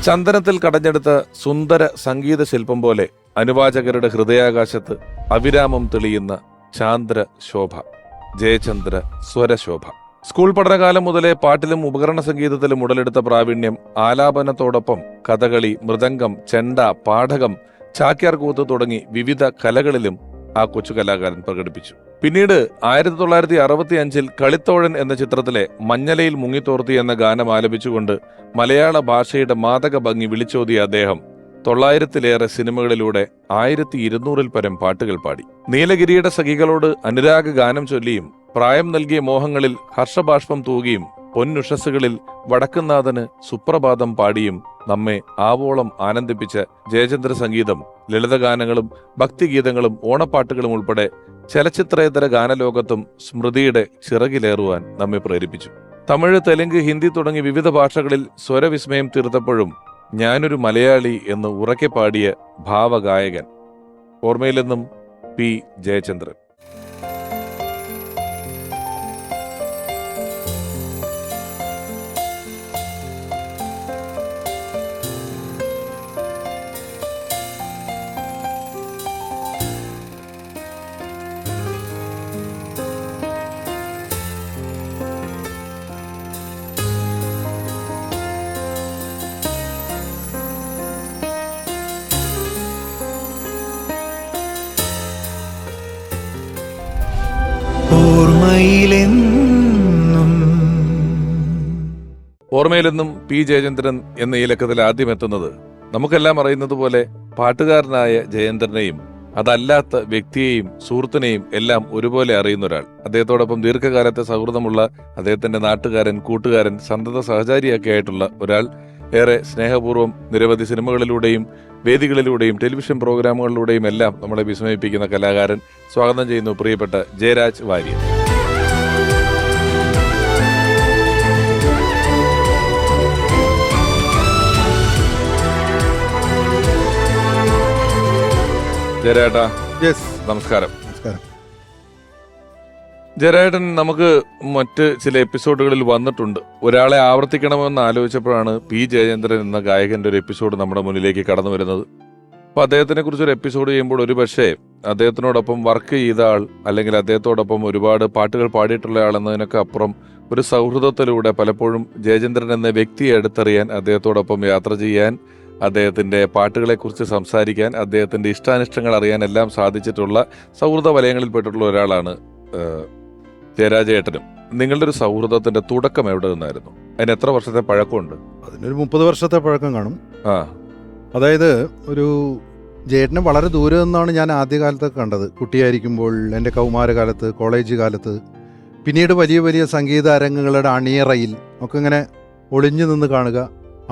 ചന്ദനത്തിൽ കടഞ്ഞെടുത്ത സുന്ദര സംഗീത ശില്പം പോലെ അനുവാചകരുടെ ഹൃദയാകാശത്ത് അവിരാമം തെളിയുന്ന ചാന്ദ്ര ശോഭ, ജയചന്ദ്ര സ്വരശോഭ. സ്കൂൾ പഠനകാലം മുതലേ പാട്ടിലും ഉപകരണ സംഗീതത്തിലും ഉടലെടുത്ത പ്രാവീണ്യം ആലാപനത്തോടൊപ്പം കഥകളി, മൃദംഗം, ചെണ്ട, പാഠകം, ചാക്യാർകൂത്ത് തുടങ്ങി വിവിധ കലകളിലും ആ കൊച്ചു കലാകാരൻ പ്രകടിപ്പിച്ചു. പിന്നീട് 1965 കളിത്തോഴൻ എന്ന ചിത്രത്തിലെ മഞ്ഞലയിൽ മുങ്ങിത്തോർത്തി എന്ന ഗാനം ആലപിച്ചുകൊണ്ട് മലയാള ഭാഷയുടെ മാദക ഭംഗി വിളിച്ചോതിയ അദ്ദേഹം 900-ലേറെ സിനിമകളിലൂടെ 1200-ൽ പരം പാട്ടുകൾ പാടി. നീലഗിരിയുടെ സഖികളോട് അനുരാഗ ഗാനം ചൊല്ലിയും പ്രായം നൽകിയ മോഹങ്ങളിൽ ഹർഷബാഷ്പം തൂകിയും പൊന്നുഷസ്സുകളിൽ വടക്കുന്നാഥന് സുപ്രഭാതം പാടിയും നമ്മെ ആവോളം ആനന്ദിപ്പിച്ച ജയചന്ദ്ര സംഗീതം ലളിതഗാനങ്ങളും ഭക്തിഗീതങ്ങളും ഓണപ്പാട്ടുകളും ഉൾപ്പെടെ ചലച്ചിത്രേതര ഗാനലോകത്തും സ്മൃതിയുടെ ചിറകിലേറുവാൻ നമ്മെ പ്രേരിപ്പിച്ചു. തമിഴ്, തെലുങ്ക്, ഹിന്ദി തുടങ്ങി വിവിധ ഭാഷകളിൽ സ്വരവിസ്മയം തീർത്തപ്പോഴും ഞാനൊരു മലയാളി എന്ന് ഉറക്കെ പാടിയ ഭാവഗായകൻ. ഓർമ്മയിലെന്നും പി. ജയചന്ദ്രൻ. ഓർമ്മയിലെന്നും പി. ജയചന്ദ്രൻ എന്ന ഈ ലക്കത്തിൽ ആദ്യം എത്തുന്നത് നമുക്കെല്ലാം അറിയുന്നത് പോലെ പാട്ടുകാരനായ ജയേന്ദ്രനെയും അതല്ലാത്ത വ്യക്തിയെയും സുഹൃത്തിനെയും എല്ലാം ഒരുപോലെ അറിയുന്ന ഒരാൾ, അദ്ദേഹത്തോടൊപ്പം ദീർഘകാലത്തെ സൗഹൃദമുള്ള അദ്ദേഹത്തിന്റെ നാട്ടുകാരൻ, കൂട്ടുകാരൻ, സന്തത സഹചാരിയൊക്കെ ആയിട്ടുള്ള ഒരാൾ, ഏറെ സ്നേഹപൂർവ്വം നിരവധി സിനിമകളിലൂടെയും വേദികളിലൂടെയും ടെലിവിഷൻ പ്രോഗ്രാമുകളിലൂടെയും എല്ലാം നമ്മളെ വിസ്മയിപ്പിക്കുന്ന കലാകാരൻ. സ്വാഗതം ചെയ്യുന്നു പ്രിയപ്പെട്ട ജയരാജ് വാര്യർ. ജയരാട്ടാ, നമസ്കാരം. ജയരാട്ടൻ നമുക്ക് മറ്റ് ചില എപ്പിസോഡുകളിൽ വന്നിട്ടുണ്ട്. ഒരാളെ ആവർത്തിക്കണമെന്ന് ആലോചിച്ചപ്പോഴാണ് പി. ജയചന്ദ്രൻ എന്ന ഗായകന്റെ ഒരു എപ്പിസോഡ് നമ്മുടെ മുന്നിലേക്ക് കടന്നു വരുന്നത്. അപ്പൊ അദ്ദേഹത്തിനെ കുറിച്ച് ഒരു എപ്പിസോഡ് ചെയ്യുമ്പോൾ ഒരു പക്ഷേ അദ്ദേഹത്തിനോടൊപ്പം വർക്ക് ചെയ്ത ആൾ അല്ലെങ്കിൽ അദ്ദേഹത്തോടൊപ്പം ഒരുപാട് പാട്ടുകൾ പാടിയിട്ടുള്ള ആൾ എന്നതിനൊക്കെ അപ്പുറം ഒരു സൗഹൃദത്തിലൂടെ പലപ്പോഴും ജയചന്ദ്രൻ എന്ന വ്യക്തിയെ അടുത്തറിയാൻ, അദ്ദേഹത്തോടൊപ്പം യാത്ര ചെയ്യാൻ, അദ്ദേഹത്തിന്റെ പാട്ടുകളെക്കുറിച്ച് സംസാരിക്കാൻ, അദ്ദേഹത്തിന്റെ ഇഷ്ടാനിഷ്ടങ്ങൾ അറിയാൻ എല്ലാം സാധിച്ചിട്ടുള്ള സൗഹൃദ വലയങ്ങളിൽപ്പെട്ടിട്ടുള്ള ഒരാളാണ് ജയരാജേട്ടനും. നിങ്ങളുടെ ഒരു സൗഹൃദത്തിന്റെ തുടക്കം എവിടെ നിന്നായിരുന്നു? അതിന് എത്ര വർഷത്തെ പഴക്കമുണ്ട്? അതിനൊരു 30 വർഷത്തെ പഴക്കം കാണും. അതായത് ഒരു ജയേട്ടനെ വളരെ ദൂരെ നിന്നാണ് ഞാൻ ആദ്യകാലത്തൊക്കെ കണ്ടത്. കുട്ടിയായിരിക്കുമ്പോൾ, എൻ്റെ കൗമാരകാലത്ത്, കോളേജ് കാലത്ത്, പിന്നീട് വലിയ വലിയ സംഗീത അരങ്ങുകളുടെ അണിയറയിൽ ഒക്കെ ഇങ്ങനെ ഒളിഞ്ഞു നിന്ന് കാണുക.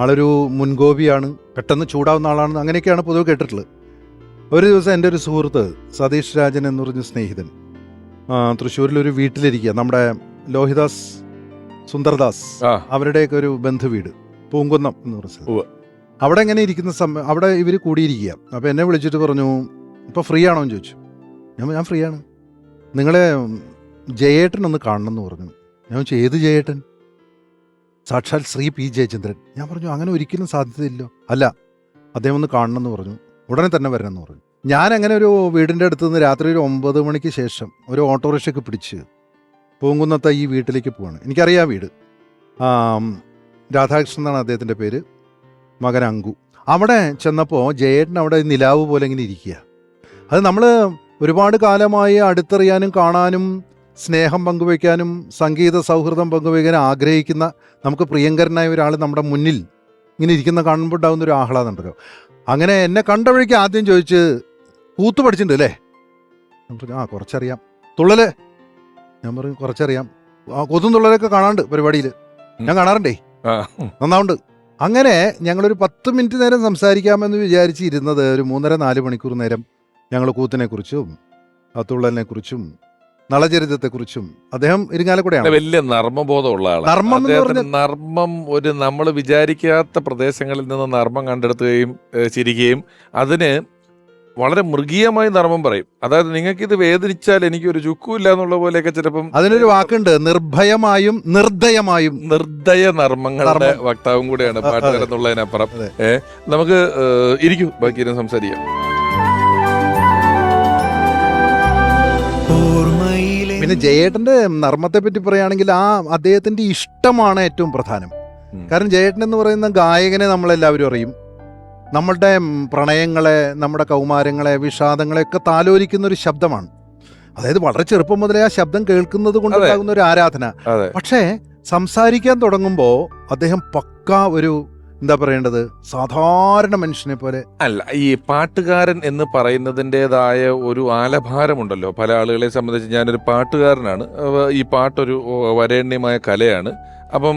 ആളൊരു മുൻകോപിയാണ്, പെട്ടെന്ന് ചൂടാവുന്ന ആളാണ്, അങ്ങനെയൊക്കെയാണ് പൊതുവെ കേട്ടിട്ടുള്ളത്. ഒരു ദിവസം എൻ്റെ ഒരു സുഹൃത്ത് സതീഷ് രാജൻ എന്ന് പറഞ്ഞ സ്നേഹിതൻ തൃശ്ശൂരിലൊരു വീട്ടിലിരിക്കുക. നമ്മുടെ ലോഹിദാസ്, സുന്ദർദാസ് അവരുടെയൊക്കെ ഒരു ബന്ധുവീട് പൂങ്കുന്നം എന്ന് പറഞ്ഞ അവിടെ എങ്ങനെ ഇരിക്കുന്ന അവിടെ ഇവർ കൂടിയിരിക്കുക. അപ്പോൾ എന്നെ വിളിച്ചിട്ട് പറഞ്ഞു, ഇപ്പോൾ ഫ്രീ ആണോ എന്ന് ചോദിച്ചു. ഞാൻ ഫ്രീ ആണ്, നിങ്ങളെ ജയേട്ടൻ ഒന്ന് കാണണം എന്ന് പറഞ്ഞു. ഞാൻ ചോദിച്ചു, ഏത് ജയേട്ടൻ? സാക്ഷാൽ ശ്രീ പി. ജയചന്ദ്രൻ. ഞാൻ പറഞ്ഞു, അങ്ങനെ ഒരിക്കലും സാധ്യതയില്ലോ. അല്ല, അദ്ദേഹം ഒന്ന് കാണണം എന്ന് പറഞ്ഞു, ഉടനെ തന്നെ വരണം എന്ന് പറഞ്ഞു. ഞാൻ അങ്ങനെ ഒരു വീടിൻ്റെ അടുത്ത് നിന്ന് രാത്രി ഒരു 9 മണിക്ക് ശേഷം ഒരു ഓട്ടോറിക്ഷയ്ക്ക് പിടിച്ച് പൂങ്കുന്നത്തെ ഈ വീട്ടിലേക്ക് പോവാണ്. എനിക്കറിയാം വീട്. രാധാകൃഷ്ണൻ എന്നാണ് അദ്ദേഹത്തിൻ്റെ പേര്, മകൻ അങ്കു. അവിടെ ചെന്നപ്പോൾ ജയേട്ടൻ അവിടെ നിലാവ് പോലെ ഇങ്ങനെ ഇരിക്കുക. അത് നമ്മൾ ഒരുപാട് കാലമായി അടുത്തറിയാനും കാണാനും സ്നേഹം പങ്കുവയ്ക്കാനും സംഗീത സൗഹൃദം പങ്കുവയ്ക്കാനും ആഗ്രഹിക്കുന്ന നമുക്ക് പ്രിയങ്കരനായ ഒരാൾ നമ്മുടെ മുന്നിൽ ഇങ്ങനെ ഇരിക്കുന്ന കാണുമ്പോൾ ഉണ്ടാകുന്ന ഒരു ആഹ്ലാദം ഉണ്ടല്ലോ. അങ്ങനെ എന്നെ കണ്ട വഴിക്ക് ആദ്യം ചോദിച്ച്, കൂത്ത് പഠിച്ചിട്ടുണ്ട് അല്ലേ? ഞാൻ പറഞ്ഞു, കുറച്ചറിയാം. തുള്ളല്? ഞാൻ പറഞ്ഞു, കുറച്ചറിയാം. കൊതും തുള്ളലൊക്കെ കാണാണ്ട് പരിപാടിയിൽ ഞാൻ കാണാറുണ്ടേ, നന്നാവുണ്ട്. അങ്ങനെ ഞങ്ങളൊരു 10 മിനിറ്റ് നേരം സംസാരിക്കാമെന്ന് വിചാരിച്ചിരുന്നത് ഒരു 3.5-4 മണിക്കൂർ നേരം ഞങ്ങൾ കൂത്തിനെക്കുറിച്ചും തുള്ളലിനെക്കുറിച്ചും നളചരിതത്തെക്കുറിച്ചും. അദ്ദേഹം ഇരിങ്ങാലക്കുടയാണ്. വലിയ നർമ്മബോധമുള്ള ആളാണ്. നർമ്മം ഒരു നമ്മൾ വിചാരിക്കാത്ത പ്രദേശങ്ങളിൽ നിന്ന് നർമ്മം കണ്ടെടുത്തുകയും ചിരിക്കുകയും അതിന് വളരെ മൃഗീയമായി നർമ്മം പറയും. അതായത് നിങ്ങൾക്ക് ഇത് വേദനിച്ചാൽ എനിക്ക് ഒരു ചുക്കുമില്ല എന്നുള്ള പോലെയൊക്കെ ചിലപ്പം. അതിനൊരു വാക്കുണ്ട്, നിർഭയമായും നിർദ്ദയമായും. നിർദ്ദയ നർമ്മങ്ങളുടെ വക്താവും കൂടെയാണ് പാട്ടുകാരൻ എന്നുള്ളതിനപ്പുറം. നമുക്ക് ഇരിക്കൂ, ബാക്കി സംസാരിക്കാം. പിന്നെ ജയേട്ടന്റെ നർമ്മത്തെ പറ്റി പറയുകയാണെങ്കിൽ അദ്ദേഹത്തിന്റെ ഇഷ്ടമാണ് ഏറ്റവും പ്രധാനം. കാരണം ജയേട്ടൻ എന്ന് പറയുന്ന ഗായകനെ നമ്മളെല്ലാവരും അറിയും. നമ്മളുടെ പ്രണയങ്ങളെ, നമ്മുടെ കൗമാരങ്ങളെ, വിഷാദങ്ങളെ ഒക്കെ താലോലിക്കുന്ന ഒരു ശബ്ദമാണ്. അതായത് വളരെ ചെറുപ്പം മുതലേ ആ ശബ്ദം കേൾക്കുന്നത് കൊണ്ടുണ്ടാകുന്ന ഒരു ആരാധന. പക്ഷേ സംസാരിക്കാൻ തുടങ്ങുമ്പോൾ അദ്ദേഹം പക്കാ ഒരു, എന്താ പറയേണ്ടത്, സാധാരണ മനുഷ്യനെ പോലെ അല്ല. ഈ പാട്ടുകാരൻ എന്ന് പറയുന്നതിൻ്റെതായ ഒരു ആലഭാരമുണ്ടല്ലോ പല ആളുകളെ സംബന്ധിച്ച്. ഞാനൊരു പാട്ടുകാരനാണ്, ഈ പാട്ടൊരു വരേണ്യമായ കലയാണ്. അപ്പം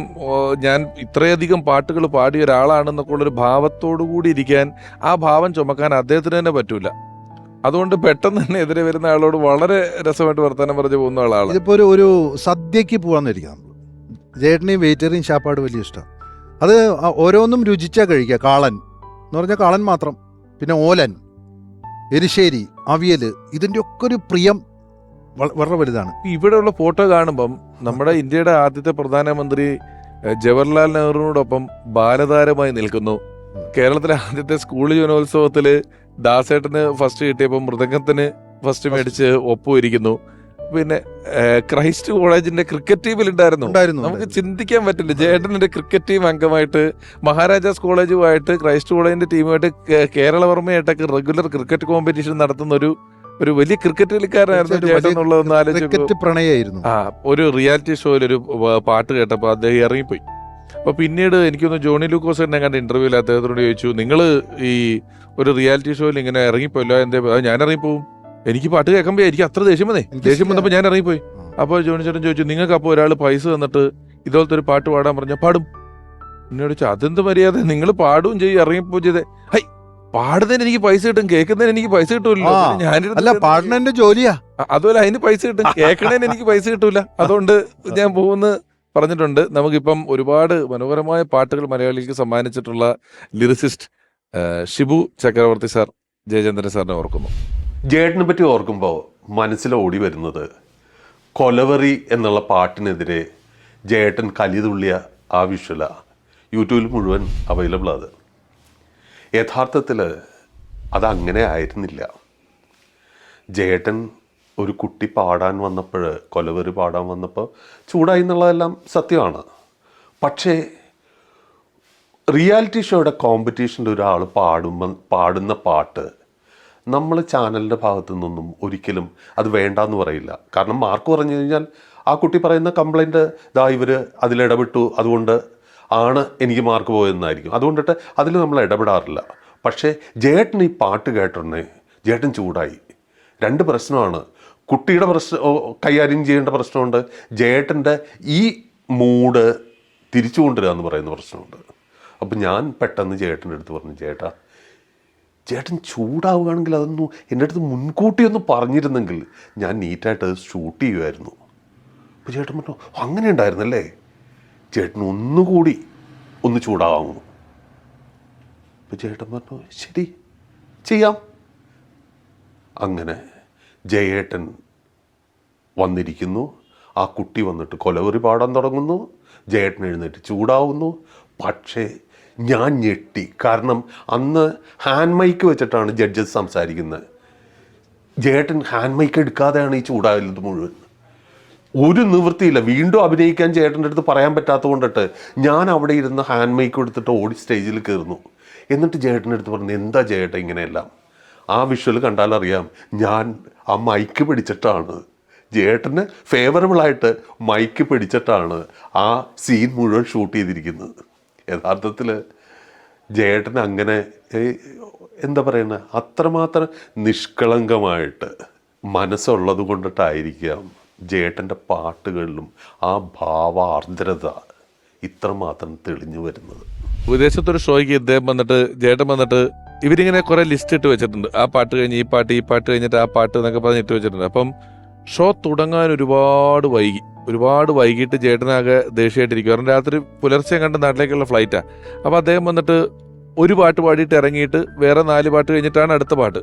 ഞാൻ ഇത്രയധികം പാട്ടുകൾ പാടിയ ഒരാളാണെന്നൊക്കെ ഉള്ളൊരു ഭാവത്തോടു കൂടി ഇരിക്കാൻ, ആ ഭാവം ചുമക്കാൻ അദ്ദേഹത്തിന് തന്നെ പറ്റൂല. അതുകൊണ്ട് പെട്ടെന്ന് തന്നെ എതിരെ വരുന്ന ആളോട് വളരെ രസമായിട്ട് വർത്തമാനം പറഞ്ഞു പോകുന്ന ആളാണ്. ഇതിപ്പോ ഒരു സദ്യക്ക് പോകാന്നിരിക്കാം, ജയേട്ടനെയും വെയിറ്ററേയും ശാപ്പാട് വലിയ ഇഷ്ടം. അത് ഓരോന്നും രുചിച്ചാ കഴിക്കുക. കാളൻ എന്ന് പറഞ്ഞാൽ കാളൻ മാത്രം, പിന്നെ ഓലൻ, എരിശ്ശേരി, അവിയൽ, ഇതിൻ്റെ ഒക്കെ ഒരു പ്രിയം വളരെ വലുതാണ്. ഇവിടെയുള്ള ഫോട്ടോ കാണുമ്പം നമ്മുടെ ഇന്ത്യയുടെ ആദ്യത്തെ പ്രധാനമന്ത്രി ജവഹർലാൽ നെഹ്റുവിനോടൊപ്പം ബാലതാരമായി നിൽക്കുന്നു. കേരളത്തിലെ ആദ്യത്തെ സ്കൂൾ യുവനോത്സവത്തില് ദാസേട്ടന് ഫസ്റ്റ് കിട്ടിയപ്പോൾ മൃദംഗത്തിന് ഫസ്റ്റ് മേടിച്ച് ഒപ്പുവരിക്കുന്നു. പിന്നെ ക്രൈസ്റ്റ് കോളേജിന്റെ ക്രിക്കറ്റ് ടീമിൽ ഉണ്ടായിരുന്നു. നമുക്ക് ചിന്തിക്കാൻ പറ്റില്ല, ജയേട്ടന്റെ ക്രിക്കറ്റ് ടീം അംഗമായിട്ട് മഹാരാജാസ് കോളേജുമായിട്ട് ക്രൈസ്റ്റ് കോളേജിന്റെ ടീമുമായിട്ട് കേരളവർമ്മയായിട്ടൊക്കെ റെഗുലർ ക്രിക്കറ്റ് കോമ്പറ്റീഷൻ നടത്തുന്ന ഒരു വലിയ ക്രിക്കറ്റ് കളിക്കാരനായിരുന്നു ജയേട്ടൻ എന്നുള്ളതെന്ന് ആലോചിച്ചു. ഒരു റിയാലിറ്റി ഷോയിൽ ഒരു പാട്ട് കേട്ടപ്പോൾ അദ്ദേഹം ഇറങ്ങിപ്പോയി. അപ്പൊ പിന്നീട് എനിക്കൊന്ന് ജോണി ലൂക്കോസ് എന്നെ കണ്ട ഇന്റർവ്യൂവിൽ അദ്ദേഹത്തിനോട് ചോദിച്ചു, നിങ്ങൾ ഈ ഒരു റിയാലിറ്റി ഷോയിൽ ഇങ്ങനെ ഇറങ്ങിപ്പോയല്ലോ, എന്തേ? ഞാൻ ഇറങ്ങിപ്പോവും, എനിക്ക് പാട്ട് കേൾക്കുമ്പോൾ എനിക്ക് അത്ര ദേഷ്യം വന്നപ്പോൾ ഞാൻ ഇറങ്ങിപ്പോയി. അപ്പോൾ ജോണി ചേട്ടൻ ചോദിച്ചു, നിങ്ങൾക്ക് അപ്പോൾ ഒരാൾ പൈസ തന്നിട്ട് ഇതുപോലത്തെ ഒരു പാട്ട് പാടാൻ പറഞ്ഞാൽ പാടും? എന്നോട് ചോദിച്ചു, അതെന്ത് മര്യാദ, നിങ്ങൾ പാടുകയും ചെയ്യും ഇറങ്ങിപ്പോ ചെയ്തേ? ഹൈ, പാടുന്നതിന് എനിക്ക് പൈസ കിട്ടും, കേൾക്കുന്നതിന് എനിക്ക് പൈസ കിട്ടൂല്ലോ. പാടുന്നതിന്റെ ജോലിയാ. അതുപോലെ അതിന് പൈസ കിട്ടും, കേൾക്കണതിന് എനിക്ക് പൈസ കിട്ടൂല. അതുകൊണ്ട് ഞാൻ പോകുന്ന പറഞ്ഞിട്ടുണ്ട്. നമുക്കിപ്പം ഒരുപാട് മനോഹരമായ പാട്ടുകൾ മലയാളികൾക്ക് സമ്മാനിച്ചിട്ടുള്ള ലിറിസിസ്റ്റ് ഷിബു ചക്രവർത്തി സാർ ജയചന്ദ്രൻ സാറിനെ ഓർക്കുന്നു. ജയേട്ടനെ പറ്റി ഓർക്കുമ്പോൾ മനസ്സിലോടി വരുന്നത് കൊലവറി എന്നുള്ള പാട്ടിനെതിരെ ജയേട്ടൻ കലിതുള്ളിയ ആ വിഷ്വല യൂട്യൂബിൽ മുഴുവൻ അവൈലബിൾ. അത് യഥാർത്ഥത്തിൽ അതങ്ങനെ ആയിരുന്നില്ല. ജയേട്ടൻ ഒരു കുട്ടി പാടാൻ വന്നപ്പോൾ, കൊലവറി പാടാൻ വന്നപ്പോൾ ചൂടായി എന്നുള്ളതെല്ലാം സത്യമാണ്. പക്ഷേ റിയാലിറ്റി ഷോയുടെ കോമ്പറ്റീഷനിൽ ഒരാൾ പാടുന്ന പാട്ട് നമ്മൾ ചാനലിൻ്റെ ഭാഗത്തു നിന്നൊന്നും ഒരിക്കലും അത് വേണ്ടാന്ന് പറയില്ല. കാരണം മാർക്ക് പറഞ്ഞു കഴിഞ്ഞാൽ ആ കുട്ടി പറയുന്ന കംപ്ലൈൻറ്റ്, ഇവർ അതിലിടപെട്ടു, അതുകൊണ്ട് ആണ് എനിക്ക് മാർക്ക് പോയതെന്നായിരിക്കും. അതുകൊണ്ടിട്ട് അതിൽ നമ്മൾ ഇടപെടാറില്ല. പക്ഷേ ജയേട്ടൻ ഈ പാട്ട് കേട്ടോണ്ടേ ജയേട്ടൻ ചൂടായി. രണ്ട് പ്രശ്നമാണ്. കുട്ടിയുടെ കൈകാര്യം ചെയ്യേണ്ട പ്രശ്നമുണ്ട്, ജയേട്ടൻ്റെ ഈ മൂഡ് തിരിച്ചു കൊണ്ടുവരിക എന്ന് പറയുന്ന പ്രശ്നമുണ്ട്. അപ്പം ഞാൻ പെട്ടെന്ന് ജയേട്ടൻ്റെ അടുത്ത് പറഞ്ഞു, ചേട്ടൻ ചൂടാവുകയാണെങ്കിൽ അതൊന്നും എൻ്റെ അടുത്ത് മുൻകൂട്ടി ഒന്ന് പറഞ്ഞിരുന്നെങ്കിൽ ഞാൻ നീറ്റായിട്ട് ഷൂട്ട് ചെയ്യുമായിരുന്നു. അപ്പോൾ ചേട്ടൻ പറഞ്ഞു, അങ്ങനെ ഉണ്ടായിരുന്നല്ലേ, ചേട്ടൻ ഒന്നുകൂടി ഒന്ന് ചൂടാവാമോ? അപ്പോൾ ചേട്ടൻ പറഞ്ഞു, ശരി ചെയ്യാം. അങ്ങനെ ജയേട്ടൻ വന്നിരിക്കുന്നു. ആ കുട്ടി വന്നിട്ട് കൊലവറി പാടാൻ തുടങ്ങുന്നു. ജയേട്ടൻ എഴുന്നേറ്റ് ചൂടാവുന്നു. പക്ഷേ ഞാൻ ഞെട്ടി. കാരണം അന്ന് ഹാൻഡ് മൈക്ക് വെച്ചിട്ടാണ് ജഡ്ജസ് സംസാരിക്കുന്നത്. ജയേട്ടൻ ഹാൻഡ് മൈക്ക് എടുക്കാതെയാണ് ഈ ചൂടായത് മുഴുവൻ. ഒരു നിവൃത്തിയില്ല. വീണ്ടും അഭിനയിക്കാൻ ചേട്ടൻ്റെ അടുത്ത് പറയാൻ പറ്റാത്തത് കൊണ്ടിട്ട് ഞാൻ അവിടെ ഇരുന്ന് ഹാൻഡ് മൈക്ക് എടുത്തിട്ട് ഓടി സ്റ്റേജിൽ കയറുന്നു. എന്നിട്ട് ചേട്ടൻ്റെ അടുത്ത് പറഞ്ഞു, എന്താ ചേട്ടൻ ഇങ്ങനെയെല്ലാം? ആ വിഷ്വൽ കണ്ടാലറിയാം, ഞാൻ ആ മൈക്ക് പിടിച്ചിട്ടാണ്, ജയേട്ടന് ഫേവറബിളായിട്ട് മൈക്ക് പിടിച്ചിട്ടാണ് ആ സീൻ മുഴുവൻ ഷൂട്ട് ചെയ്തിരിക്കുന്നത്. യഥാർത്ഥത്തിൽ ജയേട്ടൻ അങ്ങനെ എന്താ പറയുന്നത്, അത്രമാത്രം നിഷ്കളങ്കമായിട്ട് മനസ്സുള്ളത് കൊണ്ടിട്ടായിരിക്കാം ജയേട്ടൻ്റെ പാട്ടുകളിലും ആ ഭാവാർദ്രത ഇത്രമാത്രം തെളിഞ്ഞു വരുന്നത്. വിദേശത്തൊരു ഷോയ്ക്ക് ഇദ്ദേഹം ജേട്ടൻ വന്നിട്ട് ഇവരിങ്ങനെ കുറെ ലിസ്റ്റ് ഇട്ട് വെച്ചിട്ടുണ്ട്. ആ പാട്ട് കഴിഞ്ഞ് ഈ പാട്ട് കഴിഞ്ഞിട്ട് ആ പാട്ട് എന്നൊക്കെ പറഞ്ഞ് ഇട്ട് വെച്ചിട്ടുണ്ട്. അപ്പം ഷോ തുടങ്ങാൻ ഒരുപാട് വൈകിട്ട് ജേട്ടനാകെ ദേഷ്യമായിട്ടിരിക്കും. കാരണം രാത്രി പുലർച്ചെ കണ്ട് നാട്ടിലേക്കുള്ള ഫ്ലൈറ്റാണ്. അപ്പോൾ അദ്ദേഹം വന്നിട്ട് ഒരു പാട്ട് പാടിയിട്ട് ഇറങ്ങിയിട്ട് വേറെ 4 പാട്ട് കഴിഞ്ഞിട്ടാണ് അടുത്ത പാട്ട്.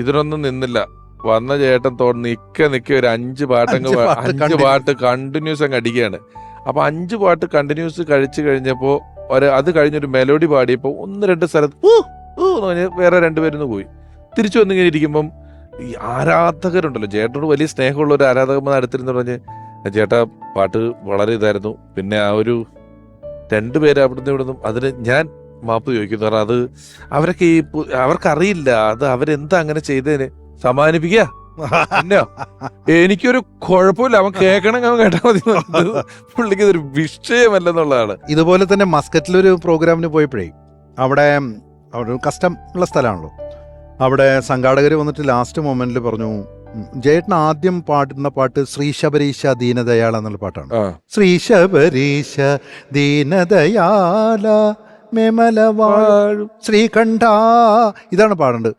ഇതിനൊന്നും നിന്നില്ല. വന്ന ചേട്ടൻ നിക്ക ഒരു 5 പാട്ട് കണ്ടിന്യൂസ് അങ്ങ് അടിക്കുകയാണ്. അപ്പൊ 5 പാട്ട് കണ്ടിന്യൂസ് കഴിച്ചു കഴിഞ്ഞപ്പോ അത് കഴിഞ്ഞൊരു മെലോഡി പാടിയപ്പോ 1-2 സ്ഥലത്ത് വേറെ 2 പേരൊന്ന് പോയി. തിരിച്ചു വന്നിങ്ങനെ ഇരിക്കുമ്പം ഈ ആരാധകരുണ്ടല്ലോ, ചേട്ടനോട് വലിയ സ്നേഹമുള്ള ഒരു ആരാധകന്മാർ അടുത്തിരുന്ന് പറഞ്ഞ്, ചേട്ടാ പാട്ട് വളരെ ഇതായിരുന്നു, പിന്നെ ആ ഒരു 2 പേര് അവിടുന്ന് ഇവിടുന്നും അതിന് ഞാൻ മാപ്പ് ചോദിക്കുന്നു. കാരണം അത് അവരൊക്കെ അവർക്കറിയില്ല അത് അവരെന്താ അങ്ങനെ ചെയ്തതിന് സമാനിപ്പിക്കുക. പിന്നെയോ എനിക്കൊരു കുഴപ്പമില്ല, അവൻ കേൾക്കണം, അവൻ കേട്ടാൽ മതി. പുള്ളിക്ക് ഇതൊരു വിഷയമല്ലെന്നുള്ളതാണ്. ഇതുപോലെ തന്നെ മസ്കറ്റിലൊരു പ്രോഗ്രാമിന് പോയപ്പോഴേ അവിടെ ഒരു കസ്റ്റം ഉള്ള സ്ഥലമാണല്ലോ. അവിടെ സംഘാടകർ വന്നിട്ട് ലാസ്റ്റ് മൊമെന്റിൽ പറഞ്ഞു, ജയേട്ടൻ ആദ്യം പാടുന്ന പാട്ട് ശ്രീശബരീശ ദീനദയാള എന്നുള്ള പാട്ടാണ്. ശ്രീശബരീശ ദീനദയാല മെമലവാഴും ശ്രീകണ്ഠ, ഇതാണ് പാടേണ്ടത്.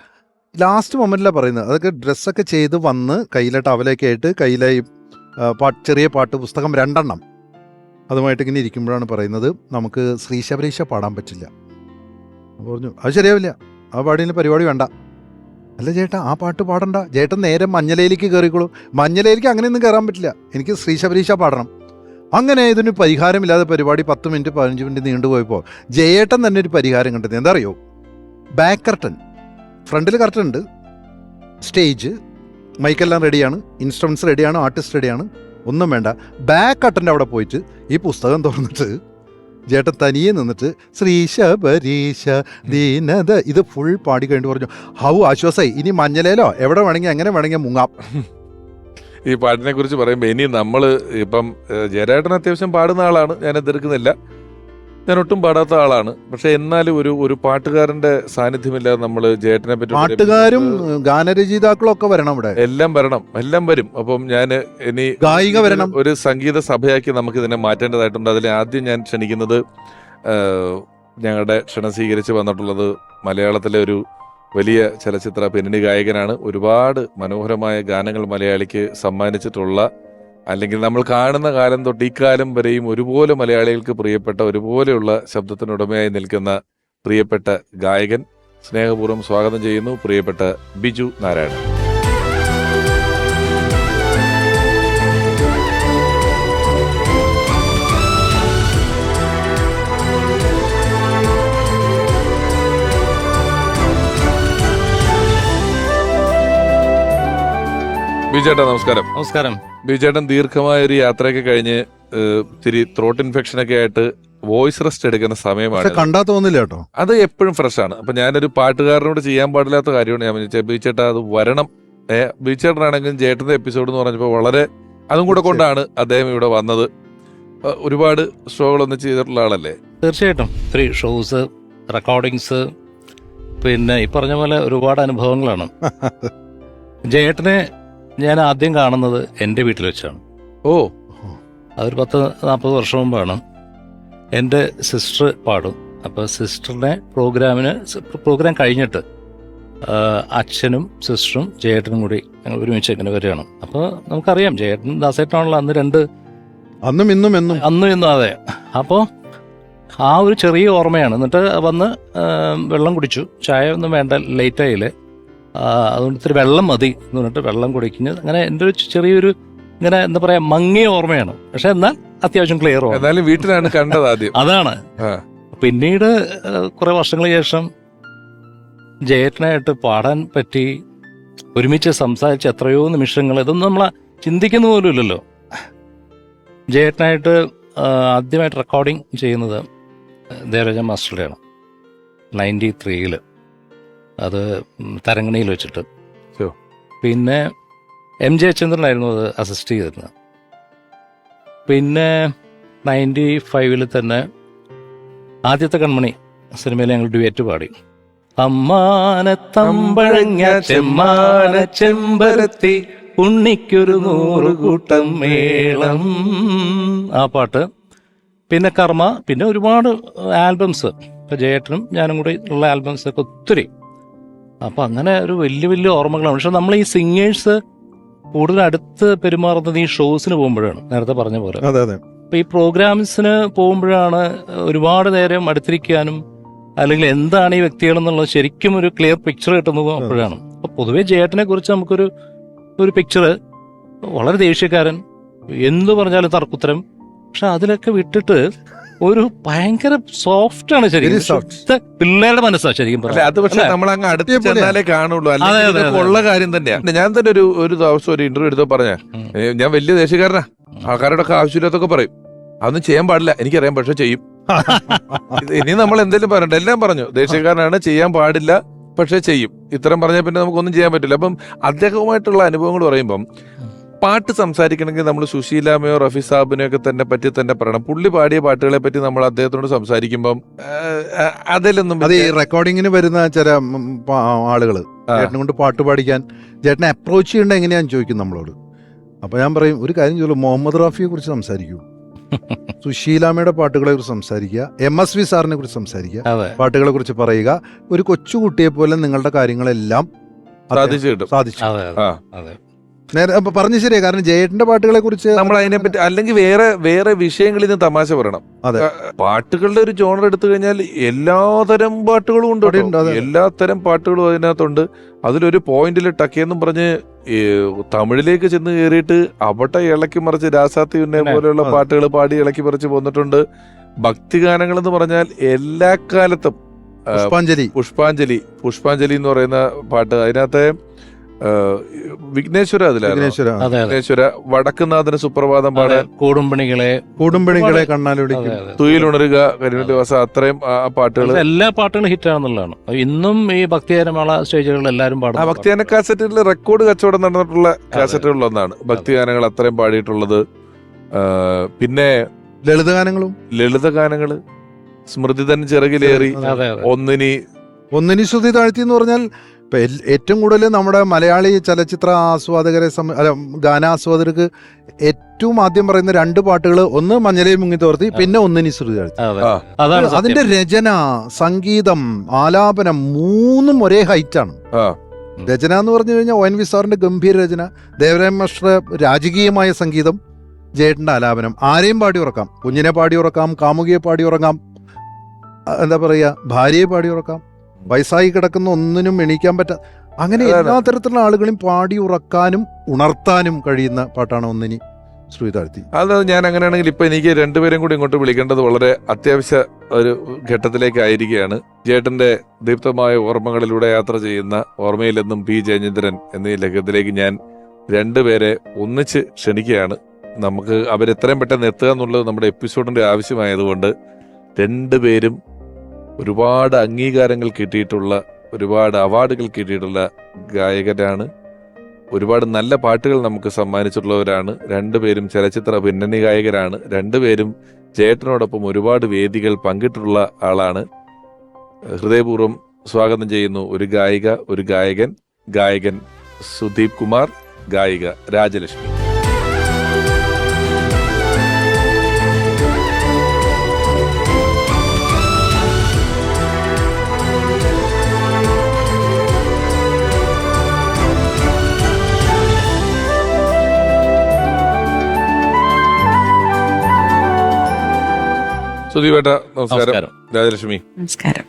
ലാസ്റ്റ് മൊമെന്റിലാണ് പറയുന്നത്. അതൊക്കെ ഡ്രസ്സൊക്കെ ചെയ്ത് വന്ന് കയ്യിലെ ടവലൊക്കെ ആയിട്ട് കയ്യിലെ ചെറിയ പാട്ട് പുസ്തകം 2 അതുമായിട്ട് ഇങ്ങനെ ഇരിക്കുമ്പോഴാണ് പറയുന്നത്, നമുക്ക് ശ്രീശബരീശ പാടാൻ പറ്റില്ല. പറഞ്ഞു അത് ശരിയാവില്ല, ആ പാടിന് പരിപാടി വേണ്ട. അല്ല ചേട്ടാ, ആ പാട്ട് പാടണ്ട, ചേട്ടൻ നേരെ മഞ്ഞലയിലേക്ക് കയറിക്കോളൂ. മഞ്ഞലയിലേക്ക് അങ്ങനെയൊന്നും കയറാൻ പറ്റില്ല, എനിക്ക് ശ്രീശബരീശ പാടണം. അങ്ങനെ ഇതിന് പരിഹാരമില്ലാതെ പരിപാടി 10 മിനിറ്റ് 15 മിനിറ്റ് നീണ്ടുപോയപ്പോൾ ജയേട്ടൻ തന്നെ ഒരു പരിഹാരം കണ്ടത്. എന്താ അറിയോ? ബാക്ക് കർട്ടൻ, ഫ്രണ്ടിൽ കർട്ടൻ ഉണ്ട്, സ്റ്റേജ്, മൈക്കെല്ലാം റെഡിയാണ്, ഇൻസ്ട്രുമെന്റ്സ് റെഡിയാണ്, ആർട്ടിസ്റ്റ് റെഡിയാണ്, ഒന്നും വേണ്ട. ബാക്ക് കർട്ടൻ്റെ അവിടെ പോയിട്ട് ഈ പുസ്തകം തുറന്നിട്ട് ചേട്ടൻ തനിയെ നിന്നിട്ട് ശ്രീശബരീശ ദീനത ഇത് ഫുൾ പാടി കഴിഞ്ഞിട്ട് പറഞ്ഞു, ഹൗ ആശ്വാസമായി, ഇനി മഞ്ഞലേലോ എവിടെ വേണമെങ്കിൽ എങ്ങനെ വേണമെങ്കിൽ മുങ്ങാം. ഈ പാട്ടിനെ കുറിച്ച് പറയുമ്പോൾ ഇനി നമ്മള് ഇപ്പം ജയരാട്ടൻ അത്യാവശ്യം പാടുന്ന ആളാണ്, ഞാൻ എതിർക്കുന്നില്ല, ഞാൻ ഒട്ടും പാടാത്ത ആളാണ്. പക്ഷെ എന്നാലും ഒരു പാട്ടുകാരന്റെ സാന്നിധ്യമില്ലാതെ നമ്മള് ജയേട്ടനെ പറ്റി, പാട്ടുകാരും ഗാനരചയിതാക്കളും ഒക്കെ വരണം, ഇവിടെ എല്ലാം വരും. അപ്പം ഞാൻ ഇനി ഗായിക വരണം, ഒരു സംഗീത സഭയാക്കി നമുക്ക് ഇതിനെ മാറ്റേണ്ടതായിട്ടുണ്ട്. അതിൽ ആദ്യം ഞാൻ ക്ഷണിക്കുന്നത്, ഞങ്ങളുടെ ക്ഷണം സ്വീകരിച്ച് വന്നിട്ടുള്ളത് മലയാളത്തിലെ ഒരു വലിയ ചലച്ചിത്ര പിന്നണി ഗായകനാണ്. ഒരുപാട് മനോഹരമായ ഗാനങ്ങൾ മലയാളിക്ക് സമ്മാനിച്ചിട്ടുള്ള, അല്ലെങ്കിൽ നമ്മൾ കാണുന്ന കാലം തൊട്ട് ഈ കാലം വരെയും ഒരുപോലെ മലയാളികൾക്ക് പ്രിയപ്പെട്ട, ഒരുപോലെയുള്ള ശബ്ദത്തിനുടമയായി നിൽക്കുന്ന പ്രിയപ്പെട്ട ഗായകൻ, സ്നേഹപൂർവ്വം സ്വാഗതം ചെയ്യുന്നു പ്രിയപ്പെട്ട ബിജു നാരായണൻ. ബിജുചേട്ടാ നമസ്കാരം. നമസ്കാരം. ബിജുചേട്ടൻ ദീർഘമായ ഒരു യാത്രയൊക്കെ കഴിഞ്ഞ് ഇത്തിരി ത്രോട്ട് ഇൻഫെക്ഷൻ ഒക്കെ ആയിട്ട് വോയിസ് റെസ്റ്റ് എടുക്കുന്ന സമയമാണ്. കണ്ടാ തോന്നില്ല കേട്ടോ, അത് എപ്പോഴും ഫ്രഷ് ആണ്. അപ്പൊ ഞാനൊരു പാട്ടുകാരനോട് ചെയ്യാൻ പാടില്ലാത്ത കാര്യമാണ് ഞാൻ വിളിച്ചത്, ബിജുചേട്ടാ അത് വരണം. ബിജുചേട്ടനാണെങ്കിലും ചേട്ടന്റെ എപ്പിസോഡ് എന്ന് പറഞ്ഞപ്പോൾ വളരെ അതും കൂടെ കൊണ്ടാണ് അദ്ദേഹം ഇവിടെ വന്നത്. ഒരുപാട് ഷോകളൊന്നും ചെയ്തിട്ടുള്ള ആളല്ലേ? തീർച്ചയായിട്ടും 3 ഷോസ്, റെക്കോർഡിങ്സ്, പിന്നെ ഈ പറഞ്ഞ പോലെ ഒരുപാട് അനുഭവങ്ങളാണ്. ജയേട്ടനെ ഞാൻ ആദ്യം കാണുന്നത് എൻ്റെ വീട്ടിൽ വെച്ചാണ്. അതൊരു 10-40 വർഷം മുമ്പാണ്. എൻ്റെ സിസ്റ്റർ പാടും. അപ്പോൾ സിസ്റ്ററിനെ പ്രോഗ്രാം കഴിഞ്ഞിട്ട് അച്ഛനും സിസ്റ്ററും ജയേട്ടനും കൂടി ഞങ്ങൾ ഒരുമിച്ച് ഇങ്ങനെ വരികയാണ്. അപ്പോൾ നമുക്കറിയാം ജയേട്ടൻ ദാസേട്ടനാണല്ലോ അന്നും ഇന്നും അതെ. അപ്പോൾ ആ ഒരു ചെറിയ ഓർമ്മയാണ്. എന്നിട്ട് വന്ന് വെള്ളം കുടിച്ചു, ചായ ഒന്നും വേണ്ട, ലേറ്റായില്ലേ, അതുകൊണ്ട് ഇത്തിരി വെള്ളം മതി എന്ന് പറഞ്ഞിട്ട് വെള്ളം കുടിക്കുന്നത്, അങ്ങനെ എൻ്റെ ഒരു ചെറിയൊരു ഇങ്ങനെ എന്താ പറയാ മങ്ങിയ ഓർമ്മയാണ്. പക്ഷെ എന്നാൽ അത്യാവശ്യം ക്ലിയർ ഓർമ്മ. വീട്ടിലാണ് കണ്ടത് ആദ്യം. അതാണ്. പിന്നീട് കുറെ വർഷങ്ങൾക്ക് ശേഷം ജയേട്ടനായിട്ട് പാടാൻ പറ്റി, ഒരുമിച്ച് സംസാരിച്ച് എത്രയോ നിമിഷങ്ങൾ, ഇതൊന്നും നമ്മളെ ചിന്തിക്കുന്ന പോലും ഇല്ലല്ലോ. ജയേട്ടനായിട്ട് ആദ്യമായിട്ട് റെക്കോർഡിങ് ചെയ്യുന്നത് ദേവരാജ മാസ്റ്ററുടെയാണ് 93-ൽ. അത് തരങ്ങണിയിൽ വെച്ചിട്ട്. പിന്നെ MJ ചന്ദ്രനായിരുന്നു അത് അസിസ്റ്റ് ചെയ്തിരുന്നത്. പിന്നെ 95-ൽ തന്നെ ആദ്യത്തെ കൺമണി സിനിമയിൽ ഞങ്ങൾ ഡ്യുവറ്റ് പാടി. അമ്മാനത്തമ്പഴങ്ങ ചെമ്മാന ചെമ്പരത്തി ഉണ്ണിക്കൊരു 100 കൂട്ടം മേളം, ആ പാട്ട്. പിന്നെ കർമ്മ, പിന്നെ ഒരുപാട് ആൽബംസ്, ഇപ്പം ജയേട്ടനും ഞാനും കൂടി ഉള്ള ആൽബംസൊക്കെ ഒത്തിരി. അപ്പം അങ്ങനെ ഒരു വലിയ ഓർമ്മകളാണ്. പക്ഷെ നമ്മൾ ഈ സിംഗേഴ്സ് കൂടുതൽ അടുത്ത് പെരുമാറുന്നത് ഈ ഷോസിന് പോകുമ്പോഴാണ്, നേരത്തെ പറഞ്ഞ പോലെ. അപ്പം ഈ പ്രോഗ്രാംസിന് പോകുമ്പോഴാണ് ഒരുപാട് നേരം അടുത്തിരിക്കാനും അല്ലെങ്കിൽ എന്താണ് ഈ വ്യക്തികളെന്നുള്ളത് ശരിക്കും ഒരു ക്ലിയർ പിക്ചർ കിട്ടുന്നത് അപ്പോഴാണ്. അപ്പൊ പൊതുവെ ജയേട്ടനെ കുറിച്ച് ഒരു പിക്ചർ വളരെ ദേഷ്യക്കാരൻ, എന്തു പറഞ്ഞാലും തർക്കുത്തരം. പക്ഷെ അതിലൊക്കെ വിട്ടിട്ട് ഒരു ഭയങ്കര സോഫ്റ്റ് ആണ് ശരിക്കും. Very soft. ശുദ്ധ പിള്ളേരുടെ മനസ്സാ ശരിക്കും അല്ലെ, അത് പക്ഷെ നമ്മൾ അങ്ങ് അടുത്ത് ചെന്നാലേ കാണുള്ളൂ. അല്ലെങ്കിൽ ഇതൊക്കെ ഉള്ള കാര്യം തന്നെയാണ്. ഞാൻ തന്നെ ഒരു ദിവസം ഒരു ഇന്റർവ്യൂ എടുത്തോ പറഞ്ഞ, ഞാൻ വലിയ ദേശക്കാരനാ, ആൾക്കാരോടൊക്കെ ആവശ്യമില്ലാത്തൊക്കെ പറയും, അതൊന്നും ചെയ്യാൻ പാടില്ല എനിക്കറിയാം, പക്ഷെ ചെയ്യും. ഇനി നമ്മൾ എന്തെങ്കിലും പറയണ്ട, എല്ലാം പറഞ്ഞു, ദേശീയക്കാരനാണ്, ചെയ്യാൻ പാടില്ല പക്ഷെ ചെയ്യും. ഇത്തരം പറഞ്ഞാൽ പിന്നെ നമുക്കൊന്നും ചെയ്യാൻ പറ്റില്ല. അപ്പം അദ്ദേഹവുമായിട്ടുള്ള അനുഭവങ്ങൾ പറയുമ്പം പാട്ട് സംസാരിക്കണമെങ്കിൽ നമ്മൾ സുശീലാമയോ റഫി സാബിനെയോ ഒക്കെ തന്നെ പറ്റി തന്നെ പറയണം. പുള്ളി പാടിയ പാട്ടുകളെ പറ്റി നമ്മൾ അദ്ദേഹത്തോട് സംസാരിക്കുമ്പം അതിലൊന്നും അത് ഈ റെക്കോർഡിങ്ങിന് വരുന്ന ചില ആളുകള് ചേട്ടനെ കൊണ്ട് പാട്ട് പാടിക്കാൻ ചേട്ടനെ അപ്രോച്ച് ചെയ്യേണ്ട എങ്ങനെയാന്ന് ചോദിക്കും നമ്മളോട്. അപ്പൊ ഞാൻ പറയും, ഒരു കാര്യം ചോദിച്ചു, മുഹമ്മദ് റാഫിയെ കുറിച്ച് സംസാരിക്കൂ, സുശീലാമയുടെ പാട്ടുകളെ കുറിച്ച് സംസാരിക്കുക, MSV സാറിനെ കുറിച്ച് സംസാരിക്കുക, പാട്ടുകളെ കുറിച്ച് പറയുക. ഒരു കൊച്ചുകുട്ടിയെ പോലെ നിങ്ങളുടെ കാര്യങ്ങളെല്ലാം സാധിച്ചു കിട്ടും. സാധിച്ചു. അതെ. നേരെ അപ്പൊ പറഞ്ഞു ശരിയാ. കാരണം ജയേട്ടന്റെ പാട്ടുകളെ കുറിച്ച് നമ്മൾ അതിനെപ്പറ്റി അല്ലെങ്കിൽ വേറെ വിഷയങ്ങളിൽ നിന്ന് തമാശ പറയണം. അതെ. പാട്ടുകളുടെ ഒരു ജോണർ എടുത്തു കഴിഞ്ഞാൽ എല്ലാതരം പാട്ടുകളും ഉണ്ട് കേട്ടോ. ഉണ്ട്, അതെ. എല്ലാത്തരം പാട്ടുകളും അതിനകത്തുണ്ട്. അതിലൊരു പോയിന്റിൽ ടക്കേന്നും പറഞ്ഞ് തമിഴിലേക്ക് ചെന്ന് കയറിയിട്ട് അവിടെ ഇളക്കി മറിച്ച് രാസാത്തി ഉന്നെ പോലെയുള്ള പാട്ടുകൾ പാടി ഇളക്കി മറിച്ച് പോന്നിട്ടുണ്ട്. ഭക്തിഗാനങ്ങൾ എന്ന് പറഞ്ഞാൽ എല്ലാ കാലത്തും പുഷ്പാഞ്ജലി എന്ന് പറയുന്ന പാട്ട്, അതിനകത്തെ വിഘ്നേശ്വര വിഘ്നേശ്വര വടക്കുന്നാഥന് സുപ്രഭാതം പാടാൻ, കൂടുംപണികളെ കണ്ണാലൊടിക്കും, തുയിലുണരുക, കരിമല്ലിവാസ, അത്രയും ആ പാട്ടുകൾ എല്ലാ പാട്ടുകളും ഹിറ്റ് ആണെന്നുള്ളതാണ്. ഇന്നും ഈ ഭക്തിഗാനമുള്ള സ്റ്റേജുകളിൽ എല്ലാവരും പാടും. ആ ഭക്തിഗാന കാസറ്റുകളിൽ റെക്കോർഡ് കച്ചവടം നടന്നിട്ടുള്ള കാസറ്റുകളിലൊന്നാണ് ഭക്തിഗാനങ്ങൾ അത്രയും പാടിയിട്ടുള്ളത്. പിന്നെ ലളിതഗാനങ്ങള് സ്മൃതിതൻ ചിറകിലേറി, ഒന്നിനി ശ്രുതി താഴ്ത്തി എന്ന് പറഞ്ഞാൽ ഇപ്പൊ ഏറ്റവും കൂടുതൽ നമ്മുടെ മലയാളി ചലച്ചിത്ര ആസ്വാദകരെ ഗാനാസ്വാദകർക്ക് ഏറ്റവും ആദ്യം പറയുന്ന രണ്ട് പാട്ടുകൾ, ഒന്ന് മഞ്ഞലയിൽ മുങ്ങി തോർത്തി, പിന്നെ ഒന്നിനി ശ്രുതി താഴ്ത്തി. അതിന്റെ രചന, സംഗീതം, ആലാപനം മൂന്നും ഒരേ ഹൈറ്റാണ്. രചന എന്ന് പറഞ്ഞു കഴിഞ്ഞാൽ ONV സാറിന്റെ ഗംഭീര രചന, ദേവരായ മാസ്റ്ററുടെ രാജകീയമായ സംഗീതം, ജയേട്ടന്റെ ആലാപനം. ആരെയും പാടി ഉറക്കാം, കുഞ്ഞിനെ പാടി ഉറക്കാം, കാമുകിയെ പാടി ഉറങ്ങാം, എന്താ പറയുക, ഭാര്യയെ പാടി ഉറക്കാം, വയസ്സായി കിടക്കുന്ന ഒന്നിനും എണീക്കാൻ പറ്റാ, അങ്ങനെ എല്ലാ തരത്തിലുള്ള ആളുകളെയും പാടി ഉറക്കാനും ഉണർത്താനും കഴിയുന്ന പാട്ടാണ് ഒന്നിനി ശ്രുതി താഴ്ത്തി. അത് ഞാൻ അങ്ങനെയാണെങ്കിൽ ഇപ്പൊ എനിക്ക് രണ്ടുപേരും കൂടി ഇങ്ങോട്ട് വിളിക്കേണ്ടത് വളരെ അത്യാവശ്യ ഒരു ഘട്ടത്തിലേക്കായിരിക്കുകയാണ്. ജേട്ടന്റെ ദീപ്തമായ ഓർമ്മകളിലൂടെ യാത്ര ചെയ്യുന്ന ഓർമ്മയിലെന്നും P. ജയചന്ദ്രൻ എന്നീ ലഘത്തിലേക്ക് ഞാൻ രണ്ടുപേരെ ഒന്നിച്ച് ക്ഷണിക്കുകയാണ്. നമുക്ക് അവരെത്രയും പെട്ടെന്ന് എത്തുക എന്നുള്ളത് നമ്മുടെ എപ്പിസോഡിന്റെ ആവശ്യമായതുകൊണ്ട് രണ്ടുപേരും ഒരുപാട് അംഗീകാരങ്ങൾ കിട്ടിയിട്ടുള്ള, ഒരുപാട് അവാർഡുകൾ കിട്ടിയിട്ടുള്ള ഗായകരാണ്. ഒരുപാട് നല്ല പാട്ടുകൾ നമുക്ക് സമ്മാനിച്ചിട്ടുള്ളവരാണ്. രണ്ടുപേരും ചലച്ചിത്ര പിന്നണി ഗായകരാണ്. രണ്ടുപേരും ജയേട്ടനോടൊപ്പം ഒരുപാട് വേദികൾ പങ്കിട്ടിട്ടുള്ള ആളാണ്. ഹൃദയപൂർവ്വം സ്വാഗതം ചെയ്യുന്നു ഒരു ഗായിക, ഒരു ഗായകൻ സുദീപ് കുമാർ, ഗായിക രാജലക്ഷ്മി. സുദീപേട്ട നമസ്കാരം. രാജലക്ഷ്മി നമസ്കാരം.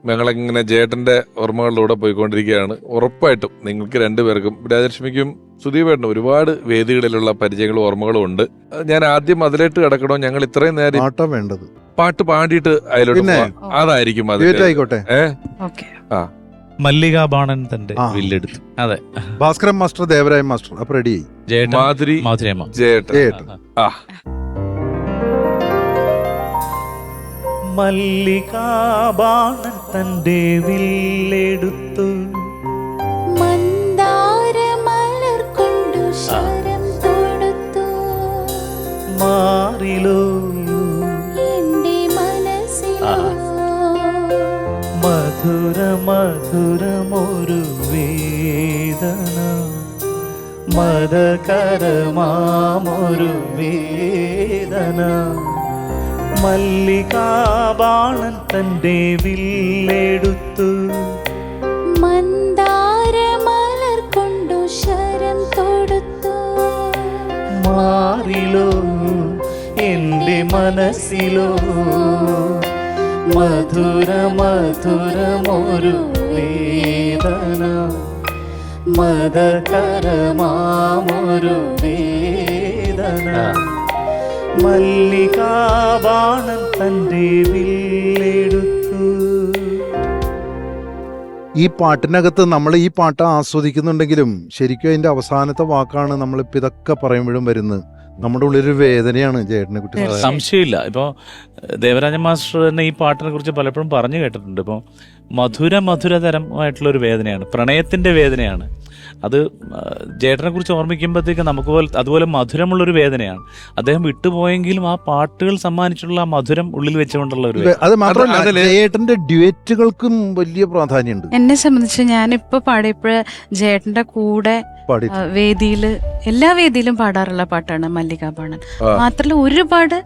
ഞങ്ങളിങ്ങനെ ജയേട്ടന്റെ ഓർമ്മകളിലൂടെ പോയിക്കൊണ്ടിരിക്കുകയാണ്. ഉറപ്പായിട്ടും നിങ്ങൾക്ക് രണ്ടുപേർക്കും, രാജലക്ഷ്മിക്കും സുദീപേട്ടനും, ഒരുപാട് വേദികളിലുള്ള പരിചയങ്ങളും ഓർമ്മകളും ഉണ്ട്. ഞാൻ ആദ്യം അതിലേക്ക് കിടക്കണോ? ഞങ്ങൾ ഇത്രയും നേരം വേണ്ടത് പാട്ട് പാടിയിട്ട് അതിലോട്ട് അതായിരിക്കും ആയിക്കോട്ടെ. മല്ലികാ ബാണൻ തന്റെ വില്ലെടുത്തു. അതെ, ഭാസ്കരൻ മാസ്റ്റർ, ദേവരായ മാസ്റ്റർ, അപ്പൊ റെഡിയായി. മാധുരി ജയേട്ടൻ. മല്ലികാബാണൻ തന്റെ വില്ലെടുത്തു, മന്ദാരമലർ കൊണ്ടു ശരം തൊടുത്തു, മാറിലോ എന്റെ മനസ്സിലോ മധുര മധുരമൊരു വേദന, മദകരമാമൊരു വേദന. മല്ലികാബാണൻ തന്റെ വില്ലെടുത്തു, മന്ദാരമലർ കൊണ്ടു ശരം തൊടുത്തു, മാറിലോ എന്റെ മനസ്സിലോ മധുര മധുരമൊരു വേദന, മതകരമാമൊരു വേദന മല്ലികാബാണൻ തൻ്റെ വില്ലെടുത്തു. ഈ പാട്ടിനകത്ത് നമ്മൾ ഈ പാട്ട് ആസ്വദിക്കുന്നുണ്ടെങ്കിലും ശരിക്കും അതിന്റെ അവസാനത്തെ വാക്കാണ് നമ്മളിപ്പോൾ ഇതൊക്കെ പറയുമ്പോഴും വരുന്നത്. നമ്മുടെ ഉള്ളിലൊരു വേദനയാണ് ജയേട്ടനെ കുറിച്ച്. സംശയമില്ല. ഇപ്പോൾ ദേവരാജൻ മാസ്റ്റർ തന്നെ ഈ പാട്ടിനെ കുറിച്ച് പലപ്പോഴും പറഞ്ഞു കേട്ടിട്ടുണ്ട്. ഇപ്പോൾ മധുരതരമായിട്ടുള്ളൊരു വേദനയാണ്, പ്രണയത്തിന്റെ വേദനയാണ് അത്. ജേട്ടനെ കുറിച്ച് ഓർമ്മിക്കുമ്പോഴത്തേക്ക് നമുക്ക് അതുപോലെ മധുരമുള്ളൊരു വേദനയാണ്. അദ്ദേഹം വിട്ടുപോയെങ്കിലും ആ പാട്ടുകൾ സമ്മാനിച്ചിട്ടുള്ള ആ മധുരം ഉള്ളിൽ വെച്ചുകൊണ്ടുള്ള ഒരു അത് മാത്രമല്ല ജയേട്ടന്റെ ഡ്യുവറ്റുകൾക്കും വലിയ പ്രാധാന്യമുണ്ട്. എന്നെ സംബന്ധിച്ച് ഞാനിപ്പോ പാടിയപ്പോഴ് ജേട്ടന്റെ കൂടെ വേദിയില് എല്ലാ വേദിയിലും പാടാറുള്ള പാട്ടാണ് മല്ലികാബാണൻ. മാത്രല്ല ഒരുപാട്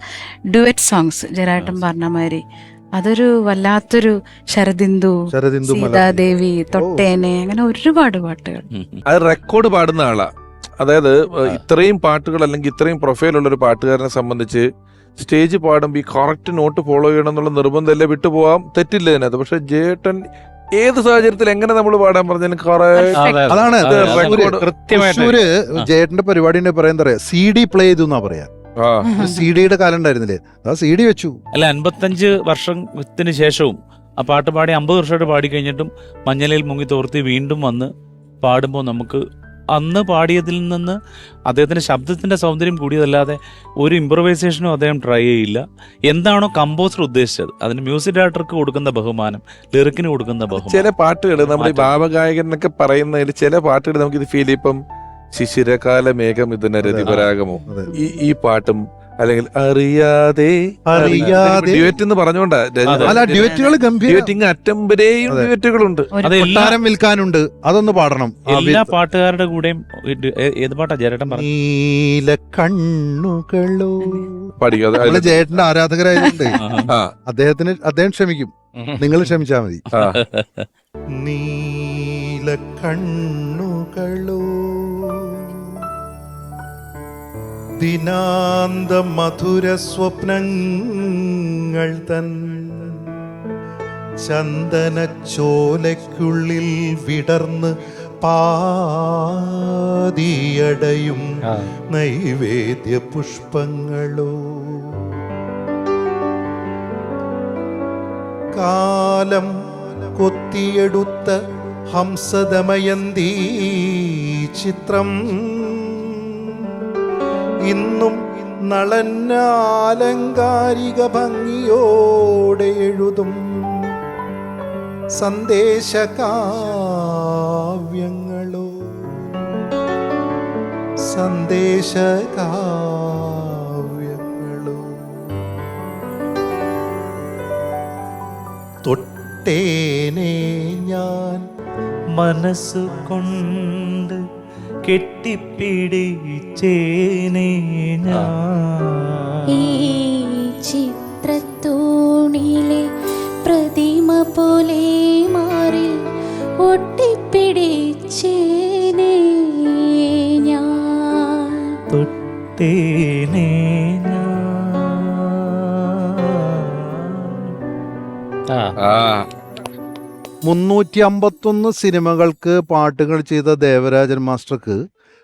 ഡുവറ്റ് സോങ്സ് ജയരാട്ടൻ പറഞ്ഞ മാതിരി അതൊരു വല്ലാത്തൊരു ശരദിന്ദു, സീതാദേവി, തൊട്ടേനെ, അങ്ങനെ ഒരുപാട് പാട്ടുകൾ. അത് റെക്കോർഡ് പാടുന്ന ആളാ. അതായത് ഇത്രയും പാട്ടുകൾ അല്ലെങ്കിൽ ഇത്രയും പ്രൊഫൈലുള്ള ഒരു പാട്ടുകാരനെ സംബന്ധിച്ച് സ്റ്റേജ് പാടുമ്പോൾ ഈ കറക്റ്റ് നോട്ട് ഫോളോ ചെയ്യണം എന്നുള്ള നിർബന്ധമല്ലേ, വിട്ടുപോകാം, തെറ്റില്ല അതിനകത്ത്. പക്ഷെ ജേട്ടൻ ഏത് സാഹചര്യത്തിൽ എങ്ങനെ നമ്മൾ പാടാൻ പറഞ്ഞാലും അതാണ് തൃശ്ശൂര് ജയേട്ടന്റെ പരിപാടി പറയുന്ന CD പ്ലേ ചെയ്തു എന്നാ പറയാ. CD-യുടെ കാലം ഉണ്ടായിരുന്നില്ലേ, ആ CD വെച്ചു. അല്ല, 55 വർഷത്തിന് ശേഷവും ആ പാട്ട് പാടി 50 വർഷമായിട്ട് പാടി കഴിഞ്ഞിട്ടും മഞ്ഞലയിൽ മുങ്ങി തോർത്തി വീണ്ടും വന്ന് പാടുമ്പോൾ നമുക്ക് അന്ന് പാടിയതിൽ നിന്ന് അദ്ദേഹത്തിന്റെ ശബ്ദത്തിന്റെ സൗന്ദര്യം കൂടിയതല്ലാതെ ഒരു ഇംപ്രവൈസേഷനും അദ്ദേഹം ട്രൈ ചെയ്യില്ല. എന്താണോ കമ്പോസർ ഉദ്ദേശിച്ചത് അതിന് മ്യൂസിക് ഡയറക്ടർക്ക് കൊടുക്കുന്ന ബഹുമാനം, ലിറിക്കിന് കൊടുക്കുന്ന ബഹുമാനം. ചില പാട്ടുകൾ നമ്മൾ ഈ ഭാവഗായകൻ എന്നൊക്കെ പറയുന്നതിൽ ചില പാട്ടുകൾ നമുക്ക് ഇത് ഫീൽ. ഇപ്പം ശിശിരകാല മേഘം ഇതിന് രതിപരാഗമോ, ഈ പാട്ടും അല്ലെങ്കിൽ അറിയാതെ ഡ്യുവറ്റ് എന്ന് പറഞ്ഞുകൊണ്ടാ. ഡ്യുവറ്റുകൾ അറ്റംബരെയും ഡ്യുവറ്റുകളുണ്ട്, കൊട്ടാരം വിൽക്കാനുണ്ട്, അതൊന്ന് പാടണം. എല്ലാ പാട്ടുകാരുടെ കൂടെയും. ഏത് പാട്ടാ ജേട്ടൻ പറഞ്ഞു? നീല കണ്ണുകളോ പാടിക്കും. ജേട്ടന്റെ ആരാധകരായതുകൊണ്ട് അദ്ദേഹം ക്ഷമിക്കും, നിങ്ങൾ ക്ഷമിച്ചാ മതി. നീല കണ്ണുകളോ ദിനാന്ത മധുര സ്വപ്നങ്ങൾ തൻ ചന്ദനച്ചോലയ്ക്കുള്ളിൽ വിടർന്ന് പാതിയടയും നൈവേദ്യ പുഷ്പങ്ങളോ കാലം കൊത്തിയെടുത്ത ഹംസദമയന്തി ചിത്രം ഇന്നും നളനാലങ്കാരിക ഭംഗിയോടെ എഴുതും സന്ദേശകാവ്യങ്ങളോ സന്ദേശകാവ്യങ്ങളോ തൊട്ടേനെ ഞാൻ മനസ്സുകൊണ്ട് കെട്ടിപ്പിടിച്ചേനെ ഞാൻ. ഈ ചിത്രത്തൂണിലെ പ്രതിമ പോലെ മാറിൽ ഒട്ടിപ്പിടിച്ചേനെ ഞാൻ. തൊട്ടേനെ ആ 351 സിനിമകൾക്ക് പാട്ടുകൾ ചെയ്ത ദേവരാജൻ മാസ്റ്റർക്ക്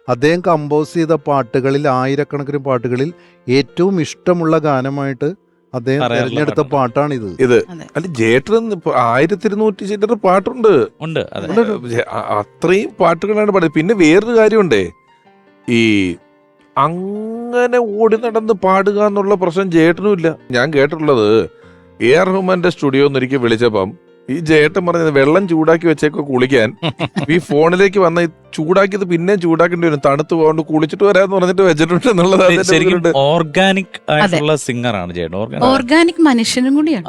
അദ്ദേഹം കമ്പോസ് ചെയ്ത പാട്ടുകളിൽ ആയിരക്കണക്കിന് പാട്ടുകളിൽ ഏറ്റവും ഇഷ്ടമുള്ള ഗാനമായിട്ട് അദ്ദേഹം തിരഞ്ഞെടുത്ത പാട്ടാണിത്. അല്ല ജേട്ടൻ 1200 ചില്ലറ പാട്ടുണ്ട്, അത്രയും പാട്ടുകളാണ് പാടിയത്. പിന്നെ വേറൊരു കാര്യമുണ്ടേ, ഈ അങ്ങനെ ഓടി നടന്ന് പാടുക എന്നുള്ള പ്രശ്നം ജേട്ടനും ഇല്ല. ഞാൻ കേട്ടിട്ടുള്ളത് AR റഹ്മാന്റെ സ്റ്റുഡിയോ ഒരിക്കൽ വിളിച്ചപ്പം ഈ ജേട്ടൻ പറഞ്ഞത് വെള്ളം ചൂടാക്കി വെച്ചേക്കോ കുളിക്കാൻ, ഈ ഫോണിലേക്ക് വന്ന ചൂടാക്കിയത് പിന്നെയും ചൂടാക്കേണ്ടി വരും, തണുത്ത് പോകാണ്ട് കുളിച്ചിട്ട് വരാന്ന് പറഞ്ഞിട്ട് വെച്ചിട്ടുണ്ട് എന്നുള്ളത്. ഓർഗാനിക് ആയിട്ടുള്ള സിംഗറാണ് ചേട്ടൻ, ഓർഗാനിക് മനുഷ്യനും കൂടിയാണ്.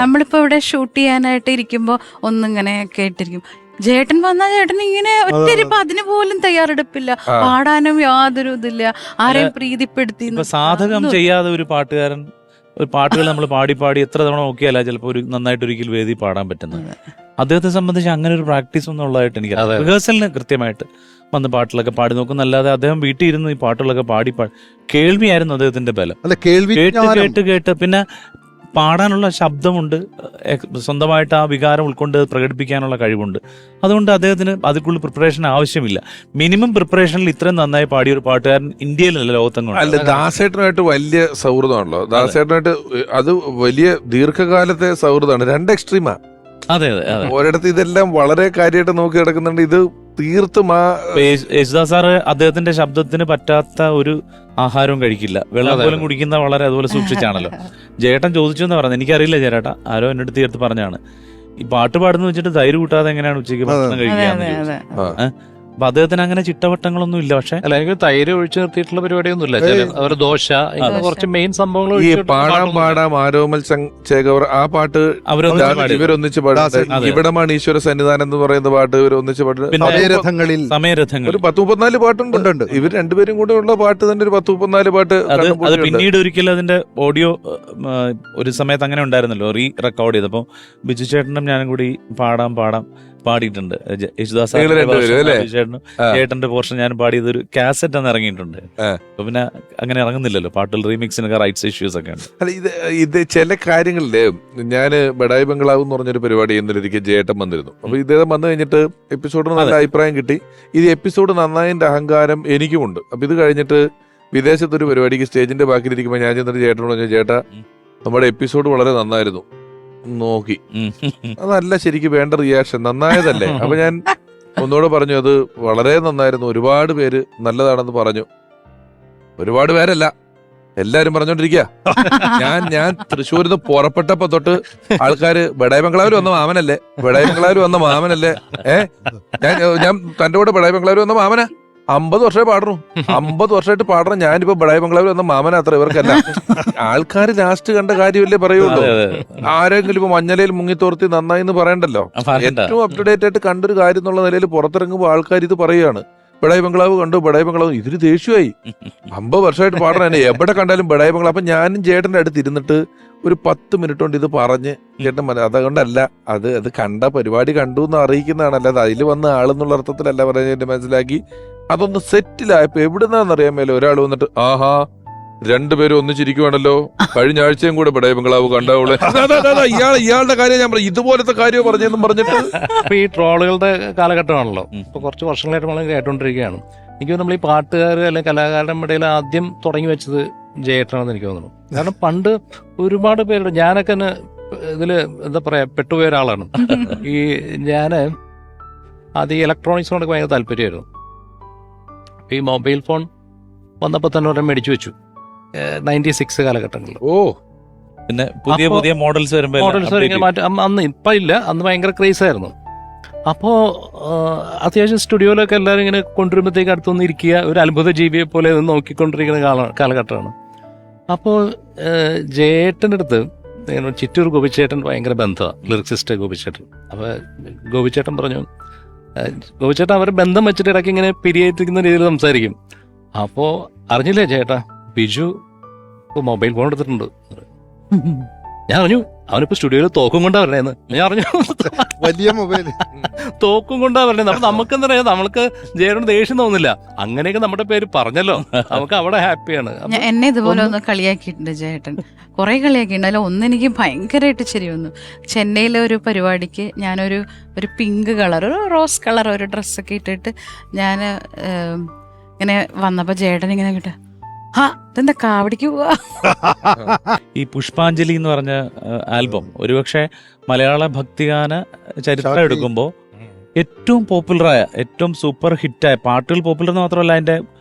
നമ്മളിപ്പോ ഇവിടെ ഷൂട്ട് ചെയ്യാനായിട്ട് ഇരിക്കുമ്പോ ഒന്നിങ്ങനെ കേട്ടിരിക്കും, ജേട്ടൻ വന്നാൽ ചേട്ടൻ ഇങ്ങനെ ഒറ്റരിപ്പോ അതിന് പോലും തയ്യാറെടുപ്പില്ല, പാടാനും യാതൊരു ഇതില്ല, ആരെയും പ്രീതിപ്പെടുത്തി. സാധകം ചെയ്യാതെ ഒരു പാട്ടുകാരൻ ഒരു പാട്ടുകൾ നമ്മൾ പാടി എത്ര തവണ നോക്കിയാല ചിലപ്പോൾ ഒരു നന്നായിട്ട് ഒരിക്കൽ വേദി പാടാൻ പറ്റുന്നത്. അദ്ദേഹത്തെ സംബന്ധിച്ച് അങ്ങനെ ഒരു പ്രാക്ടീസ് ഒന്നും ഉള്ളതായിട്ട് എനിക്ക് റിഹേഴ്സലിന് കൃത്യമായിട്ട് വന്ന് പാട്ടിലൊക്കെ പാടി നോക്കുന്നല്ലാതെ അദ്ദേഹം വീട്ടിൽ ഇരുന്ന് ഈ പാട്ടുകളൊക്കെ പാടി കേൾവിയായിരുന്നു അദ്ദേഹത്തിന്റെ ബലം. കേട്ട് പിന്നെ പാടാനുള്ള ശബ്ദമുണ്ട്, സ്വന്തമായിട്ട് ആ വികാരം ഉൾക്കൊണ്ട് പ്രകടിപ്പിക്കാനുള്ള കഴിവുണ്ട്. അതുകൊണ്ട് അദ്ദേഹത്തിന് അതിക്കുള്ള പ്രിപ്പറേഷൻ ആവശ്യമില്ല. മിനിമം പ്രിപ്പറേഷനിൽ ഇത്രയും നന്നായി പാടിയ ഒരു പാട്ടുകാരൻ ഇന്ത്യയിലല്ല, ലോകത്തെങ്ങും അല്ല, ദാസേട്ടനുമായിട്ട് വലിയ സൗഹൃദമാണല്ലോ. ദാസേട്ടനായിട്ട് അത് വലിയ ദീർഘകാലത്തെ സൗഹൃദമാണ്. രണ്ട് എക്സ്ട്രീമാ. അതെ അതെ അതെ. ഒരിടത്ത് ഇതെല്ലാം വളരെ കാര്യമായിട്ട് നോക്കി കിടക്കുന്നുണ്ട്, ഇത് തീർത്തും ആ യേശുദാസ് സാറ് അദ്ദേഹത്തിന്റെ ശബ്ദത്തിന് പറ്റാത്ത ഒരു ആഹാരവും കഴിക്കില്ല, വെള്ളം പോലും കുടിക്കുന്ന വളരെ അതുപോലെ സൂക്ഷിച്ചാണല്ലോ. ജയേട്ടൻ ചോദിച്ചു എന്ന് പറഞ്ഞു, എനിക്കറിയില്ല ചേട്ടാ, ആരോ എന്റെ അടുത്ത് ചേർത്ത് പറഞ്ഞാണ്, ഈ പാട്ട് പാടുന്ന വെച്ചിട്ട് തൈര് കൂട്ടാതെ എങ്ങനെയാണ് ഉച്ചയ്ക്ക് ഭക്ഷണം കഴിക്കുക. അപ്പൊ അദ്ദേഹത്തിന് അങ്ങനെ ചിട്ടവട്ടങ്ങളൊന്നും ഇല്ല. പക്ഷെ അല്ല, എനിക്ക് തൈര് ഒഴിച്ചു നിർത്തിയിട്ടുള്ള പരിപാടിയൊന്നും ഇല്ല. അവര് ദോശ, ഇങ്ങനെ കുറച്ച് മെയിൻ സംഭവങ്ങൾ ഈ പാടാം ആരോമൽ ചേകവർ ആ പാട്ട് ഇവരൊന്നിച്ച് പാടും. ഇവിടമാണ് ഈശ്വര സന്നിധാനം എന്ന് പറയുന്ന പാട്ട് ഇവരൊന്നിച്ച് പാട്ട്. സമയരഥങ്ങളിൽ ഒരു 10-34 പാട്ടുണ്ട്. ഇവർ രണ്ടുപേരും കൂടെ ഉള്ള പാട്ട് തന്നെ ഒരു 10-34 പാട്ട്. അത് പിന്നീട് ഒരിക്കലും അതിന്റെ ഓഡിയോ ഒരു സമയത്ത് അങ്ങനെ ഉണ്ടായിരുന്നല്ലോ, റെക്കോർഡ് ചെയ്തപ്പോ ബിജു ചേട്ടനും ഞാനും കൂടി പാടാം പാടിയിട്ടുണ്ട്. യേശുദാസ് ചേട്ടന്റെ പോർഷൻ ഞാൻ പാടിയത് ഒരു കാസറ്റ് എന്ന് ഇറങ്ങിയിട്ടുണ്ട്. അപ്പൊ പിന്നെ അങ്ങനെ ഇറങ്ങുന്നില്ലല്ലോ പാട്ടുകൾ, റീമിക്സിനൊക്കെ റൈറ്റ്സ് ഇഷ്യൂസ് ഒക്കെ ഉണ്ട്. അല്ല, ഇത് ചില കാര്യങ്ങളില് ഞാന് ബഡായി ബംഗ്ലാവ് എന്ന് പറഞ്ഞൊരു പരിപാടി ഇന്നലൊരിക്കൽ ജേട്ടൻ വന്നിരുന്നു. അപ്പൊ ഇദ്ദേഹം വന്നു കഴിഞ്ഞിട്ട് എപ്പിസോഡിന് നല്ല അഭിപ്രായം കിട്ടി. ഇത് എപ്പിസോഡ് നന്നായതിന്റെ അഹങ്കാരം എനിക്കുമുണ്ട്. അപ്പൊ ഇത് കഴിഞ്ഞിട്ട് വിദേശത്തൊരു പരിപാടിക്ക് സ്റ്റേജിന്റെ ബാക്കിലിരിക്കുമ്പോൾ ഞാൻ ചെന്നിട്ട് ചേട്ടനോട് പറഞ്ഞു, ചേട്ടാ നമ്മുടെ എപ്പിസോഡ് വളരെ നന്നായിരുന്നു, നോക്കി അതല്ല ശരിക്കും വേണ്ട റിയാക്ഷൻ, നന്നായതല്ലേ? അപ്പൊ ഞാൻ ഒന്നുകൂടെ പറഞ്ഞു, അത് വളരെ നന്നായിരുന്നു, ഒരുപാട് പേര് നല്ലതാണെന്ന് പറഞ്ഞു. ഒരുപാട് പേരല്ല, എല്ലാരും പറഞ്ഞോണ്ടിരിക്കുക. ഞാൻ തൃശ്ശൂരിൽ നിന്ന് പുറപ്പെട്ടപ്പോ തൊട്ട് ആൾക്കാര് ബഡായി ബംഗ്ലാവിൽ വന്ന മാമനല്ലേ, ബഡായി ബംഗ്ലാവിൽ വന്ന മാമനല്ലേ, ഞാൻ തന്റെ കൂടെ ബഡായി ബംഗ്ലാവിൽ വന്ന മാമനാ, 50 വർഷമായി പാടുന്നു, 50 വർഷമായിട്ട് പാടണം, ഞാനിപ്പോ ബഡായി ബംഗ്ലാവിൽ വന്ന മാമന അത്ര. ഇവർക്കല്ല, ആൾക്കാർ ലാസ്റ്റ് കണ്ട കാര്യമല്ലേ പറയുള്ളൂ. ആരെങ്കിലും ഇപ്പൊ മഞ്ഞലയിൽ മുങ്ങിത്തോർത്തി നന്നായി എന്ന് പറയണ്ടല്ലോ. ഏറ്റവും അപ് ടു ഡേറ്റ് ആയിട്ട് കണ്ടൊരു കാര്യം എന്നുള്ള നിലയിൽ പുറത്തിറങ്ങുമ്പോൾ ആൾക്കാർ ഇത് പറയുകയാണ്, ബഡായി ബംഗ്ലാവ് കണ്ടു, ബഡായി ബംഗ്ലാവ്. ഇതിന് ദേഷ്യമായി, 50 വർഷമായിട്ട് പാടണം, എവിടെ കണ്ടാലും ബഡായി ബംഗ്ലാവ്. അപ്പൊ ഞാനും ചേട്ടന്റെ അടുത്ത് ഇരുന്നിട്ട് ഒരു 10 മിനിറ്റ് കൊണ്ട് ഇത് പറഞ്ഞ് ചേട്ടൻ അതുകൊണ്ടല്ല, അത് കണ്ട പരിപാടി കണ്ടു എന്ന് അറിയിക്കുന്നതാണ്, അല്ലാതെ അതിൽ വന്ന ആളെന്നുള്ള അർത്ഥത്തിലല്ല പറഞ്ഞ മനസ്സിലാക്കി. അതൊന്ന് സെറ്റിലായപ്പോ എവിടുന്നാന്നറിയാൻ മേലെ ഒരാൾ വന്നിട്ട്, ആഹാ രണ്ടുപേരും ഒന്നിച്ചിരിക്കുവാണല്ലോ, കഴിഞ്ഞ ആഴ്ചയും കൂടെ ബഡായി ബംഗ്ലാവ് കണ്ടാവുള്ളേ, ഇയാളുടെ കാര്യം ഞാൻ പറഞ്ഞു, ഇതുപോലത്തെ കാര്യം പറഞ്ഞെന്നും പറഞ്ഞിട്ട്. ഇപ്പൊ ഈ ട്രോളുകളുടെ കാലഘട്ടമാണല്ലോ, ഇപ്പൊ കുറച്ച് വർഷങ്ങളായിട്ട് നമ്മൾ കേട്ടോണ്ടിരിക്കുകയാണ്. എനിക്ക് നമ്മൾ ഈ പാട്ടുകാർ അല്ലെങ്കിൽ കലാകാരുടെ ഇടയിൽ ആദ്യം തുടങ്ങി വെച്ചത് ജയേട്ടനാണെന്ന് എനിക്ക് തോന്നുന്നു. കാരണം പണ്ട് ഒരുപാട് പേരുടെ, ഞാനൊക്കെ ഇതില് എന്താ പറയാ പെട്ടുപോയ ഒരാളാണ്. ഈ ഞാന് അത് ഈ ഇലക്ട്രോണിക്സിനോടൊക്കെ ഭയങ്കര താല്പര്യമായിരുന്നു. ഈ മൊബൈൽ ഫോൺ വന്നപ്പോൾ തന്നെ ഒരെണ്ണം മേടിച്ചു വെച്ചു 96 കാലഘട്ടങ്ങളിൽ. പിന്നെ പുതിയ മോഡൽസ് അന്ന് ഇപ്പം ഇല്ല, അന്ന് ഭയങ്കര ക്രേസ് ആയിരുന്നു. അപ്പോൾ അത്യാവശ്യം സ്റ്റുഡിയോയിലൊക്കെ എല്ലാവരും ഇങ്ങനെ കൊണ്ടുവരുമ്പോഴത്തേക്ക് അടുത്തൊന്ന് ഇരിക്കുക, ഒരു അത്ഭുത ജീവിയെ പോലെ നോക്കിക്കൊണ്ടിരിക്കുന്ന കാലഘട്ടമാണ്. അപ്പോൾ ജയേട്ടൻ്റെ അടുത്ത് ചിറ്റൂർ ഗോപിച്ചേട്ടൻ ഭയങ്കര ബന്ധമാണ്, ലിറിക്സിസ്റ്റ് ഗോപിച്ചേട്ടൻ. അപ്പോൾ ഗോപിച്ചേട്ടൻ പറഞ്ഞു, ഗോപിച്ചേട്ടൻ അവരുടെ ബന്ധം വെച്ചിട്ട് ഇടയ്ക്ക് ഇങ്ങനെ പിരിയേറ്റിരിക്കുന്ന രീതിയിൽ സംസാരിക്കും. അപ്പോൾ അറിഞ്ഞില്ലേ ചേട്ടാ, ബിജു മൊബൈൽ ഫോൺ എടുത്തിട്ടുണ്ട്. ഞാൻ അറിഞ്ഞു, അവനിപ്പോ സ്റ്റുഡിയോയിൽ തോക്കും കൊണ്ടാ വരണേന്ന്. ഞാൻ അറിഞ്ഞു, വലിയ മൊബൈൽ തോക്കും കൊണ്ടാ വരണേ. അപ്പൊ നമുക്ക് എന്താ പറയാ, നമ്മൾക്ക് ജയേട്ടന് ദേഷ്യം തോന്നില്ല. അങ്ങനെയൊക്കെ നമ്മുടെ പേര് പറഞ്ഞല്ലോ, നമുക്ക് അവിടെ ഹാപ്പിയാണ്. എന്നെ ഇതുപോലെ ഒന്ന് കളിയാക്കിയിട്ടുണ്ട് ജയേട്ടൻ, കുറെ കളിയാക്കിയിട്ടുണ്ട്. അതിൽ ഒന്നെനിക്ക് ഭയങ്കരമായിട്ട് ശരി വന്നു. ചെന്നൈയിലെ ഒരു പരിപാടിക്ക് ഞാനൊരു പിങ്ക് കളർ, ഒരു റോസ് കളർ ഒരു ഡ്രസ്സൊക്കെ ഇട്ടിട്ട് ഞാൻ ഇങ്ങനെ വന്നപ്പോൾ ജയേട്ടൻ ഇങ്ങനെ കിട്ടുക, ഇതെന്താ കാവടിക്ക് പോവാ. ഈ പുഷ്പാഞ്ജലി എന്ന് പറഞ്ഞ ആൽബം ഒരുപക്ഷെ മലയാള ഭക്തിഗാന ചരിത്രം എടുക്കുമ്പോൾ ഏറ്റവും പോപ്പുലറായ, ഏറ്റവും സൂപ്പർ ഹിറ്റായ പാട്ടുകൾ, പോപ്പുലർ എന്ന് മാത്രമല്ല അതിന്റെ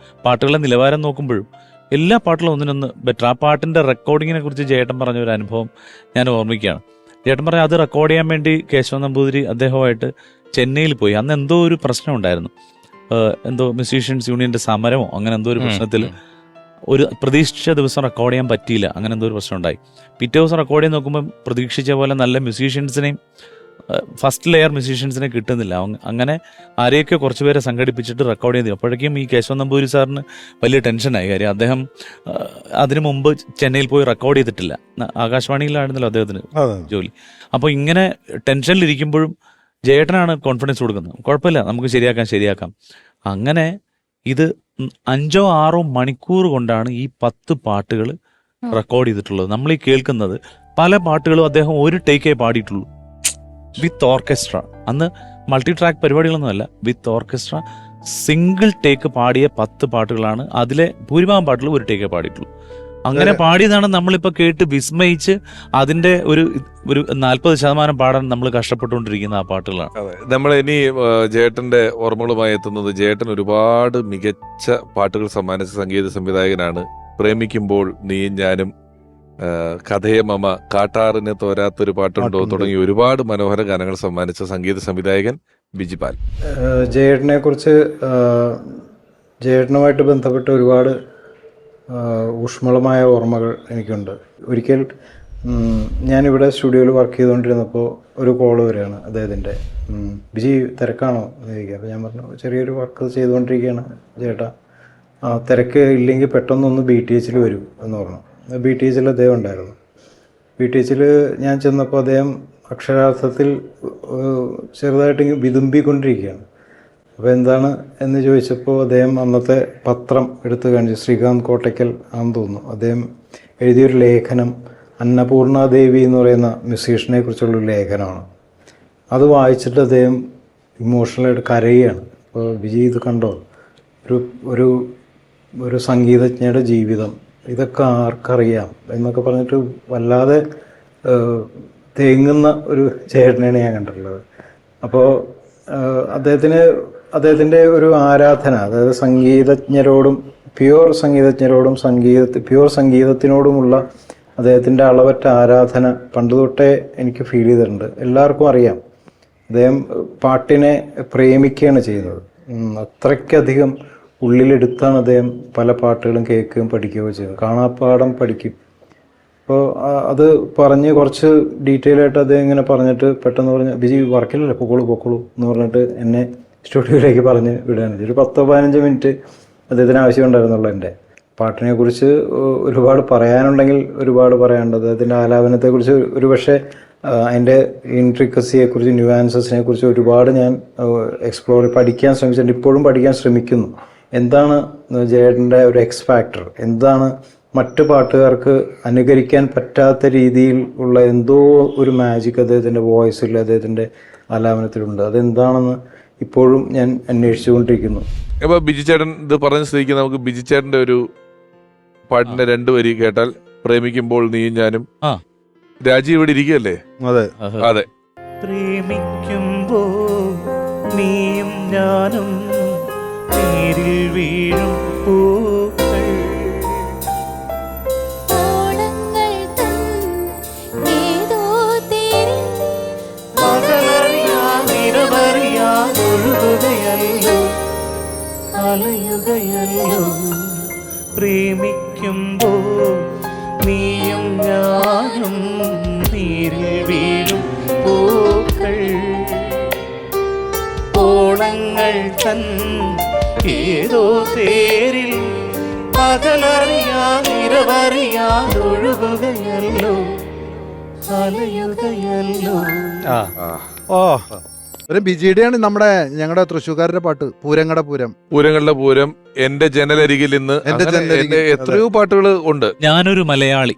പാട്ടുകളുടെ നിലവാരം നോക്കുമ്പോഴും എല്ലാ പാട്ടുകളും ഒന്നിനൊന്ന് ബെറ്റർ. ആ പാട്ടിന്റെ റെക്കോർഡിങ്ങിനെ കുറിച്ച് ജയേട്ടൻ പറഞ്ഞ ഒരു അനുഭവം ഞാൻ ഓർമ്മിക്കുകയാണ്. ജയേട്ടൻ പറഞ്ഞ അത് റെക്കോർഡ് ചെയ്യാൻ വേണ്ടി കേശവ നമ്പൂതിരി അദ്ദേഹമായിട്ട് ചെന്നൈയിൽ പോയി. അന്ന് എന്തോ ഒരു പ്രശ്നം ഉണ്ടായിരുന്നു, എന്തോ മ്യൂസീഷ്യൻസ് യൂണിയന്റെ സമരമോ അങ്ങനെ എന്തോ ഒരു പ്രശ്നത്തിൽ ഒരു പ്രതീക്ഷിച്ച ദിവസം റെക്കോർഡ് ചെയ്യാൻ പറ്റിയില്ല, അങ്ങനെ എന്തോ ഒരു പ്രശ്നം ഉണ്ടായി. പിറ്റേ ദിവസം റെക്കോർഡ് ചെയ്ത് നോക്കുമ്പോൾ പ്രതീക്ഷിച്ച പോലെ നല്ല മ്യൂസീഷ്യൻസിനെയും ഫസ്റ്റ് ലെയർ മ്യൂസീഷ്യൻസിനെ കിട്ടുന്നില്ല. അങ്ങനെ ആരെയൊക്കെ കുറച്ച് പേരെ സംഘടിപ്പിച്ചിട്ട് റെക്കോർഡ് ചെയ്തു. അപ്പോഴേക്കും ഈ കേശവ നമ്പൂതിരി സാറിന് വലിയ ടെൻഷനായി. കാര്യം അദ്ദേഹം അതിനു മുമ്പ് ചെന്നൈയിൽ പോയി റെക്കോർഡ് ചെയ്തിട്ടില്ല, ആകാശവാണിയിലായിരുന്നല്ലോ അദ്ദേഹത്തിന് ജോലി. അപ്പോൾ ഇങ്ങനെ ടെൻഷനിലിരിക്കുമ്പോഴും ജയേട്ടനാണ് കോൺഫിഡൻസ് കൊടുക്കുന്നത്, കുഴപ്പമില്ല നമുക്ക് ശരിയാക്കാം. അങ്ങനെ ഇത് 5-6 മണിക്കൂർ കൊണ്ടാണ് ഈ 10 പാട്ടുകൾ റെക്കോർഡ് ചെയ്തിട്ടുള്ളത്. നമ്മൾ ഈ കേൾക്കുന്നത് പല പാട്ടുകളും അദ്ദേഹം ഒരു ടേക്കേ പാടിയിട്ടുള്ളൂ, വിത്ത് ഓർക്കസ്ട്ര. അന്ന് മൾട്ടി ട്രാക്ക് പരിപാടികളൊന്നുമല്ല, വിത്ത് ഓർക്കസ്ട്ര സിംഗിൾ ടേക്ക് പാടിയ 10 പാട്ടുകളാണ്. അതിലെ ഭൂരിഭാഗം പാട്ടുകൾ ഒരു ടേക്കേ പാടിയിട്ടുള്ളൂ. അങ്ങനെ പാടിയതാണ് നമ്മളിപ്പോ കേട്ട് വിസ്മയിച്ച് അതിന്റെ ഒരു 40% പാടാൻ നമ്മൾ കഷ്ടപ്പെട്ടുകൊണ്ടിരിക്കുന്ന ആ പാട്ടുകളാണ്. നമ്മൾ ഇനി ജേട്ടന്റെ ഓർമ്മകളുമായി എത്തുന്നത്, ജേട്ടൻ ഒരുപാട് മികച്ച പാട്ടുകൾ സമ്മാനിച്ച സംഗീത സംവിധായകനാണ്. പ്രേമിക്കുമ്പോൾ നീയും ഞാനും, കഥയെ മമ, കാട്ടാറിന് തോരാത്തൊരു പാട്ടുണ്ടോ തുടങ്ങി ഒരുപാട് മനോഹര ഗാനങ്ങൾ സമ്മാനിച്ച സംഗീത സംവിധായകൻ ബിജിപാൽ. ജയേട്ടനെ കുറിച്ച്, ജയേട്ടനുമായിട്ട് ബന്ധപ്പെട്ട് ഒരുപാട് ഊഷ്മളമായ ഓർമ്മകൾ എനിക്കുണ്ട്. ഒരിക്കൽ ഞാനിവിടെ സ്റ്റുഡിയോയിൽ വർക്ക് ചെയ്തുകൊണ്ടിരുന്നപ്പോൾ ഒരു കോള് വരികയാണ് അദ്ദേഹത്തിൻ്റെ. ബിജി തിരക്കാണോ എന്ന് ചോദിക്കുക. അപ്പോൾ ഞാൻ പറഞ്ഞു ചെറിയൊരു വർക്ക് ചെയ്തുകൊണ്ടിരിക്കുകയാണ് ചേട്ടാ. തിരക്ക് ഇല്ലെങ്കിൽ പെട്ടെന്നൊന്ന് BTH വരൂ എന്ന് പറഞ്ഞു. BTH അദ്ദേഹം ഉണ്ടായിരുന്നു. BTH ഞാൻ ചെന്നപ്പോൾ അദ്ദേഹം അക്ഷരാർത്ഥത്തിൽ ചെറുതായിട്ട് വിതുമ്പിക്കൊണ്ടിരിക്കുകയാണ്. അപ്പോൾ എന്താണ് എന്ന് ചോദിച്ചപ്പോൾ അദ്ദേഹം അന്നത്തെ പത്രം എടുത്തു കാണിച്ചു. ശ്രീകാന്ത് കോട്ടയ്ക്കൽ ആണെന്ന് തോന്നുന്നു. അദ്ദേഹം എഴുതിയൊരു ലേഖനം അന്നപൂർണ ദേവി എന്ന് പറയുന്ന മ്യൂസീഷ്യനെ കുറിച്ചുള്ളൊരു ലേഖനമാണ്. അത് വായിച്ചിട്ട് അദ്ദേഹം ഇമോഷണലായിട്ട് കരയുകയാണ്. അപ്പോൾ വിജയ് ഇത് കണ്ടോ, ഒരു ഒരു സംഗീതജ്ഞയുടെ ജീവിതം, ഇതൊക്കെ ആർക്കറിയാം എന്നൊക്കെ പറഞ്ഞിട്ട് വല്ലാതെ തേങ്ങുന്ന ഒരു ചേട്ടനെയാണ് ഞാൻ കണ്ടിട്ടുള്ളത്. അപ്പോൾ അദ്ദേഹത്തിൻ്റെ ഒരു ആരാധന, അതായത് സംഗീതജ്ഞരോടും പ്യുവർ സംഗീതത്തിനോടുമുള്ള അദ്ദേഹത്തിൻ്റെ അളവറ്റ ആരാധന പണ്ട് തൊട്ടേ എനിക്ക് ഫീൽ ചെയ്തിട്ടുണ്ട്. എല്ലാവർക്കും അറിയാം അദ്ദേഹം പാട്ടിനെ പ്രേമിക്കുകയാണ് ചെയ്യുന്നത്. അത്രയ്ക്കധികം ഉള്ളിലെടുത്താണ് അദ്ദേഹം പല പാട്ടുകളും കേൾക്കുകയും പഠിക്കുകയോ ചെയ്യുന്നത്. കാണാപ്പാടം പഠിക്കും. അപ്പോൾ അത് പറഞ്ഞ് കുറച്ച് ഡീറ്റെയിൽ ആയിട്ട് അദ്ദേഹം ഇങ്ങനെ പറഞ്ഞിട്ട് പെട്ടെന്ന് പറഞ്ഞ് ബിജി വർക്കില്ലല്ലേ പൊക്കോളൂ എന്ന് പറഞ്ഞിട്ട് എന്നെ സ്റ്റുഡിയോയിലേക്ക് പറഞ്ഞ് വിടുകയാണ്. ഒരു 10-15 മിനിറ്റ് അദ്ദേഹത്തിന് ആവശ്യമുണ്ടായിരുന്നുള്ളൂ. എൻ്റെ പാട്ടിനെ കുറിച്ച് ഒരുപാട് പറയാനുണ്ടെങ്കിൽ ഒരുപാട് പറയാനുണ്ട്. അദ്ദേഹത്തിൻ്റെ ആലാപനത്തെക്കുറിച്ച് ഒരു പക്ഷേ അതിൻ്റെ ഇൻട്രിക്കസിയെക്കുറിച്ച്, ന്യൂവാൻസസിനെ കുറിച്ച് ഒരുപാട് ഞാൻ പഠിക്കാൻ ശ്രമിച്ചിട്ടുണ്ട്. ഇപ്പോഴും പഠിക്കാൻ ശ്രമിക്കുന്നു. എന്താണ് ജയേട്ടൻ്റെ ഒരു എക്സ് ഫാക്ടർ, എന്താണ് മറ്റു പാട്ടുകാർക്ക് അനുകരിക്കാൻ പറ്റാത്ത രീതിയിൽ ഉള്ള എന്തോ ഒരു മാജിക് അദ്ദേഹത്തിൻ്റെ വോയിസിൽ, അദ്ദേഹത്തിൻ്റെ ആലാപനത്തിലുണ്ട്. അതെന്താണെന്ന് ഇപ്പോഴും ഞാൻ അന്വേഷിച്ചുകൊണ്ടിരിക്കുന്നു. അപ്പോൾ ബിജി ചേട്ടൻ ഇത് പറഞ്ഞ സ്ഥിതിക്ക് നമുക്ക് ബിജി ചേട്ടൻ്റെ ഒരു പാട്ടിന്റെ 2 വരി കേട്ടാൽ. പ്രേമിക്കുമ്പോൾ നീയും ഞാനും. രാജീവ് ഇവിടെ ഇരിക്കുകയല്ലേ? അതെ അതെ. പ്രേമിക്കുമ്പോൾ നീയും ഞാനും നീരിൽ വീഴും പൂക്കൾ, ഓളങ്ങൾ തൻ ഏതോ തീരിൽ പകലറിയാൻ ഇരവറിയാൻ ഒഴുകുകയല്ലോ, അലയുകയല്ലോ. പ്രേമിക്കുമ്പോൾ നീയും ഞാനും നീരിൽ വീഴും പൂക്കൾ, ഓളങ്ങൾ തൻ ഏതോ തേരിൽ പകലറിയാൻ ഇരവറിയാൻ ഒഴുകുകയല്ലോ, അലയുകയല്ലോ. ഒരു ബിജിയുടെയാണ് ഞങ്ങളുടെ തൃശ്ശൂർക്കാരുടെ പാട്ട് പൂരങ്ങളുടെ പൂരം, എന്റെ ജനലരികിൽ ഇന്ന്, എത്രയോ പാട്ടുകൾ ഉണ്ട്. ഞാനൊരു മലയാളി.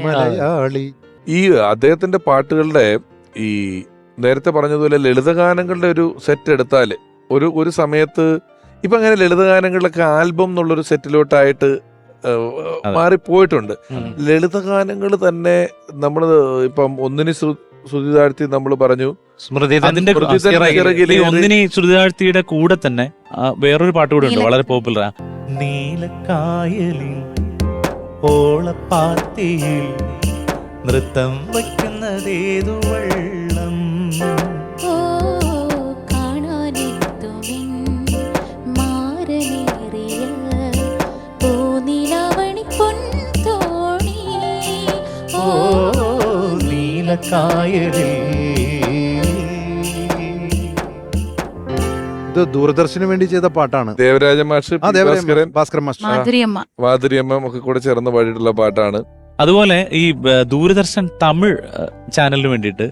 മലയാളി. ഈ അദ്ദേഹത്തിന്റെ പാട്ടുകളുടെ ഈ നേരത്തെ പറഞ്ഞതുപോലെ ലളിതഗാനങ്ങളുടെ ഒരു സെറ്റ് എടുത്താല് ഒരു സമയത്ത് ഇപ്പൊ അങ്ങനെ ലളിതഗാനങ്ങളിലൊക്കെ ആൽബം എന്നുള്ളൊരു സെറ്റിലോട്ടായിട്ട് മാറിപ്പോയിട്ടുണ്ട്. ലളിതഗാനങ്ങൾ തന്നെ നമ്മൾ ഇപ്പം ഒന്നിന് ശ്രുതി താഴ്ത്തി നമ്മൾ പറഞ്ഞു, ഒന്നിനി ശ്രുതി താഴ്ത്തിയുടെ കൂടെ തന്നെ വേറൊരു പാട്ട് കൂടെ ഉണ്ട് വളരെ പോപ്പുലർ. നീലക്കായലിൽ ഓളപ്പാത്തിയിൽ നൃത്തം വയ്ക്കുന്നതേതു വെള്ളം, ഓ കാണാനെത്തുവിൻ മാരനേറിയ പൂനിലാവണി പൊൻതോണി, ഓ നീലക്കായലിൽ. ഇത് ദൂരദർശന് വേണ്ടി ചെയ്ത പാട്ടാണ്. ദേവരാജ മാഷ്, ഭാസ്കരൻ മാസ്റ്റർ, മാധുരിയമ്മ ഒക്കെ കൂടെ ചേർന്ന് പാടിയിട്ടുള്ള പാട്ടാണ്. അതുപോലെ ഈ ദൂരദർശൻ തമിഴ് ചാനലിന് വേണ്ടിയിട്ട്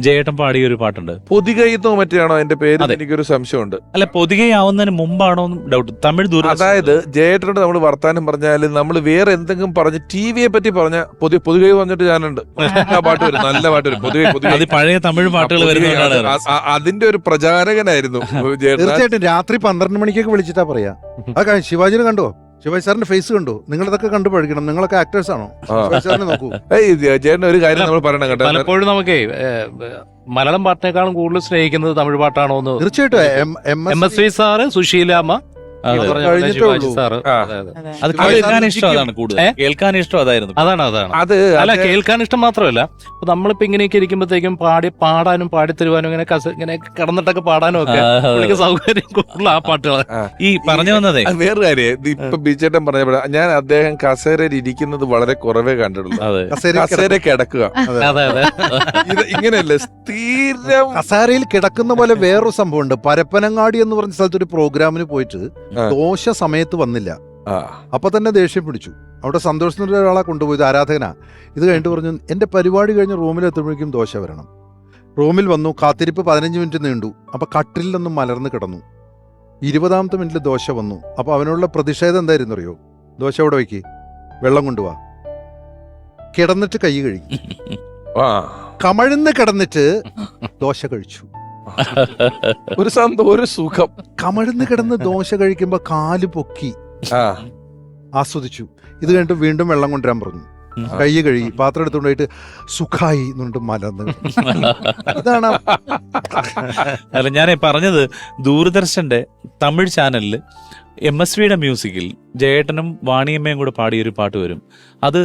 ജയേട്ടൻ പാടിയ ഒരു പാട്ടുണ്ട്. പൊതികൈത്തോ മറ്റാണോ എന്റെ പേര്? അതെ. എനിക്കൊരു സംശയമുണ്ട്. അല്ല, പൊതികയാവുന്നതിന് മുമ്പാണോ ഡൗട്ട്. തമിഴ് അതായത് ജയേട്ടനോട് നമ്മൾ വർത്താനം പറഞ്ഞാലും നമ്മൾ വേറെ എന്തെങ്കിലും പറഞ്ഞ് ടിവിയെ പറ്റി പറഞ്ഞ പൊതുകൈ പറഞ്ഞിട്ട് ഞാനുണ്ട്. ആ പാട്ട് വരും, നല്ല പാട്ട് വരും. അത് പഴയ തമിഴ് പാട്ടുകൾ വരുന്നതാണ്. അതിന്റെ ഒരു പ്രചാരകനായിരുന്നു ജയേട്ടൻ. തീർച്ചയായിട്ടും രാത്രി 12 മണിക്കൊക്കെ വിളിച്ചിട്ടാ പറയാ. ആ ശിവാജിനെ കണ്ടോ? ശിവാജി സാറിന്റെ ഫേസ് കണ്ടോ? നിങ്ങളിതൊക്കെ കണ്ടു പഠിക്കണം. നിങ്ങളൊക്കെ ആക്ടേഴ്സ് ആണോ? ശിവാജി സാറിനെ നോക്കൂ. ജയേട്ടൻ ഒരു കാര്യം നമ്മൾ പറയണം കേട്ടോ. പലപ്പോഴും നമുക്ക് മലയാളം പാട്ടിനേക്കാളും കൂടുതൽ സ്നേഹിക്കുന്നത് തമിഴ് പാട്ടാണോ എന്ന്. തീർച്ചയായിട്ടും MSV സാറ്, സുശീലാമ്മ, ഈ പറഞ്ഞ പോലെ ശിവാജി സാറ്. അത് കേൾക്കാൻ ഇഷ്ടം അതാണ് കൂടുതൽ. കേൾക്കാൻ ഇഷ്ടം അതായിരുന്നു. അതാണ് അത് അല്ല, കേൾക്കാൻ ഇഷ്ടം മാത്രമല്ല, ഇപ്പൊ നമ്മളിപ്പോ ഇങ്ങനെയൊക്കെ ഇരിക്കുമ്പോഴത്തേക്കും പാടാനും പാടിത്തരുവാനും ഇങ്ങനെ കിടന്നിട്ടൊക്കെ പാടാനും ഒക്കെ പുള്ളിക്ക് സൗകര്യം കൂടുതൽ ആ പാട്ടുകൾ. ഈ പറഞ്ഞു വന്നതേ വേറെ കാര്യം, ഇപ്പൊ ബിച്ചേട്ടൻ പറഞ്ഞപ്പോഴ ഞാൻ അദ്ദേഹം കസേരയിൽ ഇരിക്കുന്നത് വളരെ കുറവേ കണ്ടിട്ടുള്ളൂ. കസേര കിടക്കുക. അതെ അതെ. ഇത് ഇങ്ങനെയല്ലേ സ്ഥിരം കസേരയിൽ കിടക്കുന്ന പോലെ വേറൊരു സംഭവമുണ്ട്. പരപ്പനങ്ങാടി എന്ന് പറഞ്ഞ സ്ഥലത്ത് ഒരു പ്രോഗ്രാമിന് പോയിട്ട് ദോശ സമയത്ത് വന്നില്ല. അപ്പൊ തന്നെ ദേഷ്യം പിടിച്ചു. അവിടെ സന്തോഷത്തിന്റെ ഒരാളെ കൊണ്ടുപോയത്, ആരാധകനാ. ഇത് കഴിഞ്ഞിട്ട് പറഞ്ഞു, എന്റെ പരിപാടി കഴിഞ്ഞ് റൂമിലെത്തുമ്പോഴേക്കും ദോശ വരണം. റൂമിൽ വന്നു. കാത്തിരിപ്പ് 15 മിനിറ്റ് നീണ്ടു. അപ്പൊ കട്ടിലൊന്നും മലർന്ന് കിടന്നു. 20ാമത്തെ മിനിറ്റിൽ ദോശ വന്നു. അപ്പൊ അവനുള്ള പ്രതിഷേധം എന്തായിരുന്നു അറിയോ? ദോശ അവിടെ വയ്ക്ക്, വെള്ളം കൊണ്ടുപോവാ, കിടന്നിട്ട് കൈ കഴുകി. കമഴ്ന്ന് കിടന്നിട്ട് ദോശ കഴിച്ചു. ഒരു സുഖം. കമഴ്ന്ന് കിടന്ന് ദോശ കഴിക്കുമ്പോ കാല് പൊക്കി ആസ്വദിച്ചു. ഇത് കഴിഞ്ഞിട്ട് വീണ്ടും വെള്ളം കൊണ്ടുവരാൻ പറഞ്ഞു. കൈ കഴുകി പാത്രം എടുത്തുകൊണ്ടായിട്ട് സുഖായി എന്നുകൊണ്ട് മലർന്ന്. ഇതാണ്. അല്ല, ഞാൻ പറഞ്ഞത് ദൂരദർശന്റെ തമിഴ് ചാനലിൽ MSVയുടെ മ്യൂസിക്കിൽ ജയേട്ടനും വാണിയമ്മയും കൂടെ പാടിയൊരു പാട്ട് വരും. അത്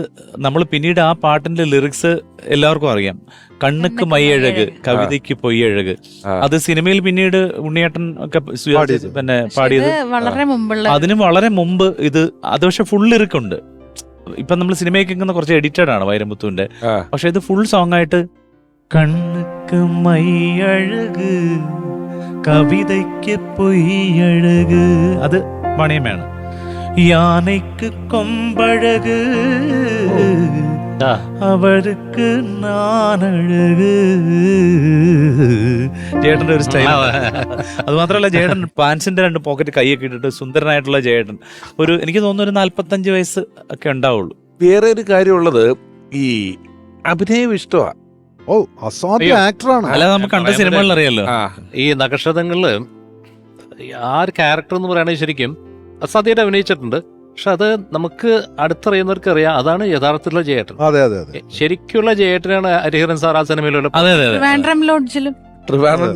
നമ്മൾ പിന്നീട് ആ പാട്ടിന്റെ ലിറിക്സ് എല്ലാവർക്കും അറിയാം. കണ്ണുക്ക് മയ്യഴക്, കവിതയ്ക്ക് പൊയ്യഴക്. അത് സിനിമയിൽ പിന്നീട് ഉണ്ണിയേട്ടൻ ഒക്കെ പിന്നെ പാടിയത് വളരെ മുമ്പുള്ള. അതിന് വളരെ മുമ്പ് ഇത്. അത് പക്ഷെ ഫുൾ ലിറിക്കുണ്ട്. ഇപ്പൊ നമ്മൾ സിനിമയിൽ കേൾക്കുന്ന കുറച്ച് എഡിറ്റഡ് ആണ് വൈരമുത്തുവിന്റെ. പക്ഷെ ഇത് ഫുൾ സോങ് ആയിട്ട് കണ്ണുക്ക് മയ്യഴക്, കവിതയ്ക്ക് പൊയ്യഴക്, അത് വാണിയമ്മയാണ്. യാനയ്ക്ക് കൊമ്പഴക്, അവർക്ക് നാനഴക്. ജയേട്ടന്റെ ഒരു സ്റ്റൈൽ. അത് മാത്രമല്ല, ജയേട്ടൻ പാൻസിന്റെ 2 പോക്കറ്റ് കൈയൊക്കെ ഇട്ടിട്ട് സുന്ദരനായിട്ടുള്ള ജയേട്ടൻ. എനിക്ക് തോന്നുന്നു ഒരു 45 വയസ്സ് ഒക്കെ ഉണ്ടാവുള്ളൂ. വേറെ ഒരു കാര്യമുള്ളത്, ഈ അഭിനയം ഇഷ്ടമാണ്. ഓ, അസാധ്യ ആക്ടറാണ്. അല്ലാതെ നമുക്ക് കണ്ട സിനിമകളിൽ അറിയാലോ. ഈ നക്ഷത്രങ്ങളില് ആ ഒരു ക്യാരക്ടർ എന്ന് പറയുന്നത് ശരിക്കും അസാധ്യമായിട്ട് അഭിനയിച്ചിട്ടുണ്ട്. പക്ഷെ അത് നമുക്ക് അടുത്തറിയുന്നവർക്ക് അറിയാം, അതാണ് യഥാർത്ഥത്തിലുള്ള ജയേട്ടൻ. അതെ അതെ അതെ. ശരിക്കുള്ള ജയേട്ടനാണ് ഹരിഹരൻ സാർ ആ സിനിമയിലുള്ള. ട്രിവാൻഡ്രം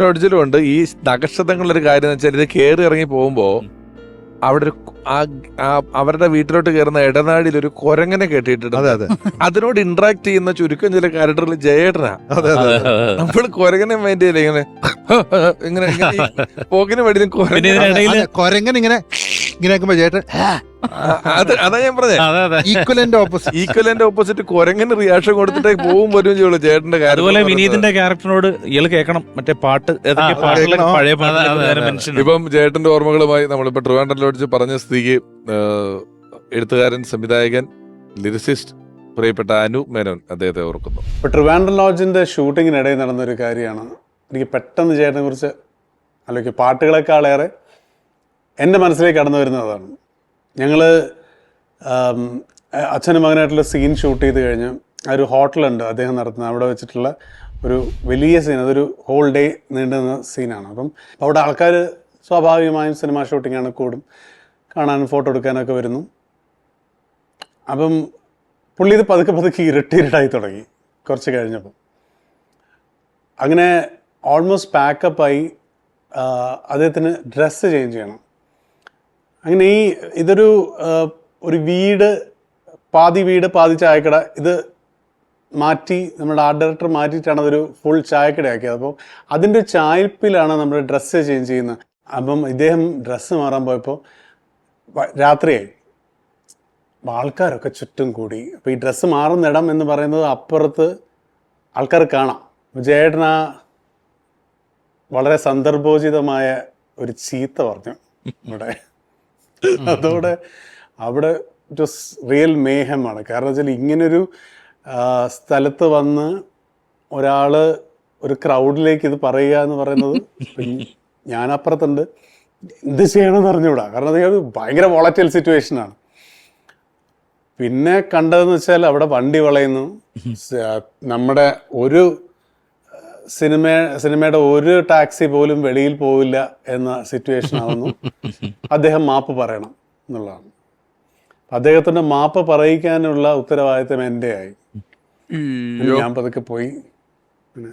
ലോഡ്ജിലും ഉണ്ട്. ഈ നക്ഷത്രങ്ങളിലൊരു കാര്യം എന്ന് വെച്ചാൽ, ഇത് കയറി ഇറങ്ങി പോകുമ്പോ അവിടെ ഒരു അവരുടെ വീട്ടിലോട്ട് കയറുന്ന ഇടനാടിയിൽ ഒരു കുരങ്ങനെ കെട്ടിയിട്ടുണ്ട്. അതിനോട് ഇന്ററാക്ട് ചെയ്യുന്ന ചുരുക്കം ചില ക്യാരക്ടറിൽ ജയേട്ടനാ. നമ്മൾ കുരങ്ങനെ മൈൻഡ് ചെയ്യില്ല, ഇങ്ങനെ പോക്കിന് വേണ്ടി കൊരങ്ങൻ ഇങ്ങനെ ചേട്ടൻ. അതാ ഞാൻ പറഞ്ഞത്, ഈക്വലന്റ് ഓപ്പോസിറ്റ് കുരങ്ങനെ റിയാക്ഷൻ കൊടുത്തിട്ടേ പോവും വരും ചെയ്യുള്ളൂ ചേട്ടന്റെ കാര്യം. അതുപോലെ വിനീതിന്റെ ക്യാരക്ടറിനോട് ഇയാൾ കേൾക്കണം മറ്റേ പാട്ട്, പഴയ പാട്ട്. ഇപ്പം ചേട്ടന്റെ ഓർമ്മകളുമായി നമ്മളിപ്പോ ട്രിവാൻഡ്രം ലോഡ്ജ് പറഞ്ഞ സ്ഥിതിക്ക് എഴുത്തുകാരൻ, സംവിധായകൻ, ലിറിസിസ്റ്റ് പ്രിയപ്പെട്ട അനൂപ് മേനോൻ അദ്ദേഹത്തെ ഓർക്കുന്നു. ഇപ്പോൾ ട്രിവാൻഡ്രം ലോഡ്ജിന്റെ ഷൂട്ടിങ്ങിനിടയിൽ നടന്നൊരു കാര്യമാണ് എനിക്ക് പെട്ടെന്ന് ചേട്ടനെ കുറിച്ച് അല്ലെങ്കിൽ പാട്ടുകളെക്കാളേറെ എൻ്റെ മനസ്സിലേക്ക് കടന്നു വരുന്നതാണ്. ഞങ്ങൾ അച്ഛനും മകനായിട്ടുള്ള സീൻ ഷൂട്ട് ചെയ്ത് കഴിഞ്ഞ് ആ ഒരു ഹോട്ടലുണ്ട് അദ്ദേഹം നടത്തുന്നത്, അവിടെ വെച്ചിട്ടുള്ള ഒരു വലിയ സീൻ, അതൊരു ഹോൾ ഡേ നീണ്ടുന്ന സീനാണ്. അപ്പം അവിടെ ആൾക്കാർ സ്വാഭാവികമായും സിനിമ ഷൂട്ടിങ്ങാണ്, കൂടും, കാണാനും ഫോട്ടോ എടുക്കാനൊക്കെ വരുന്നു. അപ്പം പുള്ളി ഇത് പതുക്കെ ഇറിറ്റേറ്റഡായി തുടങ്ങി കുറച്ച് കഴിഞ്ഞപ്പോൾ. അങ്ങനെ ഓൾമോസ്റ്റ് പാക്കപ്പായി അദ്ദേഹത്തിന് ഡ്രസ്സ് ചേഞ്ച് ചെയ്യണം. അങ്ങനെ ഇതൊരു വീട് പാതി ചായക്കട, ഇത് മാറ്റി നമ്മുടെ ആർട്ട് ഡയറക്ടർ മാറ്റിയിട്ടാണ് അതൊരു ഫുൾ ചായക്കടയാക്കിയത്. അപ്പോൾ അതിൻ്റെ ചായപ്പിലാണ് നമ്മൾ ഡ്രസ്സ് ചേഞ്ച് ചെയ്യുന്നത്. അപ്പം ഇദ്ദേഹം ഡ്രസ്സ് മാറാൻ പോയപ്പോൾ രാത്രിയായി, ആൾക്കാരൊക്കെ ചുറ്റും കൂടി. അപ്പോൾ ഈ ഡ്രസ്സ് മാറുന്നിടം എന്ന് പറയുന്നത് അപ്പുറത്ത് ആൾക്കാർ കാണാം. ജയേട്ടൻ വളരെ സന്ദർഭോചിതമായ ഒരു ചീത്ത പറഞ്ഞു ഇവിടെ. അതോടെ അവിടെ ഇറ്റ് വാസ് റിയൽ മേഹമാണ്. കാരണം വെച്ചാൽ ഇങ്ങനൊരു സ്ഥലത്ത് വന്ന് ഒരാൾ ഒരു ക്രൗഡിലേക്ക് ഇത് പറയുക എന്ന് പറയുന്നത് ഞാൻ അപ്പുറത്തുണ്ട്, എന്ത് ചെയ്യണമെന്ന് അറിഞ്ഞുകൂടാ. കാരണം അത് ഭയങ്കര വോളറ്റൈൽ സിറ്റുവേഷനാണ്. പിന്നെ കണ്ടതെന്ന് വെച്ചാൽ അവിടെ വണ്ടി വളയുന്നു, നമ്മുടെ ഒരു സിനിമയുടെ ഒരു ടാക്സി പോലും വെളിയിൽ പോവില്ല എന്ന സിറ്റുവേഷൻ ആവുന്നു. അദ്ദേഹം മാപ്പ് പറയണം എന്നുള്ളതാണ്. അദ്ദേഹത്തിൻ്റെ മാപ്പ് പറയിക്കാനുള്ള ഉത്തരവാദിത്തം എൻ്റെ ആയി. ഞാൻ പതുക്കെ പോയി. പിന്നെ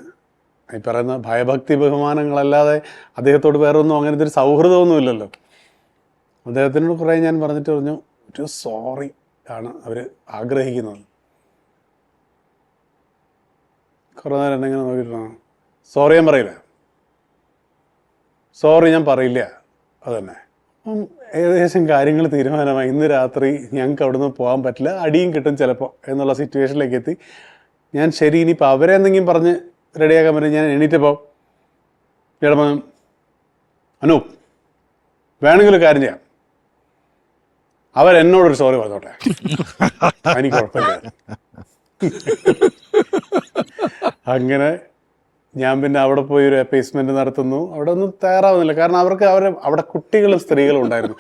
ഈ പറയുന്ന ഭയഭക്തി ബഹുമാനങ്ങളല്ലാതെ അദ്ദേഹത്തോട് വേറൊന്നും അങ്ങനത്തെ ഒരു സൗഹൃദമൊന്നുമില്ലല്ലോ. അദ്ദേഹത്തിനോട് കുറേ ഞാൻ പറഞ്ഞിട്ട് പറഞ്ഞു, ഒരു സോറി ആണ് അവർ ആഗ്രഹിക്കുന്നത്. കുറേ നേരം എന്നെങ്ങനെ നോക്കിയിട്ടാണ്, സോറി ഞാൻ പറയില്ല, സോറി ഞാൻ പറയില്ല, അതന്നെ. അപ്പം ഏകദേശം കാര്യങ്ങൾ തീരുമാനമായി. ഇന്ന് രാത്രി ഞങ്ങൾക്ക് അവിടെ നിന്ന് പോകാൻ പറ്റില്ല, അടിയും കിട്ടും ചിലപ്പോൾ എന്നുള്ള സിറ്റുവേഷനിലേക്ക് എത്തി. ഞാൻ ശരി, ഇനിയിപ്പോൾ അവരെ എന്തെങ്കിലും പറഞ്ഞ് റെഡിയാക്കാൻ പറ്റും. ഞാൻ എണീറ്റപ്പോൾ ചേട്ടൻ അനൂപ് വേണമെങ്കിൽ ഒരു കാര്യം ചെയ്യാം, അവരെന്നോടൊരു സോറി പറഞ്ഞോട്ടെ, എനിക്ക് കുഴപ്പമില്ല. അങ്ങനെ ഞാൻ പിന്നെ അവിടെ പോയി ഒരു അപ്പേസ്മെന്റ് നടത്തുന്നു. അവിടെ ഒന്നും തയ്യാറാവുന്നില്ല, കാരണം അവർക്ക് അവിടെ കുട്ടികളും സ്ത്രീകളും ഉണ്ടായിരുന്നു.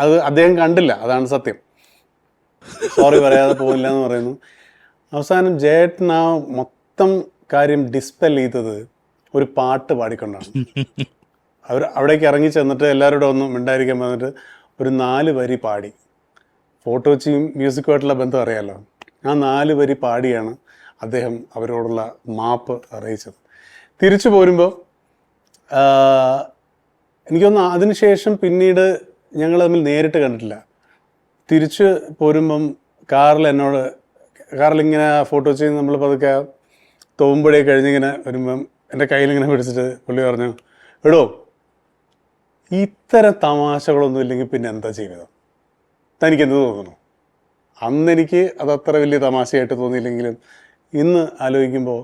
അത് അദ്ദേഹം കണ്ടില്ല, അതാണ് സത്യം. സോറി പറയാതെ പോകില്ല എന്ന് പറയുന്നു. അവസാനം ജയേട്ടൻ ആ മൊത്തം കാര്യം ഡിസ്പെൽ ചെയ്തത് ഒരു പാട്ട് പാടിക്കൊണ്ടാണ്. അവിടേക്ക് ഇറങ്ങി ചെന്നിട്ട് എല്ലാവരോടും ഒന്നും മിണ്ടായിരിക്കാൻ വന്നിട്ട് ഒരു 4 വരി പാടി. ഫോട്ടോ വെച്ചും മ്യൂസിക്കുമായിട്ടുള്ള ബന്ധം അറിയാമല്ലോ. ആ 4 വരി പാടിയാണ് അദ്ദേഹം അവരോടുള്ള മാപ്പ് അറിയിച്ചത്. തിരിച്ചു പോരുമ്പോൾ എനിക്കൊന്ന് അതിനുശേഷം പിന്നീട് ഞങ്ങൾ തമ്മിൽ നേരിട്ട് കണ്ടിട്ടില്ല. തിരിച്ച് പോരുമ്പം കാറിലിങ്ങനെ ഫോട്ടോ വെച്ച് നമ്മൾ പതുക്കെ തോമ്പുഴയെ കഴിഞ്ഞിങ്ങനെ വരുമ്പം എൻ്റെ കയ്യിലിങ്ങനെ പിടിച്ചിട്ട് പുള്ളി പറഞ്ഞു, എടോ ഇത്തരം തമാശകളൊന്നും ഇല്ലെങ്കിൽ പിന്നെ എന്താ ജീവിതം, തനിക്കെന്ത് തോന്നുന്നു? അന്നെനിക്ക് അതത്ര വലിയ തമാശയായിട്ട് തോന്നിയില്ലെങ്കിലും ഇന്ന് ആലോചിക്കുമ്പോൾ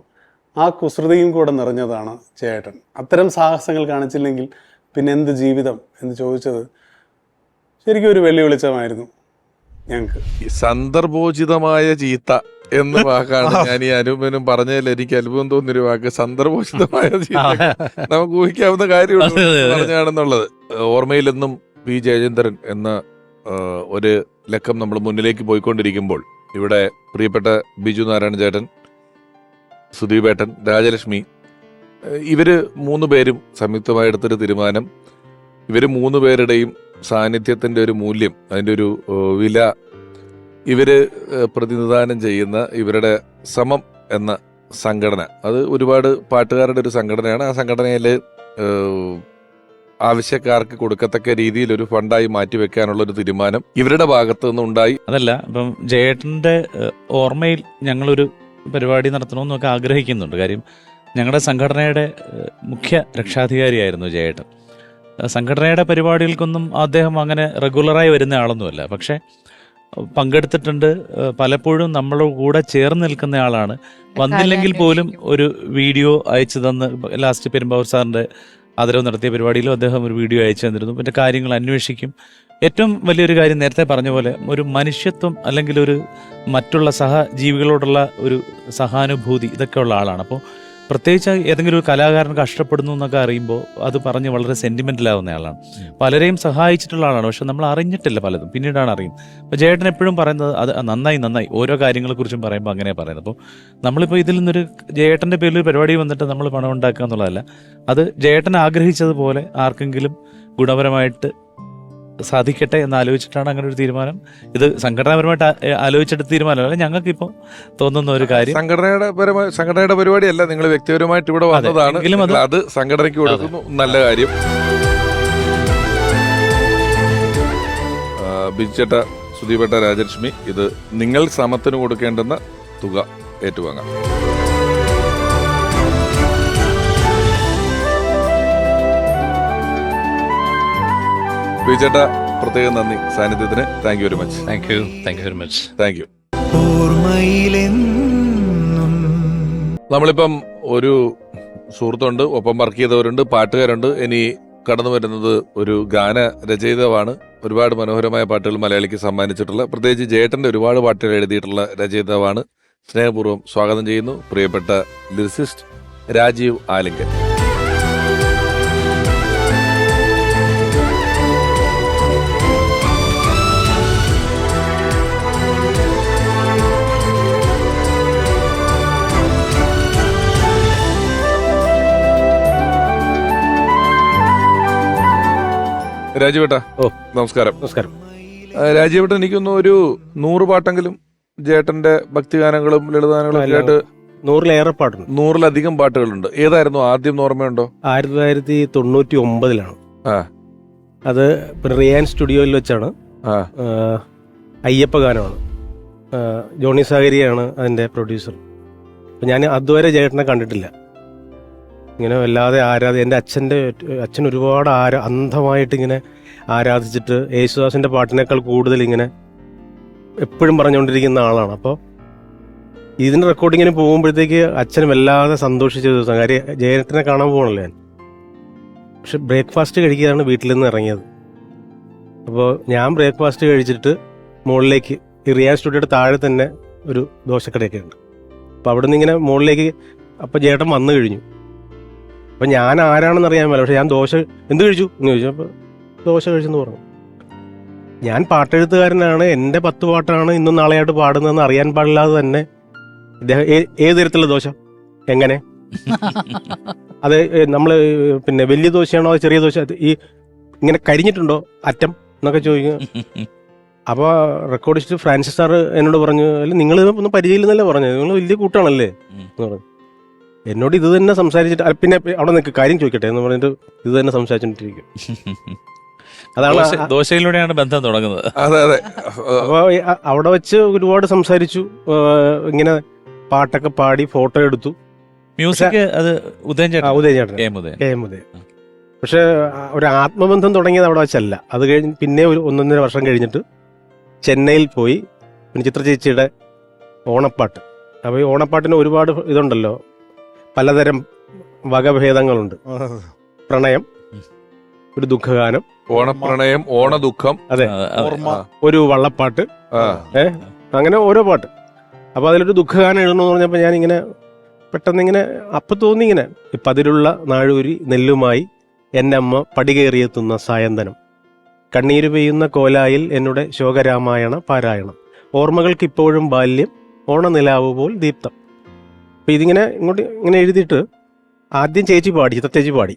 ആ കുസൃതിയും കൂടെ നിറഞ്ഞതാണ് ചേട്ടൻ. അത്തരം സാഹസങ്ങൾ കാണിച്ചില്ലെങ്കിൽ പിന്നെ എന്ത് ജീവിതം എന്ന് ചോദിച്ചത് ശരിക്കും ഒരു വെല്ലുവിളിച്ചമായിരുന്നു ഞങ്ങൾക്ക്. സന്ദർഭോചിതമായ ചീത്ത എന്ന വാക്കാണ് ഞാൻ ഈ അനൂപനും പറഞ്ഞതിൽ എനിക്ക് അത്ഭുതം തോന്നിയൊരു വാക്ക്. സന്ദർഭോചിതമായ ചീത്ത നമുക്ക് ഊഹിക്കാവുന്ന കാര്യമുള്ളൂ പറഞ്ഞാണെന്നുള്ളത്. ഓർമ്മയിലെന്നും പി ജയചന്ദ്രൻ എന്ന ഒരു ലക്കം നമ്മൾ മുന്നിലേക്ക് പോയിക്കൊണ്ടിരിക്കുമ്പോൾ ഇവിടെ പ്രിയപ്പെട്ട ബിജു നാരായണ ചേട്ടൻ, സുദീപേട്ടൻ, രാജലക്ഷ്മി, ഇവര് 3 പേരും സംയുക്തമായി എടുത്തൊരു തീരുമാനം, ഇവര് 3 പേരുടെയും സാന്നിധ്യത്തിന്റെ ഒരു മൂല്യം, അതിൻ്റെ ഒരു വില ഇവര് പ്രതിനിധാനം ചെയ്യുന്ന ഇവരുടെ സമം എന്ന സംഘടന, അത് ഒരുപാട് പാട്ടുകാരുടെ ഒരു സംഘടനയാണ്. ആ സംഘടനയിൽ ആവശ്യക്കാർക്ക് കൊടുക്കത്തക്ക രീതിയിൽ ഒരു ഫണ്ടായി മാറ്റിവെക്കാനുള്ള ഒരു തീരുമാനം ഇവരുടെ ഭാഗത്തു നിന്നുണ്ടായി. അതല്ല, ഇപ്പം ജയേട്ടന്റെ ഓർമ്മയിൽ ഞങ്ങളൊരു പരിപാടി നടത്തണമെന്നൊക്കെ ആഗ്രഹിക്കുന്നുണ്ട്. കാര്യം ഞങ്ങളുടെ സംഘടനയുടെ മുഖ്യ രക്ഷാധികാരിയായിരുന്നു ജയേട്ടൻ. സംഘടനയുടെ പരിപാടികൾക്കൊന്നും അദ്ദേഹം അങ്ങനെ റെഗുലറായി വരുന്ന ആളൊന്നുമല്ല, പക്ഷേ പങ്കെടുത്തിട്ടുണ്ട്. പലപ്പോഴും നമ്മളോട് കൂടെ ചേർന്ന് നിൽക്കുന്ന ആളാണ്. വന്നില്ലെങ്കിൽ പോലും ഒരു വീഡിയോ അയച്ചു തന്ന്, ലാസ്റ്റ് പെരുമ്പാവൂർ സാറിൻ്റെ ആദരവ് നടത്തിയ പരിപാടിയിലും അദ്ദേഹം ഒരു വീഡിയോ അയച്ചു തന്നിരുന്നു. പിന്നെ കാര്യങ്ങൾ അന്വേഷിക്കും. ഏറ്റവും വലിയൊരു കാര്യം നേരത്തെ പറഞ്ഞ പോലെ ഒരു മനുഷ്യത്വം അല്ലെങ്കിൽ ഒരു മറ്റുള്ള സഹജീവികളോടുള്ള ഒരു സഹാനുഭൂതി ഇതൊക്കെ ഉള്ള ആളാണ്. അപ്പോൾ പ്രത്യേകിച്ച് ഏതെങ്കിലും ഒരു കലാകാരൻ കഷ്ടപ്പെടുന്നു എന്നൊക്കെ അറിയുമ്പോൾ അത് പറഞ്ഞ് വളരെ സെൻറ്റിമെൻ്റലാവുന്ന ആളാണ്. പലരെയും സഹായിച്ചിട്ടുള്ള ആളാണ്, പക്ഷെ നമ്മൾ അറിഞ്ഞിട്ടില്ല പലതും, പിന്നീടാണ് അറിയും. അപ്പോൾ ജയേട്ടൻ എപ്പോഴും പറയുന്നത് അത് നന്നായി ഓരോ കാര്യങ്ങളെക്കുറിച്ചും പറയുമ്പോൾ അങ്ങനെ പറയുന്നത്. അപ്പോൾ നമ്മളിപ്പോൾ ഇതിൽ നിന്നൊരു ജയേട്ടൻ്റെ പേരിൽ പരിപാടി വന്നിട്ട് നമ്മൾ പണം ഉണ്ടാക്കുക എന്നുള്ളതല്ല, അത് ജയേട്ടൻ ആഗ്രഹിച്ചതുപോലെ ആർക്കെങ്കിലും ഗുണപരമായിട്ട് സാധിക്കട്ടെ എന്ന് ആലോചിച്ചിട്ടാണ് അങ്ങനെ ഒരു തീരുമാനം. ഇത് സംഘടനാപരമായിട്ട് ആലോചിച്ചെടുത്ത തീരുമാനമല്ല, ഞങ്ങൾക്കിപ്പോൾ തോന്നുന്ന ഒരു കാര്യം. സംഘടനയുടെ പരിപാടിയല്ല, നിങ്ങൾ വ്യക്തിപരമായിട്ട് ഇവിടെ വന്നതാണ്, അത് സംഘടനയ്ക്ക് കൊടുക്കുന്നു, നല്ല കാര്യം. ബിജുചേട്ട, സുദീപേട്ട, രാജലക്ഷ്മി, ഇത് നിങ്ങൾ സമത്തിന് കൊടുക്കേണ്ടുന്ന തുക ഏറ്റുവാങ്ങാം. ബിജുചേട്ട, പ്രത്യേകം നന്ദി സാന്നിധ്യത്തിന്. Thank you very much. Thank you very much. Thank you. നമ്മളിപ്പം ഒരു സുഹൃത്തുണ്ട്, ഒപ്പം വർക്ക് ചെയ്തവരുണ്ട്, പാട്ടുകാരുണ്ട്. ഇനി കടന്നു വരുന്നത് ഒരു ഗാന രചയിതാവാണ്. ഒരുപാട് മനോഹരമായ പാട്ടുകൾ മലയാളിക്ക് സമ്മാനിച്ചിട്ടുള്ള, പ്രത്യേകിച്ച് ജയേട്ടന്റെ ഒരുപാട് പാട്ടുകൾ എഴുതിയിട്ടുള്ള രചയിതാവാണ്. സ്നേഹപൂർവ്വം സ്വാഗതം ചെയ്യുന്നു പ്രിയപ്പെട്ട ലിറിസിസ്റ്റ് രാജീവ് ആലിംഗൻ. രാജീവേട്ടാ, നമസ്കാരം. നമസ്കാരം. രാജീവേട്ടൻ, എനിക്കൊന്നും ഒരു 100 പാട്ടെങ്കിലും ജേട്ടന്റെ ഭക്തിഗാനങ്ങളും ലളിതഗാനങ്ങളും ഒക്കെ ആയിട്ട് 100-ലേറെ പാട്ടുണ്ട്. 100-ലധികം പാട്ടുകളുണ്ട്. ഏതായിരുന്നു ആദ്യം ഓർമ്മയുണ്ടോ? 1999 ആ, അത് റിയാൻ സ്റ്റുഡിയോയിൽ വെച്ചാണ്. ആ, അയ്യപ്പ ഗാനമാണ്. ജോണി സാഗരിയാണ് അതിൻ്റെ പ്രൊഡ്യൂസർ. അപ്പം ഞാൻ അതുവരെ ചേട്ടനെ കണ്ടിട്ടില്ല. ഇങ്ങനെ വല്ലാതെ എൻ്റെ അച്ഛൻ ഒരുപാട് അന്ധമായിട്ട് ഇങ്ങനെ ആരാധിച്ചിട്ട് യേശുദാസിൻ്റെ പാട്ടിനേക്കാൾ കൂടുതൽ ഇങ്ങനെ എപ്പോഴും പറഞ്ഞുകൊണ്ടിരിക്കുന്ന ആളാണ്. അപ്പോൾ ഇതിൻ്റെ റെക്കോർഡിങ്ങിന് പോകുമ്പോഴത്തേക്ക് അച്ഛന് വല്ലാതെ സന്തോഷിച്ച ദിവസം. കാര്യം ജയനത്തിനെ കാണാൻ പോകണല്ലോ ഞാൻ. പക്ഷെ ബ്രേക്ക്ഫാസ്റ്റ് കഴിക്കുകയാണ് വീട്ടിൽ നിന്ന് ഇറങ്ങിയത്. അപ്പോൾ ഞാൻ ബ്രേക്ക്ഫാസ്റ്റ് കഴിച്ചിട്ട് മുകളിലേക്ക് ഈ റിയാൻ സ്റ്റുഡിയോയുടെ താഴെ തന്നെ ഒരു ദോശക്കടയൊക്കെ ഉണ്ട്. അപ്പോൾ അവിടെ നിന്ന് ഇങ്ങനെ മുകളിലേക്ക് അപ്പോൾ ചേട്ടൻ വന്നു കഴിഞ്ഞു. അപ്പം ഞാൻ ആരാണെന്ന് അറിയാൻ പറ്റില്ല. പക്ഷെ ഞാൻ ദോശ എന്ത് കഴിച്ചു എന്ന് ചോദിച്ചു. അപ്പോൾ ദോശ കഴിച്ചെന്ന് പറഞ്ഞു. ഞാൻ പാട്ടെഴുത്തുകാരനാണ്, എൻ്റെ 10 പാട്ടാണ് ഇന്നും നാളെയായിട്ട് പാടുന്നതെന്ന് അറിയാൻ പാടില്ലാതെ തന്നെ ഇദ്ദേഹം ഏത് തരത്തിലുള്ള ദോശ, എങ്ങനെ, അത് നമ്മൾ പിന്നെ വലിയ ദോശയാണോ അതോ ചെറിയ ദോശ, ഈ ഇങ്ങനെ കരിഞ്ഞിട്ടുണ്ടോ അറ്റം എന്നൊക്കെ ചോദിക്കുക. അപ്പോൾ റെക്കോർഡിസ്റ്റ് ഫ്രാൻസിസ് സാർ എന്നോട് പറഞ്ഞു, അല്ല നിങ്ങൾ ഒന്നും പരിചയമില്ലെന്നല്ലേ പറഞ്ഞത്, നിങ്ങൾ വലിയ കൂട്ടാണല്ലേ എന്ന് പറഞ്ഞു. എന്നോട് ഇത് തന്നെ സംസാരിച്ചിട്ട് പിന്നെ അവിടെ നിൽക്ക് കാര്യം ചോദിക്കട്ടെ എന്ന് പറഞ്ഞിട്ട് ഇത് തന്നെ സംസാരിച്ചോണ്ടിരിക്കും. അതാണ് ദോശയിലൂടെയാണ് ബന്ധം തുടങ്ങുന്നത്. അതെ അതെ. അപ്പോൾ അവിടെ വെച്ച് ഒരുപാട് സംസാരിച്ചു. ഇങ്ങനെ പാട്ടൊക്കെ പാടി ഫോട്ടോ എടുത്തു. മ്യൂസിക് അത് ഉദയൻ ചേട്ടൻ. പക്ഷെ ഒരു ആത്മബന്ധം തുടങ്ങിയത് അവിടെ വെച്ചല്ല. അത് കഴിഞ്ഞ് പിന്നെ ഒരു 1.5 വർഷം കഴിഞ്ഞിട്ട് ചെന്നൈയിൽ പോയി. പിന്നെ ചിത്ര ചേച്ചിയുടെ ഓണപ്പാട്ട്. അപ്പോൾ ഈ ഓണപ്പാട്ടിന് ഒരുപാട് ഇതുണ്ടല്ലോ, പലതരം വകഭേദങ്ങളുണ്ട്. പ്രണയം, ഒരു ദുഃഖഗാനം, ഓണപ്രണയം, ഓണദുഃഖം, അതെ, ഒരു വള്ളപ്പാട്ട്, അങ്ങനെ ഓരോ പാട്ട്. അപ്പോൾ അതിലൊരു ദുഃഖഗാനം എഴുതണമെന്ന് പറഞ്ഞപ്പോൾ ഞാനിങ്ങനെ പെട്ടെന്ന് ഇങ്ങനെ അപ്പം തോന്നി, ഇങ്ങനെ പതിരുള്ള നാഴൂരി നെല്ലുമായി എൻ്റെ അമ്മ പടികേറിയെത്തുന്ന സായന്തനം, കണ്ണീര് പെയ്യുന്ന കോലായിൽ എന്നുടെ ശോകരാമായണ പാരായണം, ഓർമ്മകൾക്കിപ്പോഴും ബാല്യം, ഓണനിലാവ് പോൽ ദീപ്തം. അപ്പം ഇതിങ്ങനെ ഇങ്ങോട്ട് ഇങ്ങനെ എഴുതിയിട്ട് ആദ്യം ചേച്ചി പാടി, ചിത്ര ചേച്ചി പാടി.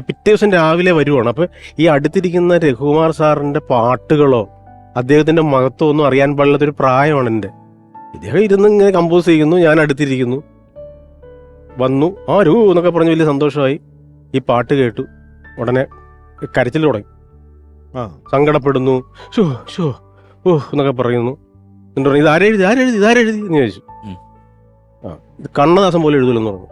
പിറ്റേ ദിവസം രാവിലെ വരുവാണ്. അപ്പോൾ ഈ അടുത്തിരിക്കുന്ന രഘുകുമാർ സാറിൻ്റെ പാട്ടുകളോ അദ്ദേഹത്തിൻ്റെ മഹത്വം ഒന്നും അറിയാൻ പാടില്ലാത്തൊരു പ്രായമാണ് എൻ്റെ. ഇദ്ദേഹം ഇരുന്ന് ഇങ്ങനെ കമ്പോസ് ചെയ്യുന്നു, ഞാൻ അടുത്തിരിക്കുന്നു. വന്നു ആരൂ എന്നൊക്കെ പറഞ്ഞ് വലിയ സന്തോഷമായി. ഈ പാട്ട് കേട്ടു ഉടനെ കരച്ചിൽ തുടങ്ങി. സങ്കടപ്പെടുന്നു, ഷോ ഷോ ഓ എന്നൊക്കെ പറയുന്നു. എന്നിട്ട് പറഞ്ഞു, ഇതാരെഴുതി എന്ന് ചോദിച്ചു. ഇത് കണ്ണദാസം പോലെ എഴുതൂലെന്ന് പറഞ്ഞു.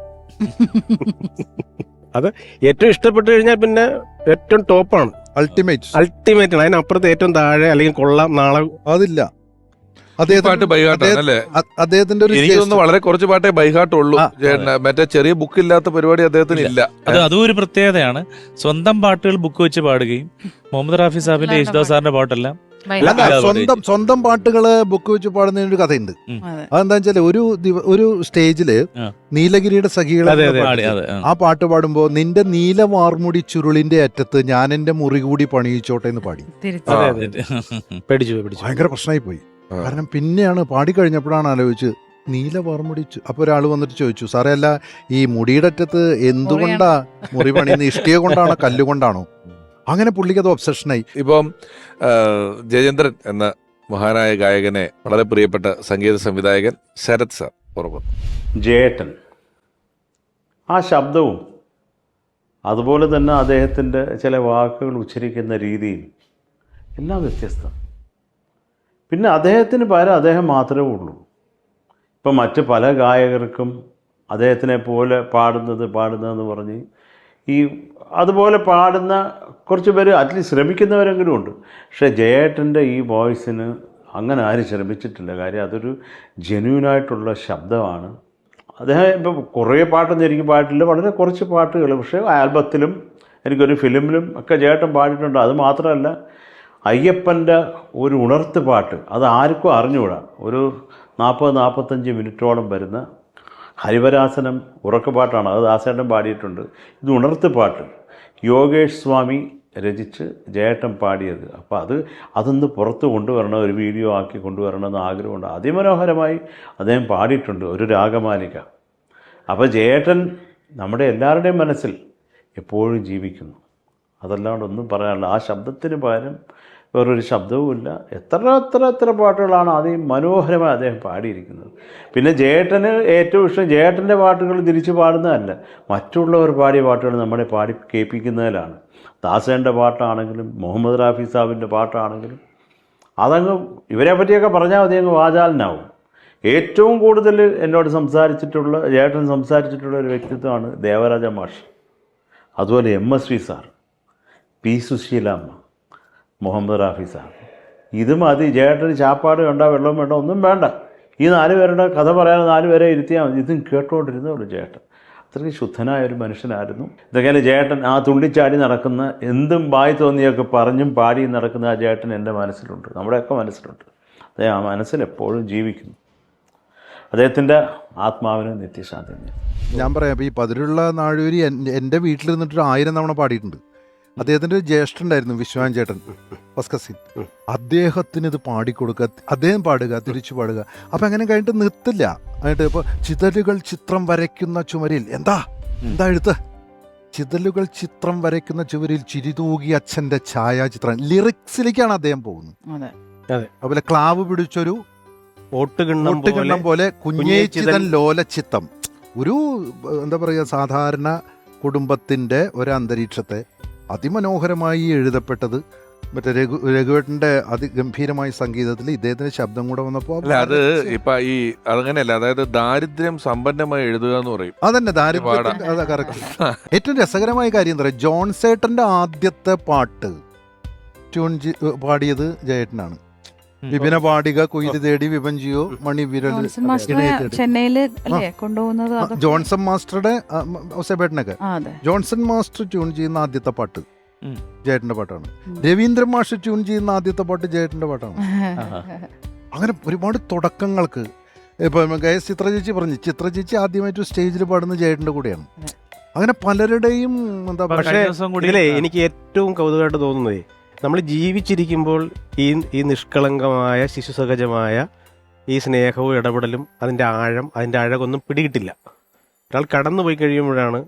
അത് ഏറ്റവും ഇഷ്ടപ്പെട്ട് കഴിഞ്ഞാൽ പിന്നെ ഏറ്റവും ടോപ്പാണ്, അൾട്ടിമേറ്റ് ആണ്. അതിനപ്പുറത്ത് ഏറ്റവും താഴെ അല്ലെങ്കിൽ കൊള്ളാം നാളെ അതില്ല. അദ്ദേഹത്തിന്റെ വളരെ കുറച്ച് പാട്ടേ ബൈഹാട്ടുള്ളൂ. മറ്റേ ചെറിയ ബുക്ക് ഇല്ലാത്ത പരിപാടി അദ്ദേഹത്തിന് ഇല്ല. അതും ഒരു പ്രത്യേകതയാണ്. സ്വന്തം പാട്ടുകൾ ബുക്ക് വെച്ച് പാടുകയും മുഹമ്മദ് റാഫി സാഹിബിന്റെ യേശുദാസ് സാറിന്റെ പാട്ടെല്ലാം സ്വന്തം പാട്ടുകള് ബുക്ക് വെച്ച് പാടുന്നതിന് ഒരു കഥയുണ്ട്. അതെന്താ വെച്ചാല് ഒരു സ്റ്റേജില് നീലഗിരിയുടെ സഖികളെ ആ പാട്ട് പാടുമ്പോ നിന്റെ നീല വാർമുടി ചുരുളിന്റെ അറ്റത്ത് ഞാൻ എന്റെ മുറി കൂടി പണിയിച്ചോട്ടെ എന്ന് പാടി. ഭയങ്കര പ്രശ്നമായി പോയി. കാരണം പിന്നെയാണ് പാടിക്കഴിഞ്ഞപ്പോഴാണ് ആലോചിച്ച് നീല വാർമുടിച്ചു. അപ്പൊ ഒരാൾ വന്നിട്ട് ചോദിച്ചു, സാറേ അല്ല ഈ മുടിയുടെ അറ്റത്ത് എന്തുകൊണ്ടാ മുറി പണിയുന്ന, ഇഷ്ടിക കൊണ്ടാണോ കല്ലുകൊണ്ടാണോ? അങ്ങനെ പുള്ളിക്ക് അത് ഒബ്സഷനായി. ഇപ്പം ജയചന്ദ്രൻ എന്ന മഹാനായ ഗായകനെ വളരെ പ്രിയപ്പെട്ട സംഗീത സംവിധായകൻ ശരത് സാർ ഓർക്കുന്നു. ജയേട്ടൻ ആ ശബ്ദവും അതുപോലെ തന്നെ അദ്ദേഹത്തിൻ്റെ ചില വാക്കുകൾ ഉച്ചരിക്കുന്ന രീതിയും എല്ലാം വ്യത്യസ്തം. പിന്നെ അദ്ദേഹത്തിന് പകരം അദ്ദേഹം മാത്രമേ ഉള്ളൂ. ഇപ്പം മറ്റ് പല ഗായകർക്കും അദ്ദേഹത്തിനെ പോലെ പാടുന്നതെന്ന് പറഞ്ഞ് ഈ അതുപോലെ പാടുന്ന കുറച്ച് പേര് അറ്റ്ലീസ്റ്റ് ശ്രമിക്കുന്നവരെങ്കിലും ഉണ്ട്. പക്ഷേ ജയേട്ടൻ്റെ ഈ വോയിസിന് അങ്ങനെ ആരും ശ്രമിച്ചിട്ടില്ല. കാര്യം അതൊരു ജെന്യൂനായിട്ടുള്ള ശബ്ദമാണ്. അദ്ദേഹം ഇപ്പം കുറേ പാട്ടൊന്നും എനിക്ക് പാട്ടില്ല, വളരെ കുറച്ച് പാട്ടുകൾ. പക്ഷേ ആൽബത്തിലും എനിക്കൊരു ഫിലിമിലും ഒക്കെ ജയേട്ടൻ പാടിയിട്ടുണ്ട്. അത് മാത്രമല്ല, അയ്യപ്പൻ്റെ ഒരു ഉണർത്ത് പാട്ട് അത് ആർക്കും അറിഞ്ഞുകൂടാ. ഒരു 40-45 മിനിറ്റോളം വരുന്ന ഹരിവരാസനം ഉറക്കപ്പാട്ടാണ്, അത് ദാസേട്ടൻ പാടിയിട്ടുണ്ട്. ഇത് ഉണർത്ത് പാട്ട് യോഗേഷ് സ്വാമി രചിച്ച് ജയേട്ടൻ പാടിയത്. അപ്പോൾ അതൊന്ന് പുറത്ത് കൊണ്ടുവരണം, ഒരു വീഡിയോ ആക്കി കൊണ്ടുവരണമെന്ന് ആഗ്രഹമുണ്ട്. അതിമനോഹരമായി അദ്ദേഹം പാടിയിട്ടുണ്ട് ഒരു രാഗമാലിക. അപ്പോൾ ജയേട്ടൻ നമ്മുടെ എല്ലാവരുടെയും മനസ്സിൽ എപ്പോഴും ജീവിക്കുന്നു. അതല്ലാണ്ട് ഒന്നും പറയാനില്ല. ആ ശബ്ദത്തിന് പകരം വേറൊരു ശബ്ദവുമില്ല. എത്ര പാട്ടുകളാണ് മനോഹരമായി അദ്ദേഹം പാടിയിരിക്കുന്നത്. പിന്നെ ജയേട്ടന് ഏറ്റവും ഇഷ്ടം ജയേട്ടൻ്റെ പാട്ടുകൾ തിരിച്ച് പാടുന്നതല്ല, മറ്റുള്ളവർ പാടിയ പാട്ടുകൾ നമ്മളെ പാടി കേൾപ്പിക്കുന്നതിലാണ്. ദാസേൻ്റെ പാട്ടാണെങ്കിലും മുഹമ്മദ് റാഫി സാഹിബിൻ്റെ പാട്ടാണെങ്കിലും അതങ്ങ് ഇവരെ പറ്റിയൊക്കെ പറഞ്ഞാൽ മതി, അങ്ങ് വാചാലനാവും. ഏറ്റവും കൂടുതൽ എന്നോട് ജയേട്ടൻ സംസാരിച്ചിട്ടുള്ള ഒരു വ്യക്തിത്വമാണ് ദേവരാജ മാഷ്, അതുപോലെ MS വി സാർ, പി സുശീലാമ്മ, മുഹമ്മദ് റാഫി സാർ. ഇത് മതി. ജയേട്ടന് ചാപ്പാട് വേണ്ട, വെള്ളം വേണ്ട, ഒന്നും വേണ്ട. ഈ 4 പേരുടെ കഥ പറയാൻ 4 പേരെ ഇരുത്തിയാൽ മതി. ഇതും കേട്ടോണ്ടിരുന്നവർ ജയേട്ടൻ അത്രയ്ക്ക് ശുദ്ധനായ ഒരു മനുഷ്യനായിരുന്നു. ഇതൊക്കെയാണ് ജയേട്ടൻ. ആ തുള്ളിച്ചാടി നടക്കുന്ന, എന്തും വായി തോന്നിയൊക്കെ പറഞ്ഞും പാടിയും നടക്കുന്ന ആ ജയേട്ടൻ എൻ്റെ മനസ്സിലുണ്ട്, നമ്മുടെയൊക്കെ മനസ്സിലുണ്ട്. അദ്ദേഹം ആ മനസ്സിൽ എപ്പോഴും ജീവിക്കുന്നു. അദ്ദേഹത്തിൻ്റെ ആത്മാവിന് നിത്യശാന്തി. ഞാൻ പറയാം, ഈ പതിരുള്ള നാഴൂരി എൻ്റെ വീട്ടിലിരുന്നിട്ട് 1000 തവണ പാടിയിട്ടുണ്ട്. അദ്ദേഹത്തിൻ്റെ ഒരു ജ്യേഷ്ഠൻ ഉണ്ടായിരുന്നു, വിശ്വാൻ ചേട്ടൻ പസ്കസിൻ. അദ്ദേഹത്തിന് ഇത് പാടിക്കൊടുക്കുക, അദ്ദേഹം പാടുക, തിരിച്ചു പാടുക. അപ്പം അങ്ങനെ കഴിഞ്ഞിട്ട് നിർത്തില്ല. എന്നിട്ട് ഇപ്പോൾ ചിതലുകൾ ചിത്രം വരയ്ക്കുന്ന ചുമരിൽ എന്താ എഴുത്ത്? ചിതലുകൾ ചിത്രം വരയ്ക്കുന്ന ചുവരിൽ ചിരിതൂകി അച്ഛൻ്റെ ഛായാചിത്രം. ലിറിക്സിലേക്കാണ് അദ്ദേഹം പോകുന്നത്. അതുപോലെ ക്ലാവ് പിടിച്ചൊരു ഓട്ടുകിണ്ണം പോലെ കുഞ്ഞേച്ചിതൻ ലോലച്ചിത്തം. ഒരു എന്താ പറയുക, സാധാരണ കുടുംബത്തിൻ്റെ ഒരു അന്തരീക്ഷത്തെ അതിമനോഹരമായി എഴുതപ്പെട്ടത്. മറ്റേ രഘുവേട്ടൻ്റെ അതിഗംഭീരമായ സംഗീതത്തിൽ ഇദ്ദേഹത്തിന്റെ ശബ്ദം കൂടെ വന്നപ്പോൾ അത് ഇപ്പൊ ഈ അങ്ങനെയല്ല, അതായത് ദാരിദ്ര്യം സമ്പന്നമായി എഴുതുക എന്ന് പറയും. അതന്നെ ദാരിദ്ര്യം. അതാ കറക്റ്റ്. ഏറ്റവും രസകരമായ കാര്യം എന്താ പറയുക, ജോൺസേട്ടന്റെ ആദ്യത്തെ പാട്ട് ട്യൂൺ പാടിയത് ജയേട്ടനാണ്. വിപിന പാടിക കുയില് തേടി വിപഞ്ചിയോ മണി വിരൽ ചെന്നൈയില് കൊണ്ടുപോകുന്നത് ജോൺസൺ മാസ്റ്ററുടെ സെബേട്ടനൊക്കെ. ജോൺസൺ മാസ്റ്റർ ട്യൂൺ ചെയ്യുന്ന ആദ്യത്തെ പാട്ട് ജയേട്ടന്റെ പാട്ടാണ്. രവീന്ദ്രൻ മാഷ് ട്യൂൺ ചെയ്യുന്ന ആദ്യത്തെ പാട്ട് ജയേട്ടന്റെ പാട്ടാണ്. അങ്ങനെ ഒരുപാട് തുടക്കങ്ങൾക്ക് ഇപ്പൊ ചിത്ര ചേച്ചി പറഞ്ഞു, ചിത്ര ചേച്ചി ആദ്യമായിട്ട് സ്റ്റേജിൽ പാടുന്ന ജയേട്ടന്റെ കൂടെയാണ്. അങ്ങനെ പലരുടെയും എന്താ. പക്ഷേ ഇതിലെ എനിക്ക് ഏറ്റവും കൗതുകമായിട്ട് തോന്നുന്നത്, നമ്മൾ ജീവിച്ചിരിക്കുമ്പോൾ ഈ നിഷ്കളങ്കമായ ശിശുസഹജമായ ഈ സ്നേഹവും ഇടപെടലും അതിൻ്റെ ആഴം, അതിൻ്റെ അഴകൊന്നും പിടികിട്ടില്ല. ഒരാൾ കടന്നു പോയി കഴിയുമ്പോഴാണ്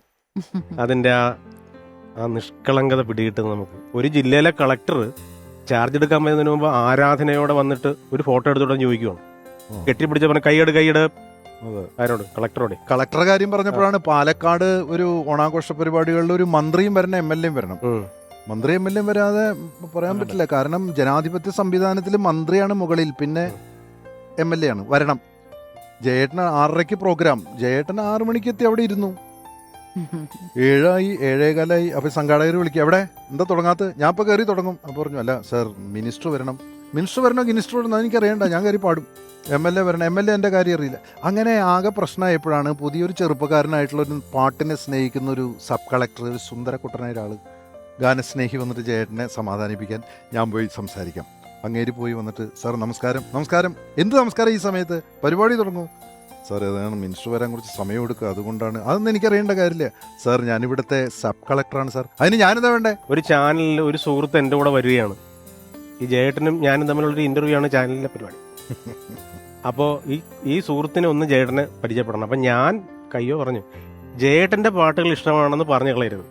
അതിൻ്റെ ആ നിഷ്കളങ്കത പിടികിട്ടുന്നത് നമുക്ക്. ഒരു ജില്ലയിലെ കളക്ടർ ചാർജ് എടുക്കാൻ വരുന്നതിന് മുമ്പ് ആരാധനയോടെ വന്നിട്ട് ഒരു ഫോട്ടോ എടുത്തോടെ ചോദിക്കുവാണ്. കെട്ടിപ്പിടിച്ച പറഞ്ഞ കൈയ്യട് ആരോട്? കളക്ടറോടെ. കളക്ടറുടെ കാര്യം പറഞ്ഞപ്പോഴാണ് പാലക്കാട് ഒരു ഓണാഘോഷ പരിപാടികളിൽ ഒരു മന്ത്രിയും വരണം, MLA വരണം. മന്ത്രി MLA വരാതെ പറയാൻ പറ്റില്ല. കാരണം ജനാധിപത്യ സംവിധാനത്തിൽ മന്ത്രിയാണ് മുകളിൽ, പിന്നെ MLA ആണ് വരണം. ജയേട്ടന് 6:30 പ്രോഗ്രാം, ജയേട്ടൻ 6 മണിക്ക് എത്തി അവിടെ ഇരുന്നു. 7 7:15 അപ്പൊ സംഘാടകർ വിളിക്കുക, എവിടെ എന്താ തുടങ്ങാത്ത? ഞാൻ ഇപ്പൊ കയറി തുടങ്ങും. അപ്പൊ പറഞ്ഞു, അല്ല സാർ മിനിസ്റ്റർ വരണം. മിനിസ്റ്റർ വരണോ മിനിസ്റ്റർ വരണം എനിക്കറിയണ്ട, ഞാൻ കയറി പാടും. MLA വരണം, MLA എൻ്റെ കാര്യം അറിയില്ല. അങ്ങനെ ആകെ പ്രശ്നമായപ്പോഴാണ് പുതിയൊരു ചെറുപ്പക്കാരനായിട്ടുള്ളൊരു പാട്ടിനെ സ്നേഹിക്കുന്ന ഒരു സബ് കളക്ടർ, ഒരു സുന്ദരക്കുട്ടനായ ഒരാൾ, ഗാനസ്നേഹി വന്നിട്ട് ജയേട്ടനെ സമാധാനിപ്പിക്കാൻ ഞാൻ പോയി സംസാരിക്കാം. അങ്ങേര് പോയി വന്നിട്ട്, സാർ നമസ്കാരം. നമസ്കാരം. എന്ത് നമസ്കാരം? ഈ സമയത്ത് പരിപാടി തുടങ്ങും. സാർ ഏതാണ് മിനിസ്റ്റർ വരാൻ കുറച്ച് സമയം എടുക്കുക, അതുകൊണ്ടാണ്. അതൊന്നും എനിക്കറിയേണ്ട കാര്യമില്ല സാർ, ഞാനിവിടുത്തെ സബ് കളക്ടറാണ് സാർ. അതിന് ഞാനെന്താ വേണ്ടേ? ഒരു ചാനലിൽ ഒരു സുഹൃത്ത് എൻ്റെ കൂടെ വരികയാണ്. ഈ ജയേട്ടനും ഞാനും തമ്മിലുള്ളൊരു ഇന്റർവ്യൂ ആണ് ചാനലിലെ പരിപാടി. അപ്പോൾ ഈ സുഹൃത്തിനെ ഒന്ന് ജയേട്ടനെ പരിചയപ്പെടണം. അപ്പം ഞാൻ കയ്യോ പറഞ്ഞു, ജയേട്ടൻ്റെ പാട്ടുകൾ ഇഷ്ടമാണെന്ന് പറഞ്ഞു കളയരുത്,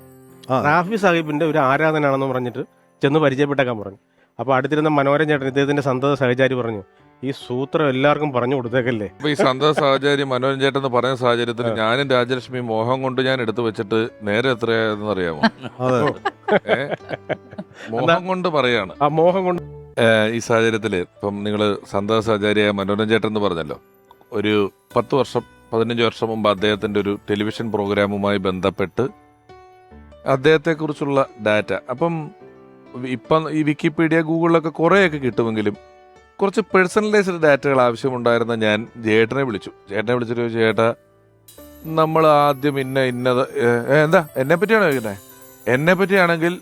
റാഫി സാഹിബിന്റെ ഒരു ആരാധനാണെന്ന് പറഞ്ഞിട്ട് ചെന്ന് പരിചയപ്പെട്ടേക്കാൻ പറഞ്ഞു. അപ്പോൾ അടുത്തിരുന്ന മനോരൻ ചേട്ടൻ, ഇദ്ദേഹത്തിന്റെ സന്തത സഹചാരി, പറഞ്ഞു, ഈ സൂത്രം എല്ലാവർക്കും പറഞ്ഞു കൊടുത്തേക്കല്ലേ. ഈ സന്തത സഹചാരി മനോരൻ ചേട്ടൻ എന്ന് പറഞ്ഞ സാഹചര്യത്തിൽ ഞാനും രാജലക്ഷ്മി മോഹം കൊണ്ട് ഞാൻ എടുത്തു വെച്ചിട്ട് നേരെ എത്രയാന്ന് അറിയാമോ? മോഹം കൊണ്ട് പറയാണ്. ആ മോഹം കൊണ്ട് ഈ സാഹചര്യത്തില് ഇപ്പം നിങ്ങൾ സന്തത സഹചാരിയായ മനോരൻ ചേട്ടൻ എന്ന് പറഞ്ഞല്ലോ, ഒരു 15 വർഷം മുമ്പ് അദ്ദേഹത്തിന്റെ ഒരു ടെലിവിഷൻ പ്രോഗ്രാമുമായി ബന്ധപ്പെട്ട് അദ്ദേഹത്തെക്കുറിച്ചുള്ള ഡാറ്റ, അപ്പം ഇപ്പം ഈ വിക്കിപീഡിയ ഗൂഗിളിലൊക്കെ കുറേയൊക്കെ കിട്ടുമെങ്കിലും കുറച്ച് പേഴ്സണലൈസ്ഡ് ഡാറ്റകൾ ആവശ്യമുണ്ടായിരുന്ന ഞാൻ ജയേട്ടനെ വിളിച്ചിട്ട് ചോദിച്ചു, ചേട്ടാ നമ്മൾ ആദ്യം ഇന്നത് എന്താ എന്നെ പറ്റിയാണോ ചോദിക്കണ്ടേ? എന്നെ പറ്റിയാണെങ്കിൽ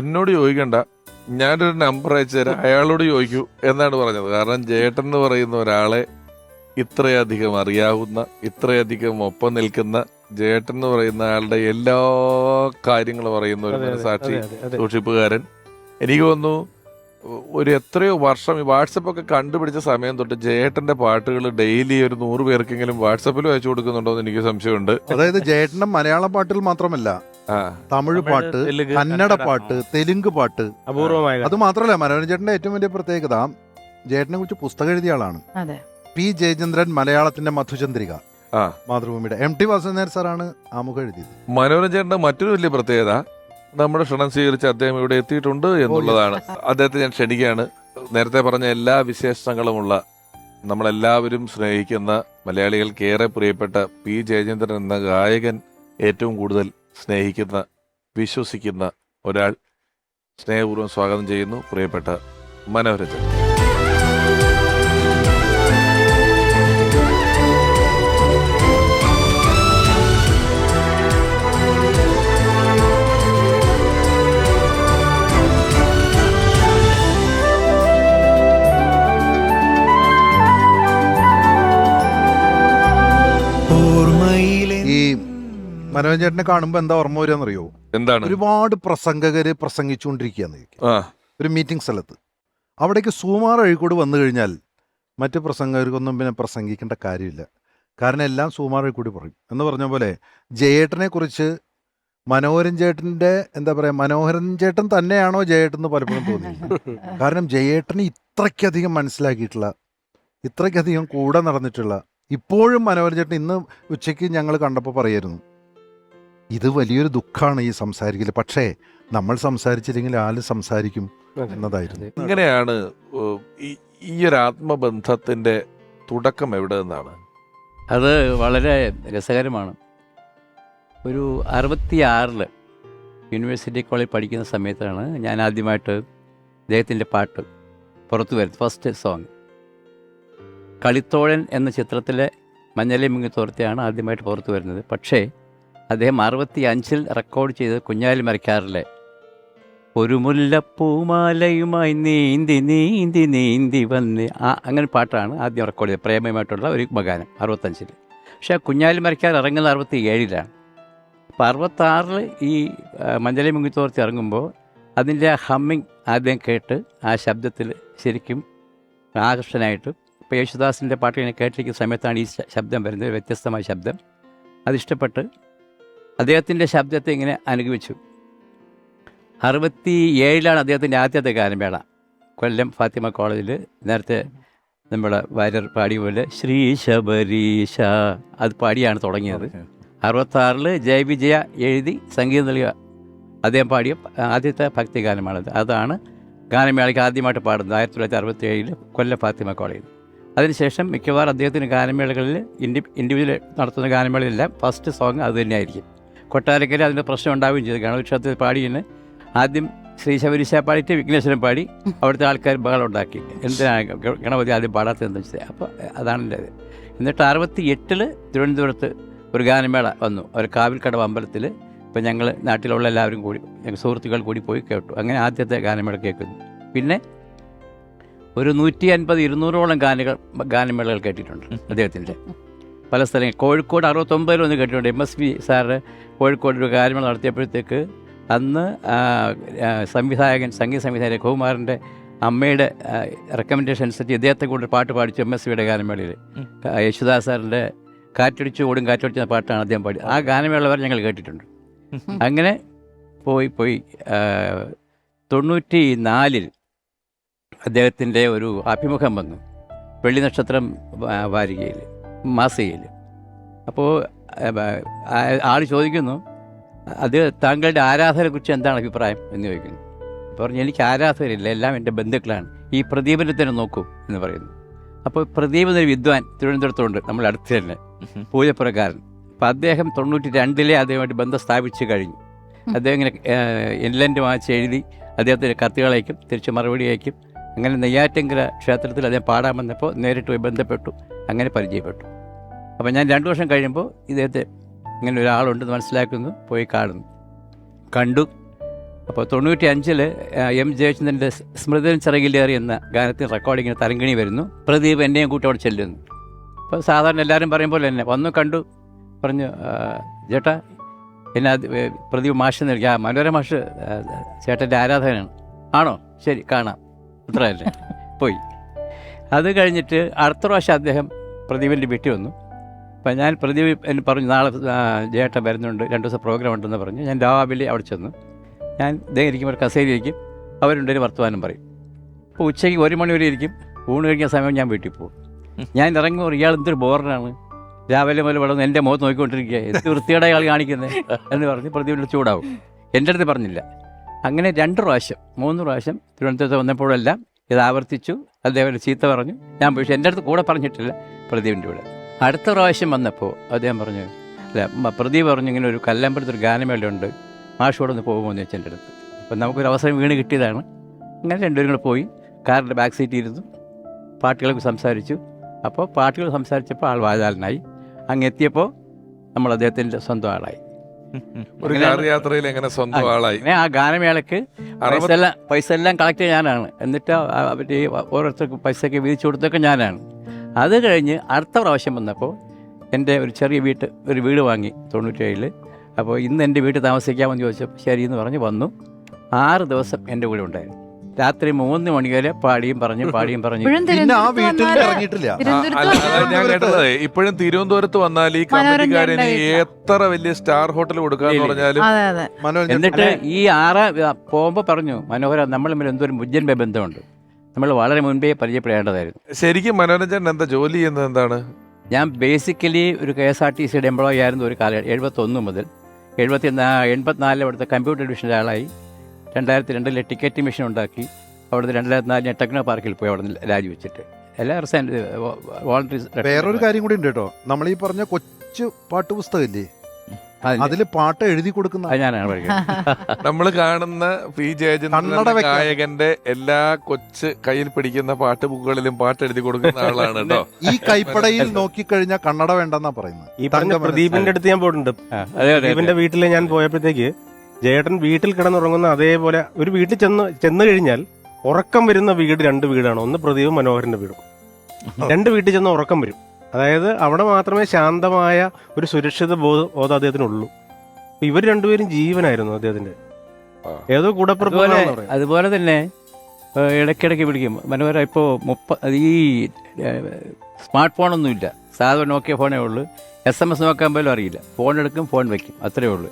എന്നോട് ചോദിക്കണ്ട, ഞാനൊരു നമ്പർ അയച്ചു തരാം, അയാളോട് ചോദിക്കൂ എന്നാണ് പറഞ്ഞത്. കാരണം ജയേട്ടൻ എന്ന് പറയുന്ന ഒരാളെ ഇത്രയധികം അറിയാവുന്ന, ഇത്രയധികം ഒപ്പം നിൽക്കുന്ന ജേട്ടൻ എന്ന് പറയുന്ന ആളുടെ എല്ലാ കാര്യങ്ങളും അറിയുന്ന ഒരു മനസാക്ഷി സൂക്ഷിപ്പുകാരൻ. എനിക്ക് തോന്നുന്നു ഒരു എത്രയോ വർഷം ഈ വാട്സപ്പ് ഒക്കെ കണ്ടുപിടിച്ച സമയം തൊട്ട് ജേട്ടന്റെ പാട്ടുകൾ ഡെയിലി ഒരു 100 പേർക്കെങ്കിലും വാട്സപ്പിലും അയച്ചു കൊടുക്കുന്നുണ്ടോ എന്ന് എനിക്ക് സംശയമുണ്ട്. അതായത് ജേട്ടന്റെ മലയാളം പാട്ടിൽ മാത്രമല്ല, തമിഴ് പാട്ട്, കന്നഡ പാട്ട്, തെലുങ്ക് പാട്ട്, അപൂർവമായ. അത് മാത്രമല്ല, മനോഹരൻ ചേട്ടന്റെ ഏറ്റവും വലിയ പ്രത്യേകത ജേട്ടനെ കുറിച്ച് പുസ്തകം എഴുതിയ ആളാണ്. പി ജയചന്ദ്രൻ മലയാളത്തിന്റെ മധുചന്ദ്രിക, മാതൃഭൂമിയുടെ MT വാസുദേവൻ സാറാണ് ആമുഖം എഴുതിയത്. മനോഹരൻ ചേട്ടന്റെ മറ്റൊരു വലിയ പ്രത്യേകത, നമ്മുടെ ക്ഷണം സ്വീകരിച്ച് അദ്ദേഹം ഇവിടെ എത്തിയിട്ടുണ്ട് എന്നുള്ളതാണ്. അദ്ദേഹത്തെ ഞാൻ ക്ഷണിക്കുകയാണ്. നേരത്തെ പറഞ്ഞ എല്ലാ വിശേഷങ്ങളുമുള്ള, നമ്മളെല്ലാവരും സ്നേഹിക്കുന്ന, മലയാളികൾക്ക് ഏറെ പ്രിയപ്പെട്ട പി ജയചന്ദ്രൻ എന്ന ഗായകൻ ഏറ്റവും കൂടുതൽ സ്നേഹിക്കുന്ന, വിശ്വസിക്കുന്ന ഒരാൾ. സ്നേഹപൂർവ്വം സ്വാഗതം ചെയ്യുന്നു പ്രിയപ്പെട്ട മനോഹരൻ ചേട്ടൻ. ഈ മനോഹരൻ ചേട്ടനെ കാണുമ്പോ എന്താ ഓർമ്മ വരികയെന്നറിയോ? എന്താണ്? ഒരുപാട് പ്രസംഗകര് പ്രസംഗിച്ചുകൊണ്ടിരിക്കുകയെന്ന് ഒരു മീറ്റിംഗ് സ്ഥലത്ത്. അവിടേക്ക് സുകുമാർ അഴീക്കോട് വന്നു കഴിഞ്ഞാൽ മറ്റ് പ്രസംഗകർക്കൊന്നും പിന്നെ പ്രസംഗിക്കേണ്ട കാര്യമില്ല. കാരണം എല്ലാം സുകുമാർ അഴീക്കോട് പറയും. എന്ന് പറഞ്ഞ പോലെ ജയേട്ടനെ കുറിച്ച് മനോഹരൻ ചേട്ടൻ്റെ എന്താ പറയുക, മനോഹരൻ ചേട്ടൻ തന്നെയാണോ ജയേട്ടൻ എന്ന് പലപ്പോഴും തോന്നിയില്ല. കാരണം ജയേട്ടനെ ഇത്രയ്ക്കധികം മനസ്സിലാക്കിയിട്ടുള്ള, ഇത്രയ്ക്കധികം കൂടെ നടന്നിട്ടുള്ള, ഇപ്പോഴും മനോഹരൻ ചേട്ടൻ ഇന്ന് ഉച്ചയ്ക്ക് ഞങ്ങൾ കണ്ടപ്പോൾ പറയായിരുന്നു, ഇത് വലിയൊരു ദുഃഖമാണ് ഈ സംസാരിക്കൽ, പക്ഷേ നമ്മൾ സംസാരിച്ചില്ലെങ്കിൽ ആരും സംസാരിക്കും എന്നതായിരുന്നു. ഇങ്ങനെയാണ് ഈ ഒരു ആത്മബന്ധത്തിന്റെ തുടക്കം എവിടെ നിന്നാണ്? അത് വളരെ രസകരമാണ്. ഒരു 66 യൂണിവേഴ്സിറ്റി കോളേജിൽ പഠിക്കുന്ന സമയത്താണ് ഞാൻ ആദ്യമായിട്ട് അദ്ദേഹത്തിൻ്റെ പാട്ട് പുറത്തു വരുന്നത്. ഫസ്റ്റ് സോങ് കളിത്തോഴൻ എന്ന ചിത്രത്തിലെ മഞ്ഞളെ മുങ്ങിത്തോർത്തിയാണ് ആദ്യമായിട്ട് പുറത്തു വരുന്നത്. പക്ഷേ അദ്ദേഹം 65 റെക്കോർഡ് ചെയ്തത് കുഞ്ഞാലി മരക്കാറിലെ ഒരു മുല്ലപ്പൂമാലയുമായി നീന്തി നീന്തി നീന്തി വന്ന് അങ്ങനെ പാട്ടാണ് ആദ്യം റെക്കോർഡ് ചെയ്തത്. പ്രേമയുമായിട്ടുള്ള ഒരു ഗാനം 65. പക്ഷേ കുഞ്ഞാലി മരക്കാർ ഇറങ്ങുന്നത് 67. അപ്പോൾ 66 ഈ മഞ്ഞളെ മുങ്ങിത്തോർത്തി ഇറങ്ങുമ്പോൾ അതിൻ്റെ ആ ഹമ്മിങ് ആദ്യം കേട്ട് ആ ശബ്ദത്തിൽ ശരിക്കും ആകർഷനായിട്ട്, ഇപ്പോൾ യേശുദാസിൻ്റെ പാട്ട് ഇങ്ങനെ കേട്ടിരിക്കുന്ന സമയത്താണ് ഈ ശബ്ദം വരുന്നത്, വ്യത്യസ്തമായ ശബ്ദം. അതിഷ്ടപ്പെട്ട് അദ്ദേഹത്തിൻ്റെ ശബ്ദത്തെ ഇങ്ങനെ അനുഗമിച്ചു. 67 അദ്ദേഹത്തിൻ്റെ ആദ്യത്തെ ഗാനമേള കൊല്ലം ഫാത്തിമ കോളേജിൽ. നേരത്തെ നമ്മുടെ വാര്യർ പാടിയ പോലെ ശ്രീ ശബരീശ അത് പാടിയാണ് തുടങ്ങിയത്. 66 ജയവിജയ എഴുതി സംഗീതം നൽകിയ അദ്ദേഹം പാടിയ ആദ്യത്തെ ഭക്തിഗാനമാണത്. അതാണ് ഗാനമേളയ്ക്ക് ആദ്യമായിട്ട് പാടുന്നത് 1967 കൊല്ലം ഫാത്തിമ കോളേജിൽ. അതിനുശേഷം മിക്കവാറും അദ്ദേഹത്തിന് ഗാനമേളകളിൽ ഇൻഡിവിജ്വൽ നടത്തുന്ന ഗാനമേളയിലെല്ലാം ഫസ്റ്റ് സോങ് അത് തന്നെയായിരിക്കും. കൊട്ടാരക്കര അതിൻ്റെ പ്രശ്നം ഉണ്ടാവുകയും ചെയ്തു. ഗണപക്ഷത്തിൽ പാടിയെന്ന് ആദ്യം ശ്രീ ശബരീശ പാടിയിട്ട് വിഘ്നേശ്വരൻ പാടി അവിടുത്തെ ആൾക്കാർ ബഹളം ഉണ്ടാക്കി, എന്തിനാണ് ഗണപതി ആദ്യം പാടാത്തതെന്ന് വെച്ചത്. അപ്പോൾ അതാണ് എൻ്റെ ഇത്. എന്നിട്ട് 68 തിരുവനന്തപുരത്ത് ഒരു ഗാനമേള വന്നു, ഒരു കാവിൽക്കടവ് അമ്പലത്തിൽ. ഇപ്പം ഞങ്ങൾ നാട്ടിലുള്ള എല്ലാവരും കൂടി, ഞങ്ങൾ സുഹൃത്തുക്കൾ കൂടി പോയി കേട്ടു. അങ്ങനെ ആദ്യത്തെ ഗാനമേള കേൾക്കുന്നു. പിന്നെ ഒരു 150-200ഓളം ഗാനമേളകൾ കേട്ടിട്ടുണ്ട് അദ്ദേഹത്തിൻ്റെ പല സ്ഥലങ്ങൾ. കോഴിക്കോട് 69 ഒന്ന് കേട്ടിട്ടുണ്ട്. MSV സാറ് കോഴിക്കോട് ഒരു ഗാനമേള നടത്തിയപ്പോഴത്തേക്ക് അന്ന് സംഗീത സംവിധായകൻ രഘുകുമാറിൻ്റെ അമ്മയുടെ റെക്കമെൻഡേഷൻ അനുസരിച്ച് ഇദ്ദേഹത്തെ കൂടെ പാട്ട് പാടിച്ചു MSVയുടെ ഗാനമേളയിൽ. യേശുദാസ് സാറിൻ്റെ കാറ്റടിച്ചു ഓടും കാറ്റടിച്ച പാട്ടാണ് അദ്ദേഹം പാടി. ആ ഗാനമേള വരെ ഞങ്ങൾ കേട്ടിട്ടുണ്ട്. അങ്ങനെ പോയി 94 അദ്ദേഹത്തിൻ്റെ ഒരു അഭിമുഖം വന്നു വെള്ളി നക്ഷത്രം വാരികയിൽ, മാസികയിൽ. അപ്പോൾ ആൾ ചോദിക്കുന്നു, അത് താങ്കളുടെ ആരാധകരെക്കുറിച്ച് എന്താണ് അഭിപ്രായം എന്ന് ചോദിക്കുന്നു. പറഞ്ഞു, എനിക്ക് ആരാധകരില്ല, എല്ലാം എൻ്റെ ബന്ധുക്കളാണ്, ഈ പ്രദീപനെ തന്നെ നോക്കൂ എന്ന് പറയുന്നു. അപ്പോൾ പ്രദീപ് എന്നൊരു വിദ്വാൻ തിരുവനന്തപുരത്തുണ്ട്, നമ്മൾ അടുത്ത് തന്നെ, പൂജപ്പുറക്കാരൻ. അപ്പോൾ അദ്ദേഹം 92 അദ്ദേഹമായിട്ട് ബന്ധം സ്ഥാപിച്ച് കഴിഞ്ഞു. അദ്ദേഹം ഇങ്ങനെ ഇൻലൻഡ് വായിച്ച് എഴുതി അദ്ദേഹത്തിൻ്റെ കത്തുകളയക്കും, തിരിച്ച് മറുപടി അയക്കും. അങ്ങനെ നെയ്യാറ്റിൻകര ക്ഷേത്രത്തിൽ അദ്ദേഹം പാടാൻ വന്നപ്പോൾ നേരിട്ട് പോയി ബന്ധപ്പെട്ടു, അങ്ങനെ പരിചയപ്പെട്ടു. അപ്പോൾ ഞാൻ 2 വർഷം കഴിയുമ്പോൾ ഇദ്ദേഹത്തെ ഇങ്ങനെ ഒരാളുണ്ടെന്ന് മനസ്സിലാക്കുന്നു, പോയി കണ്ടു. അപ്പോൾ 95 M ജയചന്ദ്രൻ്റെ സ്മൃതിൻ ചിറകിലേറി എന്ന ഗാനത്തിന് റെക്കോർഡിങ്ങിന് തരങ്കിണി വരുന്നു. പ്രദീപ് എന്നെയും കൂട്ടി അവിടെ ചെല്ലുന്നു. അപ്പോൾ സാധാരണ എല്ലാവരും പറയും പോലെ തന്നെ വന്നു കണ്ടു, പറഞ്ഞു ചേട്ടാ എന്നെ പ്രദീപ് മാഷ് നൽകി. ആ മനോരമ മാഷ് ചേട്ടൻ്റെ ആരാധകനാണ്. ആണോ, ശരി കാണാം, അത്രയല്ലേ, പോയി. അത് കഴിഞ്ഞിട്ട് അടുത്ത പ്രാവശ്യം അദ്ദേഹം പ്രദീപിൻ്റെ വീട്ടിൽ വന്നു. അപ്പം ഞാൻ പ്രദീപ് എന്നെ പറഞ്ഞു നാളെ ചേട്ടൻ വരുന്നുണ്ട്, 2 ദിവസം പ്രോഗ്രാം ഉണ്ടെന്ന് പറഞ്ഞു. ഞാൻ രാവിലെ അവിടെ ചെന്നു. ഞാൻ ഇദ്ദേഹം ഇരിക്കുമ്പോൾ കസേരയിരിക്കും, അവരുണ്ടെങ്കിൽ വർത്തമാനം പറയും. അപ്പോൾ ഉച്ചയ്ക്ക് 1 മണി വരെ ഇരിക്കും. ഊണ് കഴിഞ്ഞ സമയം ഞാൻ വീട്ടിൽ പോകും. ഞാൻ ഇറങ്ങുമ്പോൾ ഇയാൾ എന്തൊരു ബോറിനാണ്, രാവിലെ മുതൽ വളർന്ന് എൻ്റെ മുഖത്ത് നോക്കിക്കൊണ്ടിരിക്കുക, എന്ത് വൃത്തിയുടെ ആൾ കാണിക്കുന്നത് എന്ന് പറഞ്ഞ് പ്രദീപിൻ്റെ ചൂടാവും. എൻ്റെ അടുത്ത് പറഞ്ഞില്ല. അങ്ങനെ 2 പ്രാവശ്യം 3 പ്രാവശ്യം തിരുവനന്തപുരത്ത് വന്നപ്പോഴെല്ലാം ഇത് ആവർത്തിച്ചു. അദ്ദേഹം ചീത്ത പറഞ്ഞു. ഞാൻ പക്ഷേ എൻ്റെ അടുത്ത് കൂടെ പറഞ്ഞിട്ടില്ല, പ്രദീപിൻ്റെ കൂടെ. അടുത്ത പ്രാവശ്യം വന്നപ്പോൾ അദ്ദേഹം പറഞ്ഞു, അല്ല പ്രദീപ് പറഞ്ഞു ഇങ്ങനെ ഒരു കല്ലമ്പലത്തൊരു ഗാനമേളയുണ്ട്, മാഷോടെ ഒന്ന് പോകുമോ എന്ന് വെച്ചാൽ എൻ്റെ അടുത്ത്. അപ്പം നമുക്കൊരു അവസരം വീണ് കിട്ടിയതാണ്. അങ്ങനെ 2 പേരും കൂടെ പോയി. കാറിൻ്റെ ബാക്ക് സീറ്റിൽ ഇരുന്നു, പാട്ടുകളൊക്കെ സംസാരിച്ചു. അപ്പോൾ പാട്ടുകൾ സംസാരിച്ചപ്പോൾ ആൾ വാചാലനായി. അങ്ങ് എത്തിയപ്പോൾ നമ്മൾ അദ്ദേഹത്തിൻ്റെ സ്വന്തം ആളായി. ഒരു കാർ യാത്രയിൽ എങ്ങനെ സ്വന്തം ആളായി. ആ ഗാനമേളക്ക് പൈസ എല്ലാം കളക്ട് ഞാനാണ്. എന്നിട്ട് അവർ ഓരോരുത്തർക്ക് പൈസയൊക്കെ വീതിച്ചു കൊടുത്തൊക്കെ ഞാനാണ്. അത് കഴിഞ്ഞ് അടുത്ത പ്രാവശ്യം വന്നപ്പോൾ എൻ്റെ ഒരു ചെറിയ വീട് വാങ്ങി 97. അപ്പോൾ ഇന്ന് എൻ്റെ വീട്ടിൽ താമസിക്കാമെന്ന് ചോദിച്ചപ്പോൾ ശരി എന്ന് പറഞ്ഞ് വന്നു. 6 ദിവസം എൻ്റെ കൂടെ ഉണ്ടായിരുന്നു. രാത്രി 3 മണി വരെ പാടിയും പറഞ്ഞു. പിന്നെ ആ വീട്ടിൽ ഇറങ്ങിയിട്ടില്ല. ഞാൻ കേട്ടത് ഇപ്പോഴും തിരുവനന്തപുരത്ത് വന്നാൽ ഈ കമ്പനിക്കാരന് എത്ര വലിയ സ്റ്റാർ ഹോട്ടൽ കൊടുക്കാന്ന് പറഞ്ഞാലും. എന്നിട്ട് ഈ 6 പോകുമ്പോൾ പറഞ്ഞു, മനോഹര നമ്മൾ തമ്മിൽ എന്തോരം മുജ്ജൻപ ബന്ധമുണ്ട്, നമ്മൾ വളരെ മുൻപേ പരിചയപ്പെടേണ്ടതായിരുന്നു. ശരിക്കും മനോരഞ്ജൻ എന്താ ജോലി ചെയ്യുന്നത്? എന്താണ്? ഞാൻ ബേസിക്കലി ഒരു KSRTCയുടെ എംപ്ലോയി ആയിരുന്നു ഒരു കാലം. 71 മുതൽ 84 അവിടുത്തെ കമ്പ്യൂട്ടർ ഡിവിഷൻ്റെ ആളായി. 2002 ടിക്കറ്റ് മെഷീൻ ഉണ്ടാക്കി. അവിടുന്ന് 2004 ഞാൻ ടെക്നോ പാർക്കിൽ പോയി അവിടെ നിന്ന് രാജിവെച്ചിട്ട് എല്ലാ വോളണ്ടറീസ്. വേറൊരു കാര്യം കൂടി ഉണ്ട് കേട്ടോ, നമ്മൾ ഈ പറഞ്ഞ കൊച്ചു പാട്ടുപുസ്തകമില്ലേ, അതില് പാട്ട് എഴുതി കൊടുക്കുന്ന ഞാനാണ് പഠിക്കുന്നത്. നമ്മൾ കാണുന്ന പി ജയചന്ദ്രൻ ഗായകന്റെ എല്ലാ കൊച്ച് കയ്യിൽ പിടിക്കുന്ന പാട്ട് ബുക്കുകളിലും പാട്ട് എഴുതി കൊടുക്കുന്ന ആളാണ് കേട്ടോ. ഈ കൈപ്പടയിൽ നോക്കിക്കഴിഞ്ഞാൽ കണ്ണട വേണ്ടെന്നാ പറയുന്നത്. ഈ പറഞ്ഞ പ്രദീപിന്റെ അടുത്ത് ഞാൻ പോയിട്ടുണ്ട്. പ്രദീപിന്റെ വീട്ടിൽ ഞാൻ പോയപ്പോഴത്തേക്ക് ജയേട്ടൻ വീട്ടിൽ കിടന്നുറങ്ങുന്ന അതേപോലെ ഒരു വീട്ടിൽ ചെന്ന് കഴിഞ്ഞാൽ ഉറക്കം വരുന്ന വീട് 2 വീടാണ്. ഒന്ന് പ്രദീപ് മനോഹരന്റെ വീടും. 2 വീട്ടിൽ ചെന്ന് ഉറക്കം വരും. അതായത് അവിടെ മാത്രമേ ശാന്തമായ ഒരു സുരക്ഷിത ബോധം അദ്ദേഹത്തിനുള്ളൂ. ഇവർ 2 പേരും ജീവനായിരുന്നു അദ്ദേഹത്തിന്റെ. ഏതോ കൂടെ അതുപോലെ തന്നെ ഇടയ്ക്കിടയ്ക്ക് വിളിക്കും മനോഹര. ഇപ്പോൾ ഈ സ്മാർട്ട് ഫോണൊന്നുമില്ല, സാധാരണ നോക്കിയ ഫോണേ ഉള്ളൂ. SMS നോക്കാൻ പോലും അറിയില്ല. ഫോൺ എടുക്കും, ഫോൺ വയ്ക്കും, അത്രേ ഉള്ളൂ.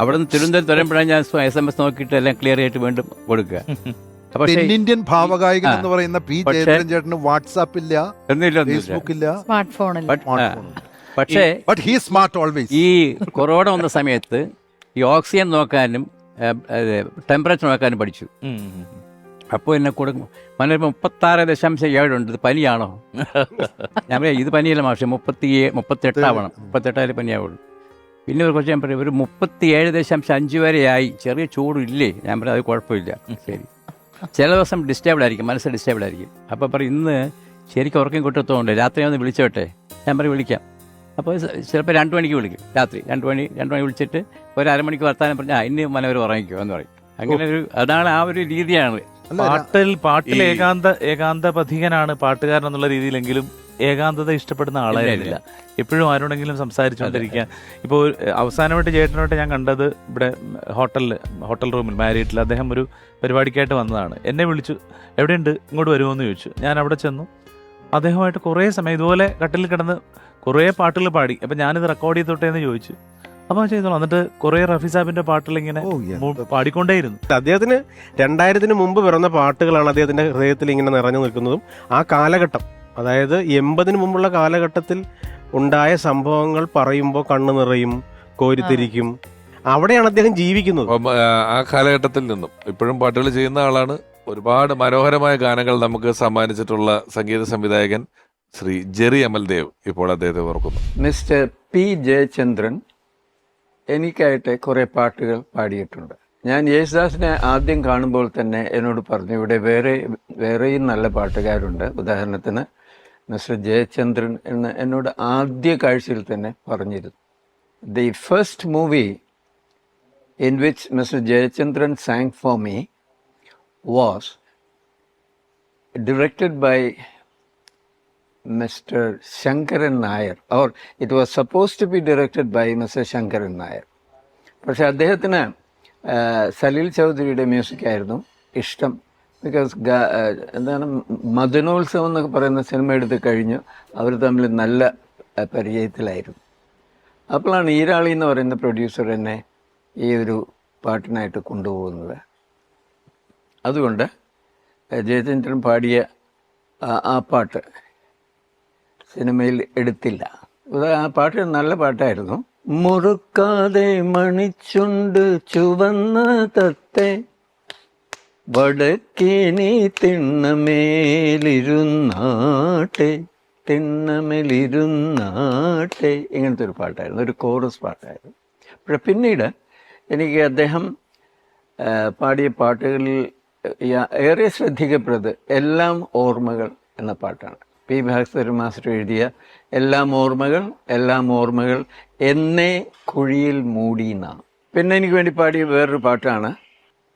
അവിടെ നിന്ന് തിരുവനന്തപുരത്ത് വരുമ്പോഴാണ് ഞാൻ SMS നോക്കിയിട്ട് എല്ലാം ക്ലിയർ ആയിട്ട് വീണ്ടും കൊടുക്കുക. ഇന്ത്യൻ ഭാവഗായകൻ എന്ന് പറയുന്ന പി ജയചന്ദ്രൻ ചേട്ടന് വാട്സാപ്പ് ഇല്ല, ഫേസ്ബുക്ക് ഇല്ല, സ്മാർട്ട് ഫോണില്ല. പക്ഷേ ഈ കൊറോണ വന്ന സമയത്ത് ഈ ഓക്സിജൻ നോക്കാനും ടെമ്പറേച്ചർ നോക്കാനും പഠിച്ചു. അപ്പോൾ എന്നെ കൊടുക്കും മനോരമ 36.7 ഉണ്ട്, ഇത് പനിയാണോ? ഞാൻ പറയാം ഇത് പനിയല്ല മാഷെ, 38 ആവണം, 38 പനിയാവുള്ളൂ. പിന്നെ ഒരു കുറച്ച് ഞാൻ പറയും ഒരു 37.5 വരെയായി, ചെറിയ ചൂടില്ലേ? ഞാൻ പറയാം അത് കുഴപ്പമില്ല, ശരി. ചില ദിവസം ഡിസ്റ്റർബ്ഡ് ആയിരിക്കും, മനസ്സ് ഡിസ്റ്റർബ്ഡ് ആയിരിക്കും. അപ്പോൾ പറയും ഇന്ന് ശരിക്കും ഉറക്കം കിട്ടത്തോണ്ട് രാത്രി ഒന്ന് വിളിച്ചോട്ടെ? ഞാൻ പറയും വിളിക്കാം. അപ്പോൾ ചിലപ്പോൾ 2 മണിക്ക് വിളിക്കും, രാത്രി 2 മണി വിളിച്ചിട്ട് ഒരു അരമണിക്ക് വർത്താനം പറഞ്ഞാൽ ഇന്ന് മനോഹരം ഉറങ്ങിക്കോ എന്ന് പറയും. അങ്ങനെ അതാണ് ആ ഒരു രീതിയാണ്. പാട്ടിൽ ഏകാന്ത പഥികനാണ് പാട്ടുകാരൻ എന്നുള്ള രീതിയിലെങ്കിലും ഏകാന്തത ഇഷ്ടപ്പെടുന്ന ആളായിരുന്നില്ല. എപ്പോഴും ആരോടെങ്കിലും സംസാരിച്ചുകൊണ്ടിരിക്കുക. ഇപ്പോൾ അവസാനമായിട്ട് ചേട്ടനായിട്ട് ഞാൻ കണ്ടത് ഇവിടെ ഹോട്ടൽ റൂമിൽ മാരിയറ്റിൽ അദ്ദേഹം ഒരു പരിപാടിക്കായിട്ട് വന്നതാണ്. എന്നെ വിളിച്ചു, എവിടെയുണ്ട്, ഇങ്ങോട്ട് വരുമോ എന്ന് ചോദിച്ചു. ഞാൻ അവിടെ ചെന്നു. അദ്ദേഹമായിട്ട് കുറേ സമയം ഇതുപോലെ കട്ടിൽ കിടന്ന് കുറേ പാട്ടുകൾ പാടി. അപ്പം ഞാനിത് റെക്കോർഡ് ചെയ്തോട്ടെ എന്ന് ചോദിച്ചു. അപ്പോൾ ചെയ്തോളാം. എന്നിട്ട് കുറേ റഫി സാഹിബിന്റെ പാട്ടുകൾ ഇങ്ങനെ പാടിക്കൊണ്ടേയിരുന്നു. അദ്ദേഹത്തിന് 2000 മുമ്പ് പിറന്ന പാട്ടുകളാണ് അദ്ദേഹത്തിന്റെ ഹൃദയത്തിൽ ഇങ്ങനെ നിറഞ്ഞു നിൽക്കുന്നതും. ആ കാലഘട്ടം, അതായത് 80 മുമ്പുള്ള കാലഘട്ടത്തിൽ ഉണ്ടായ സംഭവങ്ങൾ പറയുമ്പോൾ കണ്ണു നിറയും, കോരിത്തിരിക്കും. അവിടെയാണ് അദ്ദേഹം ജീവിക്കുന്നത്. ആ കാലഘട്ടത്തിൽ നിന്നും ഇപ്പോഴും പാട്ടുകൾ ചെയ്യുന്ന ആളാണ്. ഒരുപാട് മനോഹരമായ ഗാനങ്ങൾ നമുക്ക് സമ്മാനിച്ചിട്ടുള്ള സംഗീത സംവിധായകൻ ശ്രീ ജെറി അമൽദേവ് ഇപ്പോൾ അദ്ദേഹത്തെ ഓർക്കുന്നു. മിസ്റ്റർ പി ജയചന്ദ്രൻ എനിക്കായിട്ട് കുറേ പാട്ടുകൾ പാടിയിട്ടുണ്ട്. ഞാൻ യേശുദാസിനെ ആദ്യം കാണുമ്പോൾ തന്നെ എന്നോട് പറഞ്ഞു ഇവിടെ വേറെയും നല്ല പാട്ടുകാരുണ്ട്. ഉദാഹരണത്തിന് മിസ്റ്റർ ജയചന്ദ്രൻ എന്ന് എന്നോട് ആദ്യ കാഴ്ചയിൽ തന്നെ പറഞ്ഞിരുന്നു. The first movie in which mister Jayachandran sang for me was directed by mister Sankaran Nair, or it was suppose to be directed by mister Sankaran Nair. പക്ഷെ അദ്ദേഹത്തിന് സലീൽ ചൗധരിയുടെ മ്യൂസിക്കായിരുന്നു ഇഷ്ടം. ബിക്കോസ് എന്താണ് മദനോത്സവം എന്നൊക്കെ പറയുന്ന സിനിമ എടുത്ത് കഴിഞ്ഞു അവർ തമ്മിൽ നല്ല പരിചയത്തിലായിരുന്നു. അപ്പോഴാണ് ഈരാളി എന്ന് പറയുന്ന പ്രൊഡ്യൂസർ എന്നെ ഈ ഒരു പാട്ടിനായിട്ട് കൊണ്ടുപോകുന്നത്. അതുകൊണ്ട് ജയചന്ദ്രൻ പാടിയ ആ പാട്ട് സിനിമയിൽ എടുത്തില്ല. ആ പാട്ട് നല്ല പാട്ടായിരുന്നു. മുറുക്കാതെ മണിച്ചുണ്ട് ചുവന്ന തത്തെ വടക്കേനി തിണ്ണമേലിരുന്നാട്ടെ തിണ്ണമേലിരുന്നാട്ടെ, ഇങ്ങനത്തെ ഒരു പാട്ടായിരുന്നു, ഒരു കോറസ് പാട്ടായിരുന്നു. പക്ഷെ പിന്നീട് എനിക്ക് അദ്ദേഹം പാടിയ പാട്ടുകളിൽ ഏറെ ശ്രദ്ധിക്കപ്പെട്ടത് എല്ലാം ഓർമ്മകൾ എന്ന പാട്ടാണ്. പി ഭാസ്കരൻ മാസ്റ്റർ എഴുതിയ എല്ലാം ഓർമ്മകൾ എന്നേ കുഴിയിൽ മൂടിയെന്നാണ്. പിന്നെ എനിക്ക് വേണ്ടി പാടിയ വേറൊരു പാട്ടാണ്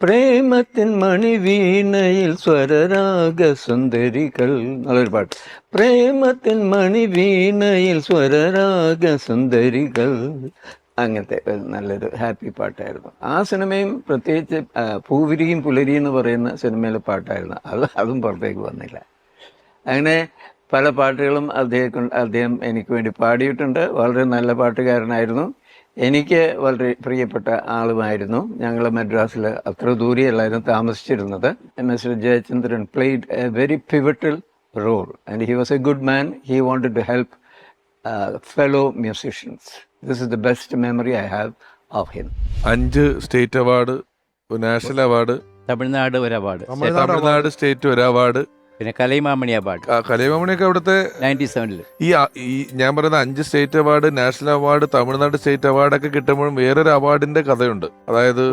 പ്രേമത്തിൻ മണിവീണയിൽ സ്വരരാഗ സുന്ദരികൾ എന്നുള്ളൊരു പാട്ട്. പ്രേമത്തിൻ മണിവീണയിൽ സ്വരരാഗ സുന്ദരികൾ, അങ്ങനത്തെ നല്ലൊരു ഹാപ്പി പാട്ടായിരുന്നു. ആ സിനിമയും പ്രത്യേകിച്ച് പൂവിരിയും പുലരിയും എന്ന് പറയുന്ന സിനിമയിലെ പാട്ടായിരുന്നു. അതും പുറത്തേക്ക് വന്നില്ല. അങ്ങനെ പല പാട്ടുകളും അദ്ദേഹം എനിക്ക് വേണ്ടി പാടിയിട്ടുണ്ട്. വളരെ നല്ല പാട്ടുകാരനായിരുന്നു. എനിക്ക് വളരെ പ്രിയപ്പെട്ട ആളുമായിരുന്നു. ഞങ്ങൾ മദ്രാസിൽ അത്ര ദൂരെയല്ലായിരുന്നു താമസിച്ചിരുന്നത്. Mister Jayachandran played a very pivotal role and he was a good man. He wanted to help fellow musicians. This is the best memory I have of him. 5 state award, national award, Tamil Nadu ഒരു award, Tamil Nadu state ഒരു award, പിന്നെ Kalaimamani award. കലൈമാമണിയൊക്കെ അവിടുത്തെ 97 ഈ ഞാൻ പറയുന്ന 5 state award, national award, Tamil Nadu state അവാർഡൊക്കെ കിട്ടുമ്പോഴും വേറൊരു അവാർഡിന്റെ കഥയുണ്ട്. അതായത്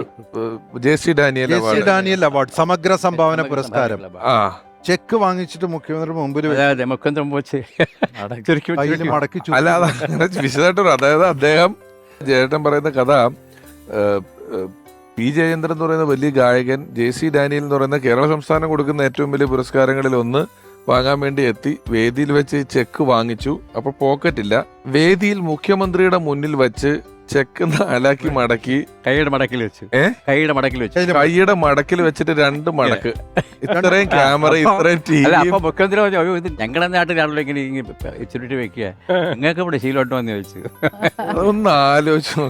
JC ഡാനിയൽ അവാർഡ് സമഗ്ര സംഭാവന പുരസ്കാരം. ചെക്ക് വാങ്ങിച്ചിട്ട് മുഖ്യമന്ത്രി മുമ്പിൽ അല്ല, അതങ്ങനെ വിശദമായിട്ട് അതായത് അദ്ദേഹം ജയേട്ടൻ പറയുന്ന കഥ, പി ജയേന്ദ്രൻ എന്ന് പറയുന്ന വലിയ ഗായകൻ JC ഡാനിയൽ എന്ന് പറയുന്ന കേരള സംസ്ഥാനം കൊടുക്കുന്ന ഏറ്റവും വലിയ പുരസ്കാരങ്ങളിൽ ഒന്ന് വാങ്ങാൻ വേണ്ടി എത്തി. വേദിയിൽ വെച്ച് ചെക്ക് വാങ്ങിച്ചു. അപ്പൊ പോക്കറ്റില്ല. വേദിയിൽ മുഖ്യമന്ത്രിയുടെ മുന്നിൽ വെച്ച് ചെക്ക് 4 മടക്കി കൈയുടെ മടക്കിൽ വെച്ച് കൈയുടെ മടക്കിൽ വെച്ചിട്ട് 2 മടക്ക്, ഇത്രയും ക്യാമറ, ഇത്രയും TV. മുഖ്യമന്ത്രി ഞങ്ങളുടെ നാട്ടിലാണല്ലോ ഇങ്ങനെ ചുരുട്ടി വെക്കുക, നിങ്ങൾക്ക് ഇവിടെ ശീലോട്ടോ എന്ന് ചോദിച്ചു. അതൊന്ന് ആലോചിച്ചു.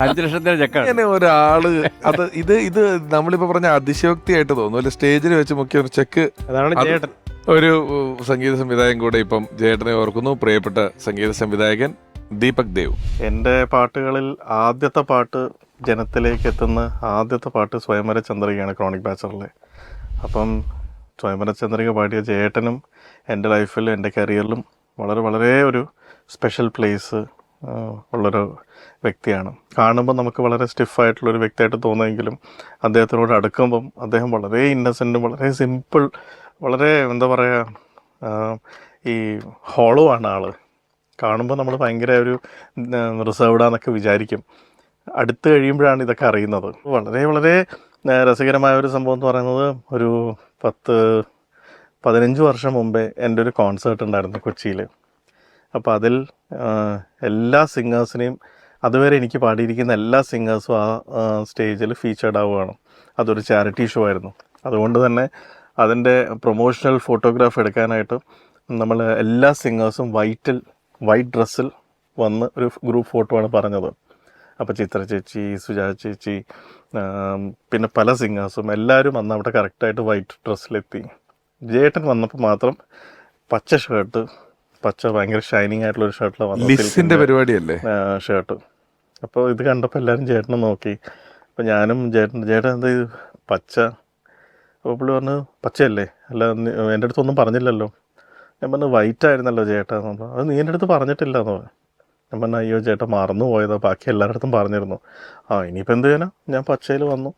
5 ലക്ഷത്തിന്റെ ചെക്കാണ്. അങ്ങനെ ഒരാള് ഇത് നമ്മളിപ്പോ പറഞ്ഞ അതിശയോക്തിയായിട്ട് തോന്നുന്നു അല്ലെ? സ്റ്റേജിൽ വെച്ച് മുഖ്യമന്ത്രി ചെക്ക്. ഒരു സംഗീത സംവിധായകൻ കൂടെ ഇപ്പം ജയേട്ടനെ ഓർക്കുന്നു, പ്രിയപ്പെട്ട സംഗീത സംവിധായകൻ ദീപക് ദേവ്. എൻ്റെ പാട്ടുകളിൽ ആദ്യത്തെ പാട്ട് ജനത്തിലേക്ക് എത്തുന്ന ആദ്യത്തെ പാട്ട് സ്വയംവര ചന്ദ്രികയാണ്, ക്രോണിക് ബാച്ചറിലെ. അപ്പം സ്വയംവര ചന്ദ്രിക പാടിയ ജയേട്ടനും എൻ്റെ ലൈഫിൽ, എൻ്റെ കരിയറിലും വളരെ വളരെ ഒരു സ്പെഷ്യൽ പ്ലേസ് ഉള്ളൊരു വ്യക്തിയാണ്. കാണുമ്പോൾ നമുക്ക് വളരെ സ്റ്റിഫായിട്ടുള്ളൊരു വ്യക്തിയായിട്ട് തോന്നുമെങ്കിലും അദ്ദേഹത്തിനോട് അടുക്കുമ്പം അദ്ദേഹം വളരെ ഇന്നസെൻറ്റും വളരെ സിമ്പിൾ, വളരെ എന്താ പറയുക, ഈ ഹോളോ ആണ് ആള്. കാണുമ്പോൾ നമ്മൾ ഭയങ്കര ഒരു റിസർവ്ഡാന്നൊക്കെ വിചാരിക്കും. അടുത്ത് കഴിയുമ്പോഴാണ് ഇതൊക്കെ അറിയുന്നത്. വളരെ വളരെ രസകരമായ ഒരു സംഭവം എന്ന് പറയുന്നത്, ഒരു 10-15 വർഷം മുമ്പേ എൻ്റെ ഒരു കോൺസേർട്ട് ഉണ്ടായിരുന്നു കൊച്ചിയിൽ. അപ്പോൾ അതിൽ എല്ലാ സിംഗേഴ്സിനെയും, അതുവരെ എനിക്ക് പാടിയിരിക്കുന്ന എല്ലാ സിംഗേഴ്സും ആ സ്റ്റേജിൽ ഫീച്ചേർഡ് ആവുകയാണ്. അതൊരു ചാരിറ്റി ഷോ ആയിരുന്നു. അതുകൊണ്ട് തന്നെ അതിൻ്റെ പ്രൊമോഷണൽ ഫോട്ടോഗ്രാഫ് എടുക്കാനായിട്ട് നമ്മൾ എല്ലാ സിംഗേഴ്സും വൈറ്റ് ഡ്രസ്സിൽ വന്ന് ഒരു ഗ്രൂപ്പ് ഫോട്ടോ ആണ് പറഞ്ഞത്. അപ്പോൾ ചിത്ര ചേച്ചി, സുജാ ചേച്ചി, പിന്നെ പല സിംഗേഴ്സും എല്ലാവരും അന്ന് അവിടെ കറക്റ്റായിട്ട് വൈറ്റ് ഡ്രസ്സിലെത്തി. ജയേട്ടൻ വന്നപ്പോൾ മാത്രം പച്ച ഷർട്ട്, ഭയങ്കര ഷൈനിങ് ആയിട്ടുള്ളൊരു ഷർട്ടിലാണ് വന്നത്, പരിപാടിയല്ലേ ഷർട്ട്. അപ്പോൾ ഇത് കണ്ടപ്പോൾ എല്ലാവരും ചേട്ടനെ നോക്കി. അപ്പോൾ ഞാനും ചേട്ടൻ എന്താ ഇത് പച്ച? അപ്പോൾ പുള്ളി പറഞ്ഞു പച്ചയല്ലേ, അല്ല എൻ്റെ അടുത്തൊന്നും പറഞ്ഞില്ലല്ലോ. ഞാൻ പറഞ്ഞു വൈറ്റ് ആയിരുന്നല്ലോ ചേട്ടാ. അത് നീ എൻ്റെ അടുത്ത് പറഞ്ഞിട്ടില്ല എന്ന് പറഞ്ഞു. ഞാൻ പറഞ്ഞു അയ്യോ ചേട്ടാ മറന്നു പോയതോ, ബാക്കി എല്ലാവരുടെ അടുത്തും പറഞ്ഞിരുന്നു. ഇനിയിപ്പോൾ എന്ത് ചെയ്യാനാ, ഞാൻ പച്ചയിൽ വന്നു.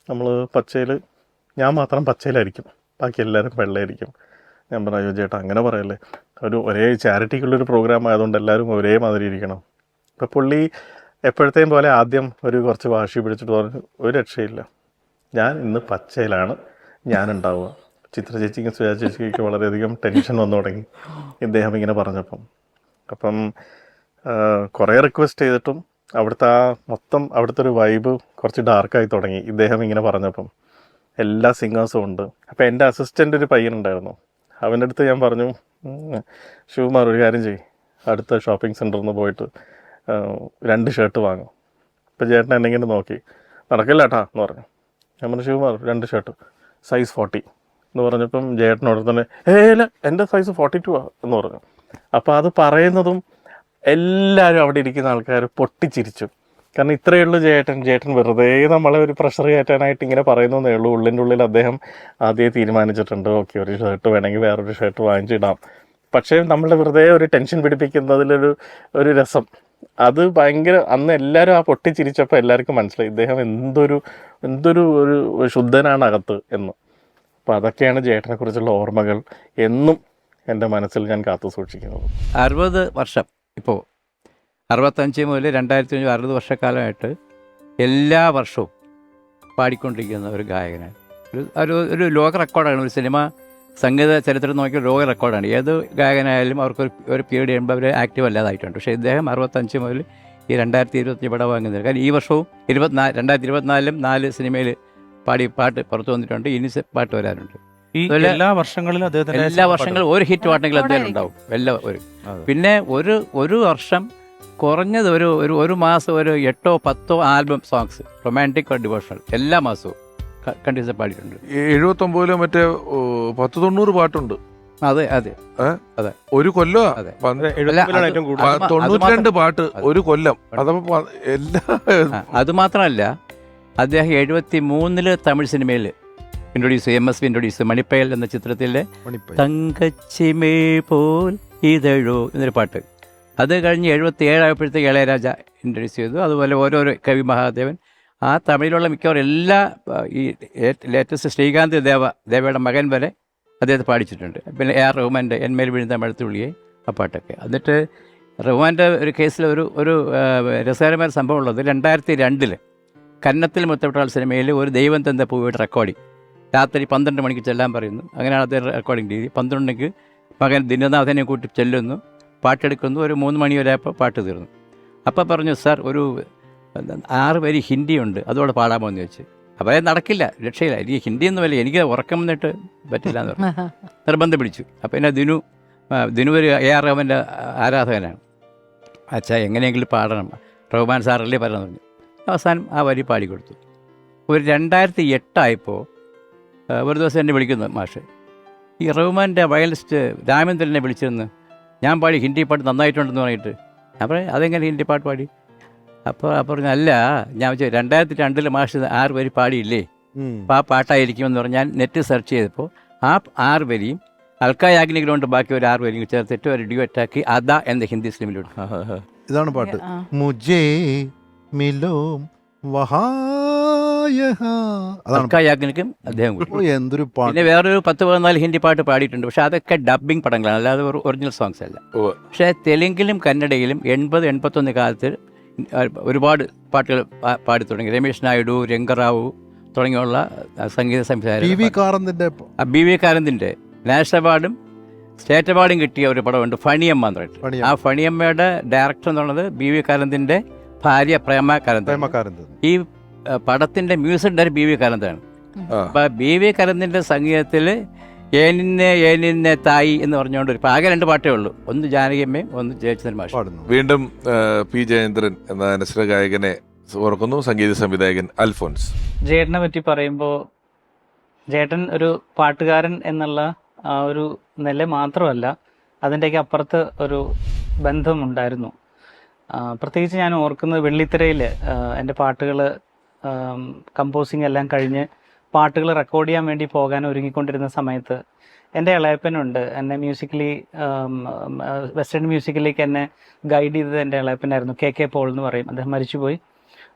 നമ്മൾ പച്ചയിൽ, ഞാൻ മാത്രം പച്ചയിലായിരിക്കും, ബാക്കി എല്ലാവരും വെള്ളയായിരിക്കും. ഞാൻ പറഞ്ഞു അയ്യോ ചേട്ടാ അങ്ങനെ പറയല്ലേ, ഒരേ ചാരിറ്റിക്കുള്ളൊരു പ്രോഗ്രാം ആയതുകൊണ്ട് എല്ലാവരും ഒരേ മാതിരി ഇരിക്കണം. അപ്പോൾ പുള്ളി എപ്പോഴത്തെയും പോലെ ആദ്യം കുറച്ച് വാശി പിടിച്ചിട്ട് പറഞ്ഞു ഒരു രക്ഷയില്ല, ഞാൻ ഇന്ന് പച്ചയിലാണ് ഞാനുണ്ടാവുക, ചിത്ര ചേച്ചിക്കും സുജാ ചേച്ചിക്കൊക്കെ വളരെയധികം ടെൻഷൻ വന്നു തുടങ്ങി ഇദ്ദേഹം ഇങ്ങനെ പറഞ്ഞപ്പം. അപ്പം കുറേ റിക്വസ്റ്റ് ചെയ്തിട്ടും അവിടുത്തെ അവിടുത്തെ ഒരു വൈബ് കുറച്ച് ഡാർക്കായി തുടങ്ങി ഇദ്ദേഹം ഇങ്ങനെ പറഞ്ഞപ്പം. എല്ലാ സിംഗേഴ്സും ഉണ്ട്. അപ്പോൾ എൻ്റെ അസിസ്റ്റൻ്റ് ഒരു പയ്യനുണ്ടായിരുന്നു, അവൻ്റെ അടുത്ത് ഞാൻ പറഞ്ഞു, ശിവകുമാർ ഒരു കാര്യം ചെയ്യും, അടുത്ത ഷോപ്പിംഗ് സെൻറ്ററിൽ നിന്ന് പോയിട്ട് 2 ഷർട്ട് വാങ്ങും. അപ്പോൾ ചേട്ടൻ എന്നെ ഇങ്ങനെ നോക്കി, നടക്കില്ല ഏട്ടാ എന്ന് പറഞ്ഞു. ഞാൻ പറഞ്ഞു, ശിവകുമാർ 2 ഷർട്ട് സൈസ് 40 എന്ന് പറഞ്ഞപ്പം ചേട്ടനോട് തന്നെ ഇല്ല എൻ്റെ സൈസ് 42 എന്ന് പറഞ്ഞു. അപ്പോൾ അത് പറയുന്നതും എല്ലാവരും അവിടെ ഇരിക്കുന്ന ആൾക്കാർ പൊട്ടിച്ചിരിച്ചു. കാരണം ഇത്രയേ ഉള്ളൂ ചേട്ടൻ വെറുതെ നമ്മളെ ഒരു പ്രഷർ കയറ്റാനായിട്ട് ഇങ്ങനെ പറയുന്നതേ ഉള്ളൂ. ഉള്ളിൻ്റെ ഉള്ളിൽ അദ്ദേഹം ആദ്യമേ തീരുമാനിച്ചിട്ടുണ്ട്, ഓക്കെ ഒരു ഷർട്ട് വേണമെങ്കിൽ വേറൊരു ഷർട്ട് വാങ്ങിച്ചിടാം. പക്ഷേ നമ്മളെ വെറുതെ ഒരു ടെൻഷൻ പിടിപ്പിക്കുന്നതിലൊരു രസം, അത് ഭയങ്കര. അന്ന് എല്ലാവരും ആ പൊട്ടിച്ചിരിച്ചപ്പോൾ എല്ലാവർക്കും മനസ്സിലായി ഇദ്ദേഹം എന്തൊരു ഒരു ശുദ്ധനാണ് അകത്ത് എന്ന്. അപ്പോൾ അതൊക്കെയാണ് ചേട്ടനെ കുറിച്ചുള്ള ഓർമ്മകൾ എന്നും എൻ്റെ മനസ്സിൽ ഞാൻ കാത്തു സൂക്ഷിക്കുന്നത്. 60 വർഷം ഇപ്പോൾ 65 മുതൽ 2005 60 വർഷക്കാലമായിട്ട് എല്ലാ വർഷവും പാടിക്കൊണ്ടിരിക്കുന്ന ഒരു ഗായകനാണ്. ഒരു ലോക റെക്കോർഡാണ്. ഒരു സിനിമ സംഗീത ചരിത്രം നോക്കിയ ലോക റെക്കോർഡാണ്. ഏത് ഗായകനായാലും അവർക്ക് ഒരു പീരീഡ് കഴിയുമ്പോൾ അവർ ആക്റ്റീവ് അല്ലാതായിട്ടുണ്ട്. പക്ഷേ ഇദ്ദേഹം 65 മുതൽ ഈ 2025 ഇവിടെ വാങ്ങുന്നത്. കാരണം ഈ വർഷവും 2024 4 സിനിമയിൽ പാട്ട് പുറത്തു വന്നിട്ടുണ്ട്. ഇനി പാട്ട് വരാനുണ്ട്. എല്ലാ വർഷങ്ങളിലും എല്ലാ വർഷങ്ങളും ഒരു ഹിറ്റ് പാട്ടെങ്കിലും അദ്ദേഹം ഉണ്ടാവും. പിന്നെ ഒരു വർഷം കുറഞ്ഞത് ഒരു മാസം ഒരു 8 10 album songs, romantic or devotional, എല്ലാ മാസവും കണ്ടിന്യൂസ് പാടിയിട്ടുണ്ട്. 79 മറ്റേ 10-90 പാട്ടുണ്ട്. അതെ ഒരു കൊല്ലം. അതെ. 92 പാട്ട് ഒരു കൊല്ലം. അതപ്പോ അത് മാത്രമല്ല, അദ്ദേഹം 73 തമിഴ് സിനിമയിൽ ഇൻട്രൊഡ്യൂസ് ചെയ്തു. MSV ഇൻട്രൊഡ്യൂസ് ചെയ്തു. മണിപ്പയൽ എന്ന ചിത്രത്തിലെ തങ്കച്ചിമേ പോൽ ഇതഴോ എന്നൊരു പാട്ട്. അത് കഴിഞ്ഞ് 77 ആയപ്പോഴത്തേക്ക് ഇളയരാജ ഇൻട്രൊഡ്യൂസ് ചെയ്തു. അതുപോലെ ഓരോരോ കവി മഹാദേവൻ, ആ തമിഴിലുള്ള മിക്കവാറും എല്ലാ ഈ ലേറ്റസ്റ്റ് ശ്രീകാന്ത് ദേവയുടെ മകൻ വരെ അദ്ദേഹത്തെ പാടിച്ചിട്ടുണ്ട്. പിന്നെ AR റഹ്മാൻ്റെ എന്മേൽ വീഴുന്ന മഴത്തുള്ളിയെ ആ പാട്ടൊക്കെ. എന്നിട്ട് റഹ്മാൻ്റെ ഒരു കേസിൽ ഒരു രസകരമായ സംഭവം ഉള്ളത്, 2002 കന്നത്തിൽ മുത്തപ്പെട്ടാൾ സിനിമയിൽ ഒരു ദൈവം തന്ന പൂവയുടെ റെക്കോർഡിങ് രാത്രി 12 മണിക്ക് ചെല്ലാൻ പറയുന്നു. അങ്ങനെയാണ് അദ്ദേഹം റെക്കോർഡിങ് രീതി. 12 മണിക്ക് മകൻ ദിനനാഥനെ കൂട്ടി ചെല്ലുന്നു, പാട്ടെടുക്കുന്നു. ഒരു 3 മണി വരെ ആയപ്പോൾ പാട്ട് തീർന്നു. അപ്പോൾ പറഞ്ഞു, സാർ ഒരു 6 വരി ഹിന്ദിയുണ്ട്, അതോടെ പാടാമോ എന്ന് ചോദിച്ചു. അപ്പോൾ അത് നടക്കില്ല, രക്ഷയില്ല, എനിക്ക് ഹിന്ദിയൊന്നുമല്ല, എനിക്ക് ഉറക്കം വന്നിട്ട് പറ്റില്ല എന്ന് പറഞ്ഞു. നിർബന്ധം പിടിച്ചു. അപ്പോൾ പിന്നെ ദിനു ഒരു AR റഹ്മാൻ്റെ ആരാധകനാണ്. അച്ഛാ എങ്ങനെയെങ്കിലും പാടണം, റഹ്മാൻ സാറല്ലേ പറഞ്ഞു പറഞ്ഞു. അവസാനം ആ വരി പാടിക്കൊടുത്തു. ഒരു 2008 ആയപ്പോൾ ഒരു ദിവസം എന്നെ വിളിക്കുന്നു മാഷ്, ഈ റഹ്മാൻ്റെ വയലിസ്റ്റ് രാമേന്ദ്രനെ വിളിച്ചിരുന്നു, ഞാൻ പാടി ഹിന്ദി പാട്ട് നന്നായിട്ടുണ്ടെന്ന് പറഞ്ഞിട്ട്. അപ്പോൾ അതെങ്ങനെ ഹിന്ദി പാട്ട് പാടി? അപ്പോൾ പറഞ്ഞു, അല്ല ഞാൻ 2002 മാഷ് 6 വരി പാടിയില്ലേ, അപ്പോൾ ആ പാട്ടായിരിക്കുമെന്ന് പറഞ്ഞ് ഞാൻ നെറ്റ് സെർച്ച് ചെയ്തപ്പോൾ ആ 6 വരിയും അൽക്കായ് യാഗ്നികളുണ്ട് ബാക്കി ഒരു 6 വരിയും ചേർത്തിട്ട് ഒരു ഡ്യുവറ്റാക്കി അദാ എന്ന ഹിന്ദി ഫിലിമിലുണ്ട്. ഇതാണ് പാട്ട്. മുജേ മിലോ അൽക്കായ് യാഗ്നിക്കും അദ്ദേഹം കൂടി. എന്തൊരു പാട്ട്. പിന്നെ വേറൊരു 10-14 ഹിന്ദി പാട്ട് പാടിയിട്ടുണ്ട്. പക്ഷെ അതൊക്കെ ഡബ്ബിംഗ് പടങ്ങളാണ്, അല്ലാതെ ഒറിജിനൽ സോങ്സ് അല്ല. പക്ഷേ തെലുങ്കിലും കന്നഡയിലും 80-81 കാലത്ത് ഒരുപാട് പാട്ടുകൾ പാടി തുടങ്ങി. രമേശ് നായിഡു, രംഗറാവു തുടങ്ങിയുള്ള സംഗീത സംവിധായകർ. BV കാരന്തിൻ്റെ നാഷണൽ അവാർഡും സ്റ്റേറ്റ് അവാർഡും കിട്ടിയ ഒരു പടമുണ്ട്, ഫണിയമ്മ എന്ന് പറഞ്ഞിട്ട്. ആ ഫണിയമ്മയുടെ ഡയറക്ടർ എന്നുള്ളത് BV കാരന്തിൻ്റെ ഭാര്യ പ്രേമ കാരന്ത്. ഈ പടത്തിൻ്റെ മ്യൂസിക് ഡയറക്ടർ BV കാരന്താണ്. അപ്പം BV കാരന്തിൻ്റെ സംഗീതത്തിൽ ഏനിന്നെ തായി എന്ന് പറഞ്ഞുകൊണ്ട് ആകെ 2 പാട്ടേ ഉള്ളൂ. ഒന്ന് ജാനകിയമ്മയും ഒന്ന് ജയചന്ദ്രൻ മാഷ്. വീണ്ടും P ജയേന്ദ്രൻ എന്ന അനശ്വര ഗായകനെ ഓർക്കുന്നു, സംഗീത സംവിധായകൻ അൽഫോൻസ്. ജേട്ടനെ പറ്റി പറയുമ്പോൾ ജേട്ടൻ ഒരു പാട്ടുകാരൻ എന്നുള്ള ആ ഒരു നില മാത്രമല്ല, അതിൻ്റെയൊക്കെ അപ്പുറത്ത് ഒരു ബന്ധമുണ്ടായിരുന്നു. പ്രത്യേകിച്ച് ഞാൻ ഓർക്കുന്നത് വെള്ളിത്തിരയിൽ എൻ്റെ പാട്ടുകൾ കമ്പോസിങ് എല്ലാം കഴിഞ്ഞ് പാട്ടുകൾ റെക്കോർഡ് ചെയ്യാൻ വേണ്ടി പോകാൻ ഒരുങ്ങിക്കൊണ്ടിരുന്ന സമയത്ത് എൻ്റെ ഇളയപ്പനുണ്ട്. എന്നെ മ്യൂസിക്കലി വെസ്റ്റേൺ മ്യൂസിക്കിലേക്ക് എന്നെ ഗൈഡ് ചെയ്തത് എൻ്റെ ഇളയപ്പനായിരുന്നു, KK പോൾ എന്ന് പറയും. അദ്ദേഹം മരിച്ചുപോയി.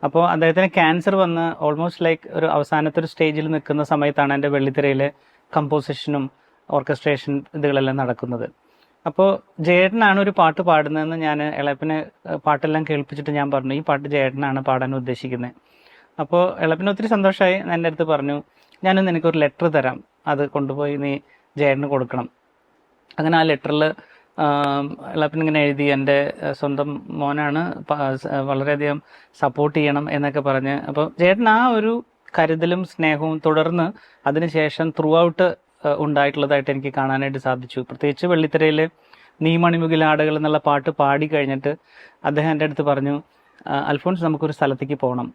അപ്പോൾ അദ്ദേഹത്തിന് ക്യാൻസർ വന്ന് ഓൾമോസ്റ്റ് ലൈക്ക് ഒരു അവസാനത്തെ ഒരു സ്റ്റേജിൽ നിൽക്കുന്ന സമയത്താണ് എൻ്റെ വെള്ളിത്തിരയിലെ കമ്പോസിഷനും ഓർക്കസ്ട്രേഷൻ ഇതുകളെല്ലാം നടക്കുന്നത്. അപ്പോൾ ജയേട്ടനാണ് ഒരു പാട്ട് പാടുന്നതെന്ന് ഞാൻ ഇളയപ്പനെ പാട്ടെല്ലാം കേൾപ്പിച്ചിട്ട് ഞാൻ പറഞ്ഞു, ഈ പാട്ട് ജയേട്ടനാണ് പാടാൻ ഉദ്ദേശിക്കുന്നത്. അപ്പോൾ ഇളയപ്പന് ഒത്തിരി സന്തോഷമായി. എൻ്റെ അടുത്ത് പറഞ്ഞു, ഞാനൊന്ന് എനിക്കൊരു ലെറ്റർ തരാം, അത് കൊണ്ടുപോയി നീ ജയേട്ടന് കൊടുക്കണം. അങ്ങനെ ആ ലെറ്ററിൽ എളപ്പൻ ഇങ്ങനെ എഴുതി, എൻ്റെ സ്വന്തം മോനാണ്, വളരെയധികം സപ്പോർട്ട് ചെയ്യണം എന്നൊക്കെ പറഞ്ഞ്. അപ്പോൾ ജയേട്ടൻ ആ ഒരു കരുതലും സ്നേഹവും തുടർന്ന് അതിനുശേഷം ത്രൂ ഔട്ട് ഉണ്ടായിട്ടുള്ളതായിട്ട് എനിക്ക് കാണാനായിട്ട് സാധിച്ചു. പ്രത്യേകിച്ച് വെള്ളിത്തിരയിൽ നീ മണിമുകിലാടുകൾ എന്നുള്ള പാട്ട് പാടി കഴിഞ്ഞിട്ട് അദ്ദേഹം എൻ്റെ അടുത്ത് പറഞ്ഞു, അൽഫോൺസ് നമുക്കൊരു സ്ഥലത്തേക്ക് പോകണം,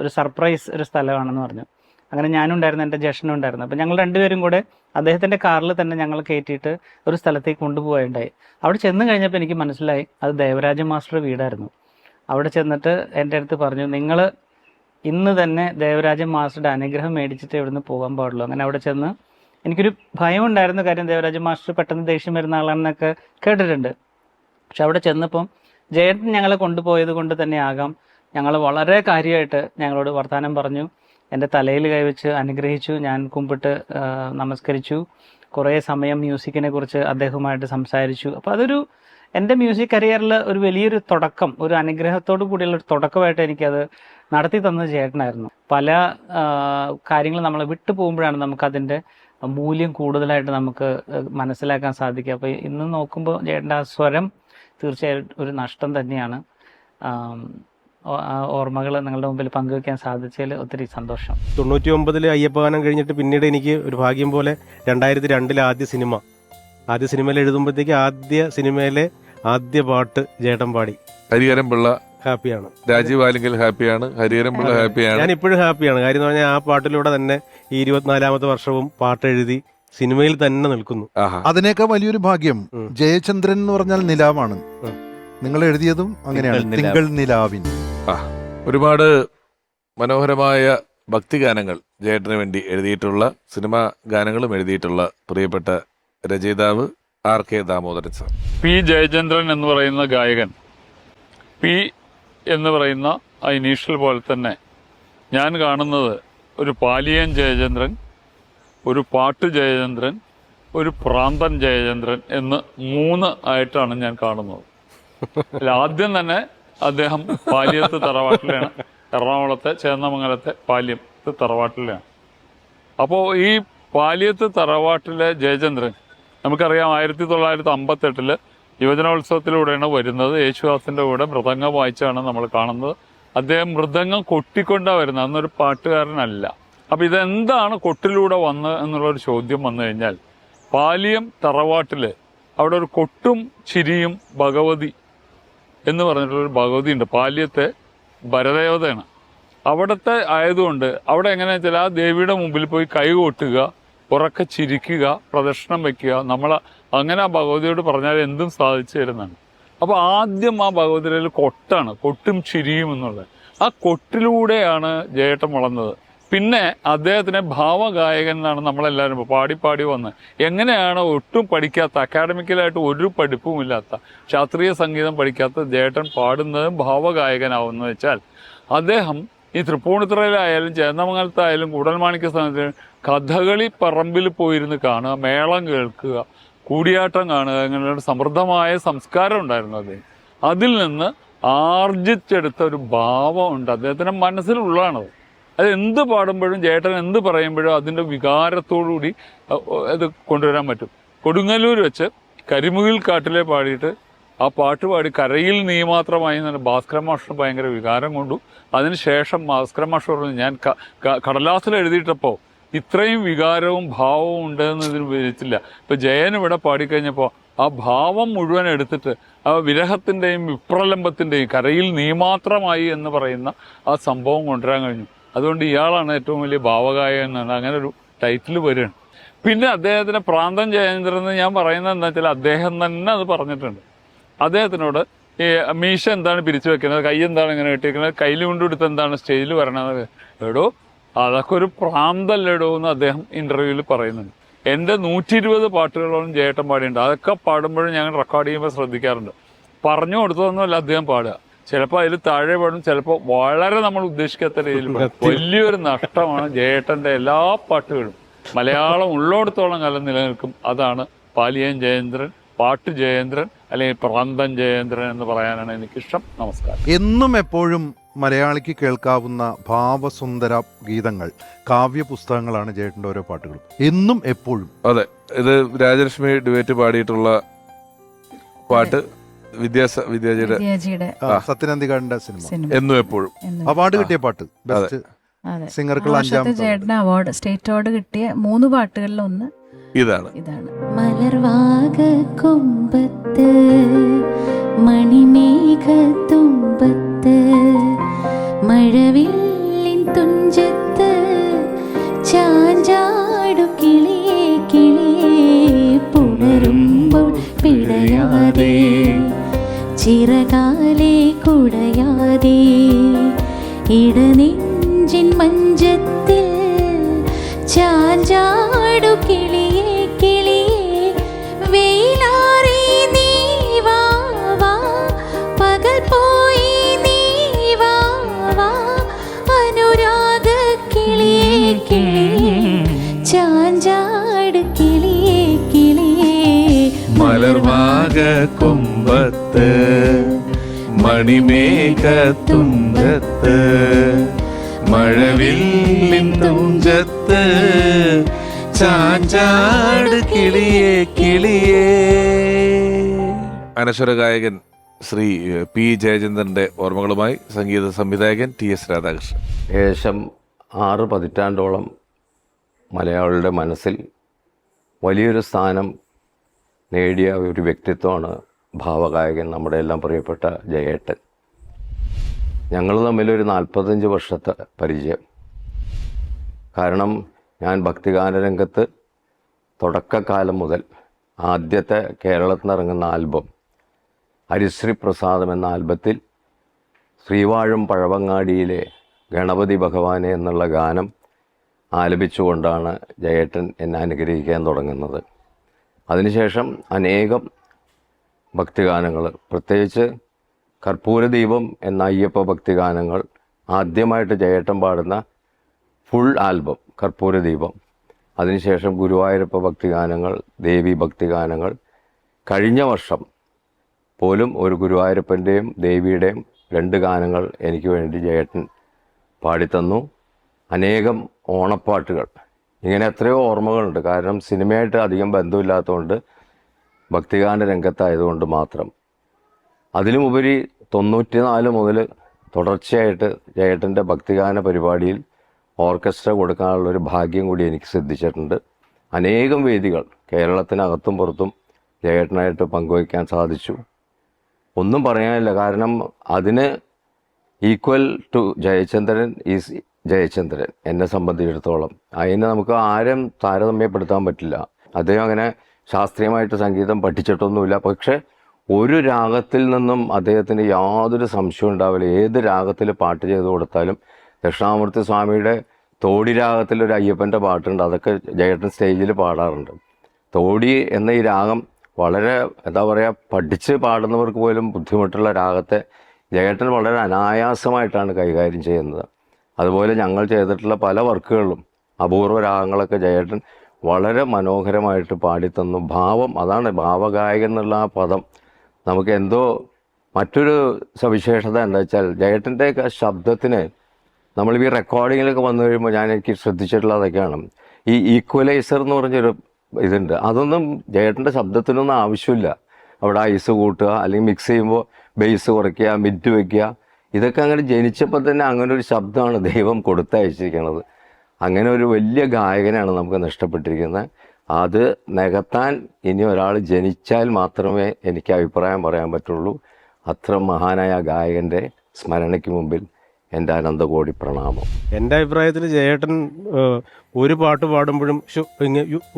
ഒരു സർപ്രൈസ് ഒരു സ്ഥലമാണെന്ന് പറഞ്ഞു. അങ്ങനെ ഞാനും ഉണ്ടായിരുന്നു, എൻ്റെ ജ്യേഷ്ഠനും ഉണ്ടായിരുന്നു. അപ്പോൾ ഞങ്ങൾ രണ്ടുപേരും കൂടെ അദ്ദേഹത്തിൻ്റെ കാറിൽ തന്നെ ഞങ്ങൾ കയറ്റിയിട്ട് ഒരു സ്ഥലത്തേക്ക് കൊണ്ടുപോവുകയുണ്ടായി. അവിടെ ചെന്ന് കഴിഞ്ഞപ്പോൾ എനിക്ക് മനസ്സിലായി അത് ദേവരാജ മാസ്റ്റർ വീടായിരുന്നു. അവിടെ ചെന്നിട്ട് എൻ്റെ അടുത്ത് പറഞ്ഞു, നിങ്ങൾ ഇന്ന് തന്നെ ദേവരാജ മാസ്റ്ററുടെ അനുഗ്രഹം മേടിച്ചിട്ട് ഇവിടുന്ന് പോകാൻ പാടുള്ളൂ. അങ്ങനെ അവിടെ ചെന്ന് എനിക്കൊരു ഭയം ഉണ്ടായിരുന്നു, കാര്യം ദേവരാജ മാസ്റ്റർ പെട്ടെന്ന് ദേഷ്യം വരുന്ന ആളാണെന്നൊക്കെ കേട്ടിട്ടുണ്ട്. പക്ഷെ അവിടെ ചെന്നപ്പം ജയേട്ടൻ ഞങ്ങളെ കൊണ്ടുപോയത് കൊണ്ട് തന്നെ ആകാം, ഞങ്ങൾ വളരെ കാര്യമായിട്ട് ഞങ്ങളോട് വർത്തമാനം പറഞ്ഞു, എൻ്റെ തലയിൽ കൈവച്ച് അനുഗ്രഹിച്ചു, ഞാൻ കുമ്പിട്ട് നമസ്കരിച്ചു, കുറേ സമയം മ്യൂസിക്കിനെ കുറിച്ച് അദ്ദേഹവുമായിട്ട് സംസാരിച്ചു. അപ്പോൾ അതൊരു എൻ്റെ മ്യൂസിക് കരിയറിൽ ഒരു വലിയൊരു തുടക്കം, ഒരു അനുഗ്രഹത്തോടു കൂടിയുള്ള ഒരു തുടക്കമായിട്ട് എനിക്കത് നടത്തി തന്നത് ചേട്ടനായിരുന്നു. പല കാര്യങ്ങൾ നമ്മൾ വിട്ടു പോകുമ്പോഴാണ് നമുക്കതിൻ്റെ മൂല്യം കൂടുതലായിട്ട് നമുക്ക് മനസ്സിലാക്കാൻ സാധിക്കുക. അപ്പോൾ ഇന്ന് നോക്കുമ്പോൾ ചേട്ടൻ്റെ ആ സ്വരം തീർച്ചയായും ഒരു നഷ്ടം തന്നെയാണ്. ഓർമ്മകൾ നിങ്ങളുടെ മുമ്പിൽ പങ്കുവയ്ക്കാൻ സാധിച്ചതിൽ ഒത്തിരി സന്തോഷം. 99 അയ്യപ്പഗാനം കഴിഞ്ഞിട്ട് പിന്നീട് എനിക്ക് ഒരു ഭാഗ്യം പോലെ 2002 ആദ്യ സിനിമയിൽ എഴുതുമ്പോഴത്തേക്ക് ആദ്യ സിനിമയിലെ ആദ്യ പാട്ട് ജേട്ടൻ പാടി. ഹരിഹരൻ പിള്ള ഹാപ്പിയാണ്, രാജീവ് ആലിങ്കൽ ഹാപ്പിയാണ്, ഹരിഹരൻ പിള്ള ഹാപ്പിയാണ്. ഞാൻ ഇപ്പോഴും ഹാപ്പിയാണ്. കാര്യം എന്ന് പറഞ്ഞാൽ ആ പാട്ടിലൂടെ തന്നെ ഈ 24ാമത്തെ വർഷവും പാട്ടെഴുതി സിനിമയിൽ തന്നെ നിൽക്കുന്നു. അതിനേക്കാൾ വലിയൊരു ഭാഗ്യം ജയചന്ദ്രൻ എന്ന് പറഞ്ഞാൽ നിലാവാണ്. നിങ്ങൾ എഴുതിയതും അങ്ങനെയാണ്, തിങ്കൾ നിലാവിൻ. ഒരുപാട് മനോഹരമായ ഭക്തിഗാനങ്ങൾ ജയേട്ടന് വേണ്ടി എഴുതിയിട്ടുള്ള, സിനിമാ ഗാനങ്ങളും എഴുതിയിട്ടുള്ള പ്രിയപ്പെട്ട രചയിതാവ് RK Damodaran sir. P Jayachandran എന്ന് പറയുന്ന ഗായകൻ, പി എന്ന് പറയുന്ന ആ ഇനീഷ്യൽ പോലെ തന്നെ ഞാൻ കാണുന്നത് ഒരു പാലിയൻ ജയചന്ദ്രൻ, ഒരു പാട്ട് ജയചന്ദ്രൻ, ഒരു പ്രാന്തൻ ജയചന്ദ്രൻ എന്ന് 3 ആയിട്ടാണ് ഞാൻ കാണുന്നത്. ആദ്യം തന്നെ അദ്ദേഹം പാലിയത്ത് തറവാട്ടിലാണ്, എറണാകുളത്തെ ചേന്നമംഗലത്തെ പാലിയത്ത് തറവാട്ടിലാണ്. അപ്പോൾ ഈ പാലിയത്ത് തറവാട്ടിലെ ജയചന്ദ്രൻ നമുക്കറിയാം 1958 യുവജനോത്സവത്തിലൂടെയാണ് വരുന്നത്. യേശുദാസിൻ്റെ കൂടെ മൃദംഗം വായിച്ചാണ് നമ്മൾ കാണുന്നത്. അദ്ദേഹം മൃദംഗം കൊട്ടിക്കൊണ്ടാണ് വരുന്നത്, അന്നൊരു പാട്ടുകാരനല്ല. അപ്പോൾ ഇതെന്താണ് കൊട്ടിലൂടെ വന്നത് എന്നുള്ളൊരു ചോദ്യം വന്നു കഴിഞ്ഞാൽ, പാലിയം തറവാട്ടിൽ അവിടെ ഒരു കൊട്ടും ചിരിയും ഭഗവതി എന്ന് പറഞ്ഞിട്ടുള്ളൊരു ഭഗവതി ഉണ്ട്. പാലിയത്തെ ഭരദേവതയാണ്. അവിടുത്തെ ആയതുകൊണ്ട് അവിടെ എങ്ങനെയാ വെച്ചാൽ ആ ദേവിയുടെ മുമ്പിൽ പോയി കൈ കൊട്ടുക, ഉറക്കെ ചിരിക്കുക, പ്രദക്ഷിണം വയ്ക്കുക. നമ്മൾ അങ്ങനെ ആ ഭഗവതിയോട് പറഞ്ഞാൽ എന്തും സാധിച്ചു തരുന്നതാണ്. അപ്പോൾ ആദ്യം ആ ഭഗവതിയിൽ കൊട്ടാണ്, കൊട്ടും ചിരിയും എന്നുള്ളത്. ആ കൊട്ടിലൂടെയാണ് ജയേട്ടൻ വളർന്നത്. പിന്നെ അദ്ദേഹത്തിനെ ഭാവഗായകൻ എന്നാണ് നമ്മളെല്ലാവരും പാടി വന്ന്. എങ്ങനെയാണ് ഒട്ടും പഠിക്കാത്ത, അക്കാഡമിക്കലായിട്ട് ഒരു പഠിപ്പുമില്ലാത്ത, ശാസ്ത്രീയ സംഗീതം പഠിക്കാത്ത ജയേട്ടൻ പാടുന്നതും ഭാവഗായകനാവുന്നത് വെച്ചാൽ, അദ്ദേഹം ഈ തൃപ്പൂണിത്തുറയിലായാലും ചേന്നമംഗലത്തായാലും കൂടൽമാണിക്യ സ്ഥാനത്ത് കഥകളി പറമ്പിൽ പോയിരുന്ന് കാണുക, മേളം കേൾക്കുക, കൂടിയാട്ടം കാണുക, ഇങ്ങനെ സമൃദ്ധമായ സംസ്കാരം ഉണ്ടായിരുന്നു അദ്ദേഹം. അതിൽ നിന്ന് ആർജിച്ചെടുത്ത ഒരു ഭാവമുണ്ട്, അദ്ദേഹത്തിൻ്റെ മനസ്സിലുള്ളതാണത്. അത് എന്ത് പാടുമ്പോഴും ജയേട്ടൻ എന്ത് പറയുമ്പോഴും അതിൻ്റെ വികാരത്തോടുകൂടി അത് കൊണ്ടുവരാൻ പറ്റും. കൊടുങ്ങല്ലൂർ വെച്ച് കരിമുകിൽ കാട്ടിലെ പാടിയിട്ട് ആ പാട്ട് പാടി കരയിൽ നീ മാത്രമായി എന്ന് ഭാസ്കര മാസ്റ്റർ ഭയങ്കര വികാരം കൊണ്ടു. അതിനുശേഷം ഭാസ്കര മാസ്റ്റർ പറഞ്ഞു, ഞാൻ കടലാസിൽ എഴുതിയിട്ടപ്പോൾ ഇത്രയും വികാരവും ഭാവവും ഉണ്ടെന്ന് ഇതിന് വിവരിച്ചില്ല. ഇപ്പം ജയൻ ഇവിടെ പാടിക്കഴിഞ്ഞപ്പോൾ ആ ഭാവം മുഴുവൻ എടുത്തിട്ട് ആ വിരഹത്തിൻ്റെയും വിപ്രലംബത്തിൻ്റെയും കരയിൽ നീ മാത്രമായി എന്ന് പറയുന്ന ആ സംഭവം കൊണ്ടുവരാൻ കഴിഞ്ഞു. അതുകൊണ്ട് ഇയാളാണ് ഏറ്റവും വലിയ ഭാവഗായകൻ എന്നാണ് അങ്ങനെ ഒരു ടൈറ്റിൽ വരികയാണ്. പിന്നെ അദ്ദേഹത്തിന് പ്രാന്തൻ ജയേന്ദ്രൻ എന്ന് ഞാൻ പറയുന്നത് എന്താ വെച്ചാൽ, അദ്ദേഹം തന്നെ അത് പറഞ്ഞിട്ടുണ്ട്. അദ്ദേഹത്തിനോട് ഈ മീശ എന്താണ് പിരിച്ചു വെക്കുന്നത്, കൈ എന്താണ് ഇങ്ങനെ കെട്ടിയിരിക്കുന്നത്, കയ്യിൽ കൊണ്ടുകൊടുത്ത് എന്താണ് സ്റ്റേജിൽ വരണത്, എടോ അതൊക്കെ ഒരു പ്രാന്തല്ലേടോ എന്ന് അദ്ദേഹം ഇൻ്റർവ്യൂവിൽ പറയുന്നുണ്ട്. എൻ്റെ 120 പാട്ടുകളോളം ജയേട്ടൻ പാടിയുണ്ട്. അതൊക്കെ പാടുമ്പോഴും ഞങ്ങൾ റെക്കോർഡ് ചെയ്യുമ്പോൾ ശ്രദ്ധിക്കാറുണ്ട്. പറഞ്ഞു കൊടുത്തതൊന്നുമല്ല അദ്ദേഹം പാടുക. ചിലപ്പോൾ അതിൽ താഴെ പാടും, ചിലപ്പോൾ വളരെ നമ്മൾ ഉദ്ദേശിക്കാത്ത രീതിയിൽ പാടും. വലിയൊരു നഷ്ടമാണ് ജയേട്ടൻ്റെ എല്ലാ പാട്ടുകളും. മലയാളം ഉള്ളോടത്തോളം കാലം നിലനിൽക്കും. അതാണ് പാലിയൻ ജയേന്ദ്രൻ, പാട്ട് ജയേന്ദ്രൻ, അല്ലെങ്കിൽ പ്രാന്തൻ ജയേന്ദ്രൻ എന്ന് പറയാനാണ് എനിക്കിഷ്ടം. നമസ്കാരം. എന്നും എപ്പോഴും മലയാളിക്ക് കേൾക്കാവുന്ന ഭാവസുന്ദര ഗീതങ്ങൾ, കാവ്യ പുസ്തകങ്ങളാണ് ജയേട്ടൻ്റെ ഓരോ പാട്ടുകളും എന്നും എപ്പോഴും. അതെ, ഇത് രാജലക്ഷ്മി ഡുവേറ്റ് പാടിയിട്ടുള്ള പാട്ട് വിദ്യാജിയുടെ സത്യനന്ദികാടിന്റെ സിനിമ എന്നും എപ്പോഴും അവാർഡ് കിട്ടിയ പാട്ട്, ബെസ്റ്റ് സിംഗർക്കുള്ള 5ാമത്തെ ചേട്ടന് അവാർഡ്, സ്റ്റേറ്റ് അവാർഡ് കിട്ടിയ 3 പാട്ടുകളിൽ ഒന്ന് ഇതാണ്. മലർവാക കൊമ്പത്ത് മണിമേഘത്തുമ്പത്ത് മഴവില്ലിൻ തുഞ്ചത്ത് ചാഞ്ചാടു കിളിയേ കിളിയേ പുണരുമ്പോൾ പിടയാതെ ചിറകാലെ കുടയാതെ ഇടനെഞ്ചിൻ മഞ്ചത്തിൽ ചാഞ്ചാടു കിളിയേ കിളിയേ വെയിലാറി നീ വാ വാ പകൽ പോയി നീ വാ വാ അനുരാഗ കിളിയേ കിളിയേ ചാഞ്ചാടു കിളിയേ കിളിയേ മലർവാക കൊമ്പത്ത് മണിമേഘത്തുമ്പത്ത് മഴവില്ലിൻ തുഞ്ചത്ത് ചാഞ്ചാട് കിളിയേ കിളിയേ. അനശ്വര ഗായകൻ ശ്രീ പി ജയചന്ദ്രന്റെ ഓർമ്മകളുമായി സംഗീത സംവിധായകൻ TS രാധാകൃഷ്ണൻ. ഏകദേശം 6 പതിറ്റാണ്ടോളം മലയാളികളുടെ മനസ്സിൽ വലിയൊരു സ്ഥാനം നേടിയ ഒരു വ്യക്തിത്വമാണ് ഭാവഗായകൻ, നമ്മുടെ എല്ലാം പ്രിയപ്പെട്ട ജയേട്ടൻ. ഞങ്ങൾ തമ്മിലൊരു 45 വർഷത്തെ പരിചയം. കാരണം ഞാൻ ഭക്തിഗാന രംഗത്ത് തുടക്കകാലം മുതൽ ആദ്യത്തെ കേരളത്തിൽ നിന്നിറങ്ങുന്ന ആൽബം ഹരിശ്രീ പ്രസാദം എന്ന ആൽബത്തിൽ ശ്രീവാഴും പഴവങ്ങാടിയിലെ ഗണപതി ഭഗവാനെ എന്നുള്ള ഗാനം ആലപിച്ചുകൊണ്ടാണ് ജയേട്ടൻ എന്നെ അനുഗ്രഹിക്കാൻ തുടങ്ങുന്നത്. അതിനുശേഷം അനേകം ഭക്തിഗാനങ്ങൾ, പ്രത്യേകിച്ച് കർപ്പൂരദീപം എന്ന അയ്യപ്പ ഭക്തിഗാനങ്ങൾ ആദ്യമായിട്ട് ജയേട്ടൻ പാടുന്ന ഫുൾ ആൽബം കർപ്പൂരദീപം, അതിനുശേഷം ഗുരുവായൂരപ്പ ഭക്തിഗാനങ്ങൾ, ദേവി ഭക്തിഗാനങ്ങൾ. കഴിഞ്ഞ വർഷം പോലും ഒരു ഗുരുവായൂരപ്പൻ്റെയും ദേവിയുടെയും 2 ഗാനങ്ങൾ എനിക്ക് വേണ്ടി ജയേട്ടൻ പാടിത്തന്നു. അനേകം ഓണപ്പാട്ടുകൾ, ഇങ്ങനെ എത്രയോ ഓർമ്മകളുണ്ട്. കാരണം സിനിമയായിട്ട് അധികം ബന്ധമില്ലാത്തതുകൊണ്ട്, ഭക്തിഗാന രംഗത്തായതുകൊണ്ട് മാത്രം. അതിലുമുപരി 94 മുതൽ തുടർച്ചയായിട്ട് ജയേട്ടൻ്റെ ഭക്തിഗാന പരിപാടിയിൽ ഓർക്കസ്ട്ര കൊടുക്കാനുള്ളൊരു ഭാഗ്യം കൂടി എനിക്ക് സിദ്ധിച്ചിട്ടുണ്ട്. അനേകം വേദികൾ കേരളത്തിനകത്തും പുറത്തും ജയേട്ടനായിട്ട് പങ്കുവയ്ക്കാൻ സാധിച്ചു. ഒന്നും പറയാനില്ല, കാരണം അതിന് equal to Jayachandran is Jayachandran എന്നെ സംബന്ധിച്ചിടത്തോളം. അതിനെ നമുക്ക് ആരും താരതമ്യപ്പെടുത്താൻ പറ്റില്ല. അദ്ദേഹം അങ്ങനെ ശാസ്ത്രീയമായിട്ട് സംഗീതം പഠിച്ചിട്ടൊന്നുമില്ല, പക്ഷേ ഒരു രാഗത്തിൽ നിന്നും അദ്ദേഹത്തിന് യാതൊരു സംശയം ഉണ്ടാവില്ല. ഏത് രാഗത്തിൽ പാട്ട് ചെയ്ത് കൊടുത്താലും, ദക്ഷിണാമൂർത്തി സ്വാമിയുടെ തോടി രാഗത്തിലൊരു അയ്യപ്പൻ്റെ പാട്ടുണ്ട്, അതൊക്കെ ജയേട്ടൻ സ്റ്റേജിൽ പാടാറുണ്ട്. തോടി എന്ന ഈ രാഗം വളരെ എന്താ പറയുക, പഠിച്ച് പാടുന്നവർക്ക് പോലും ബുദ്ധിമുട്ടുള്ള രാഗത്തെ ജയേട്ടൻ വളരെ അനായാസമായിട്ടാണ് കൈകാര്യം ചെയ്യുന്നത്. അതുപോലെ ഞങ്ങൾ ചെയ്തിട്ടുള്ള പല വർക്കുകളിലും അപൂർവ രാഗങ്ങളൊക്കെ ജയേട്ടൻ വളരെ മനോഹരമായിട്ട് പാടിത്തന്നു. ഭാവം, അതാണ് ഭാവഗായകൻ എന്നുള്ള ആ പദം. നമുക്ക് എന്തോ മറ്റൊരു സവിശേഷത എന്താ വെച്ചാൽ, ജയേട്ടൻ്റെയൊക്കെ ശബ്ദത്തിന് നമ്മൾ ഈ റെക്കോർഡിങ്ങിലൊക്കെ വന്നു കഴിയുമ്പോൾ എനിക്ക് ശ്രദ്ധിച്ചിട്ടുള്ളതൊക്കെയാണ്, ഈ ഈക്വലൈസർ എന്ന് പറഞ്ഞൊരു ഇതുണ്ട്. അതൊന്നും ജയേട്ടൻ്റെ ശബ്ദത്തിനൊന്നും ആവശ്യമില്ല. അവിടെ ഐസ് കൂട്ടുക, അല്ലെങ്കിൽ മിക്സ് ചെയ്യുമ്പോൾ ബേസ് കുറയ്ക്കുക, മിഡ് വയ്ക്കുക, ഇതൊക്കെ അങ്ങനെ ജനിച്ചപ്പോൾ തന്നെ അങ്ങനെ ഒരു ശബ്ദമാണ് ദൈവം കൊടുത്തയച്ചിരിക്കുന്നത്. അങ്ങനെ ഒരു വലിയ ഗായകനാണ് നമുക്ക് നഷ്ടപ്പെട്ടിരിക്കുന്നത്. അത് നികത്താൻ ഇനി ഒരാൾ ജനിച്ചാൽ മാത്രമേ എനിക്ക് അഭിപ്രായം പറയാൻ പറ്റുള്ളൂ. അത്ര മഹാനായ ഗായകൻ്റെ സ്മരണയ്ക്ക് മുമ്പിൽ എൻ്റെ അനന്തകോടി പ്രണാമം. എൻ്റെ അഭിപ്രായത്തിൽ ജയേട്ടൻ ഒരു പാട്ട് പാടുമ്പോഴും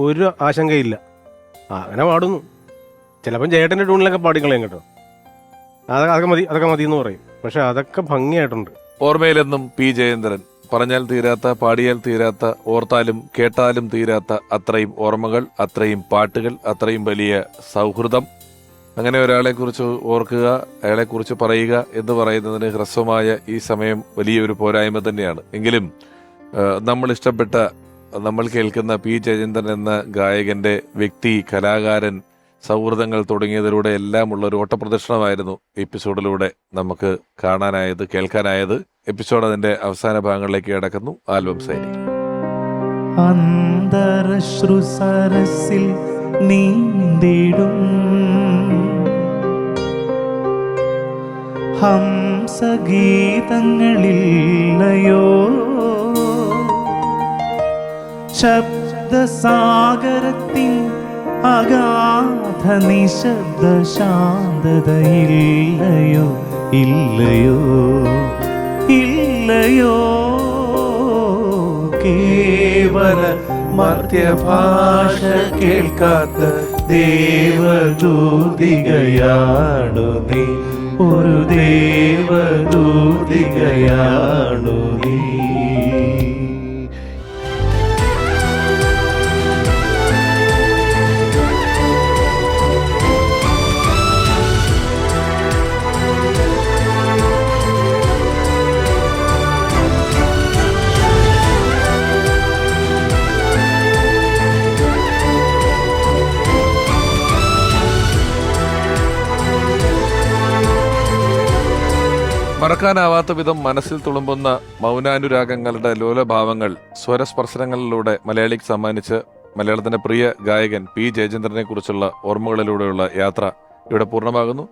ഒരു ആശങ്കയില്ല, അങ്ങനെ പാടുന്നു. ചിലപ്പം ജയേട്ടൻ്റെ ട്യൂണിലൊക്കെ പാടിക്കളയും കേട്ടോ, അതൊക്കെ മതി എന്ന് പറയും, പക്ഷെ അതൊക്കെ ഭംഗിയായിട്ടുണ്ട്. ഓർമ്മയിലെന്നും പി ജയേന്ദ്രൻ. പറഞ്ഞാൽ തീരാത്ത, പാടിയാൽ തീരാത്ത, ഓർത്താലും കേട്ടാലും തീരാത്ത അത്രയും ഓർമ്മകൾ, അത്രയും പാട്ടുകൾ, അത്രയും വലിയ സൗഹൃദം. അങ്ങനെ ഒരാളെക്കുറിച്ച് ഓർക്കുക, അയാളെക്കുറിച്ച് പറയുക എന്ന് പറയുന്നതിന് ഹ്രസ്വമായ ഈ സമയം വലിയൊരു പോരായ്മ തന്നെയാണ്. എങ്കിലും നമ്മൾ ഇഷ്ടപ്പെട്ട, നമ്മൾ കേൾക്കുന്ന പി ജയചന്ദ്രൻ എന്ന ഗായകന്റെ വ്യക്തി, കലാകാരൻ, സൗഹൃദങ്ങൾ തുടങ്ങിയതിലൂടെ എല്ലാം ഉള്ള ഒരു ഓട്ടപ്രദർശനമായിരുന്നു എപ്പിസോഡിലൂടെ നമുക്ക് കാണാനായത്, കേൾക്കാനായത്. എപ്പിസോഡ് അതിന്റെ അവസാന ഭാഗങ്ങളിലേക്ക് കിടക്കുന്നു. Album signing. അന്തരശ്രുസരസിൽ നീന്തിടും ഹംസഗീതങ്ങളില്ലയോ ശബ്ദസാഗരത്തിൻ അഗാധ നിശബ്ദ ശാന്തതയില്ലയോ ഇല്ലയോ ഇല്ലയോ കേവല മർത്യഭാഷ കേൾക്കാത്ത ദേവദൂതികയാണു നീ, ഒരു ദേവദൂതികയാണു നീ. മറക്കാനാവാത്ത വിധം മനസ്സിൽ തുളുമ്പുന്ന മൗനാനുരാഗങ്ങളുടെ ലോലഭാവങ്ങൾ സ്വരസ്പർശനങ്ങളിലൂടെ മലയാളിക്ക് സമ്മാനിച്ച് മലയാളത്തിന്റെ പ്രിയ ഗായകൻ പി ജയചന്ദ്രനെ കുറിച്ചുള്ള ഓർമ്മകളിലൂടെയുള്ള യാത്ര ഇവിടെ പൂർണ്ണമാകുന്നു.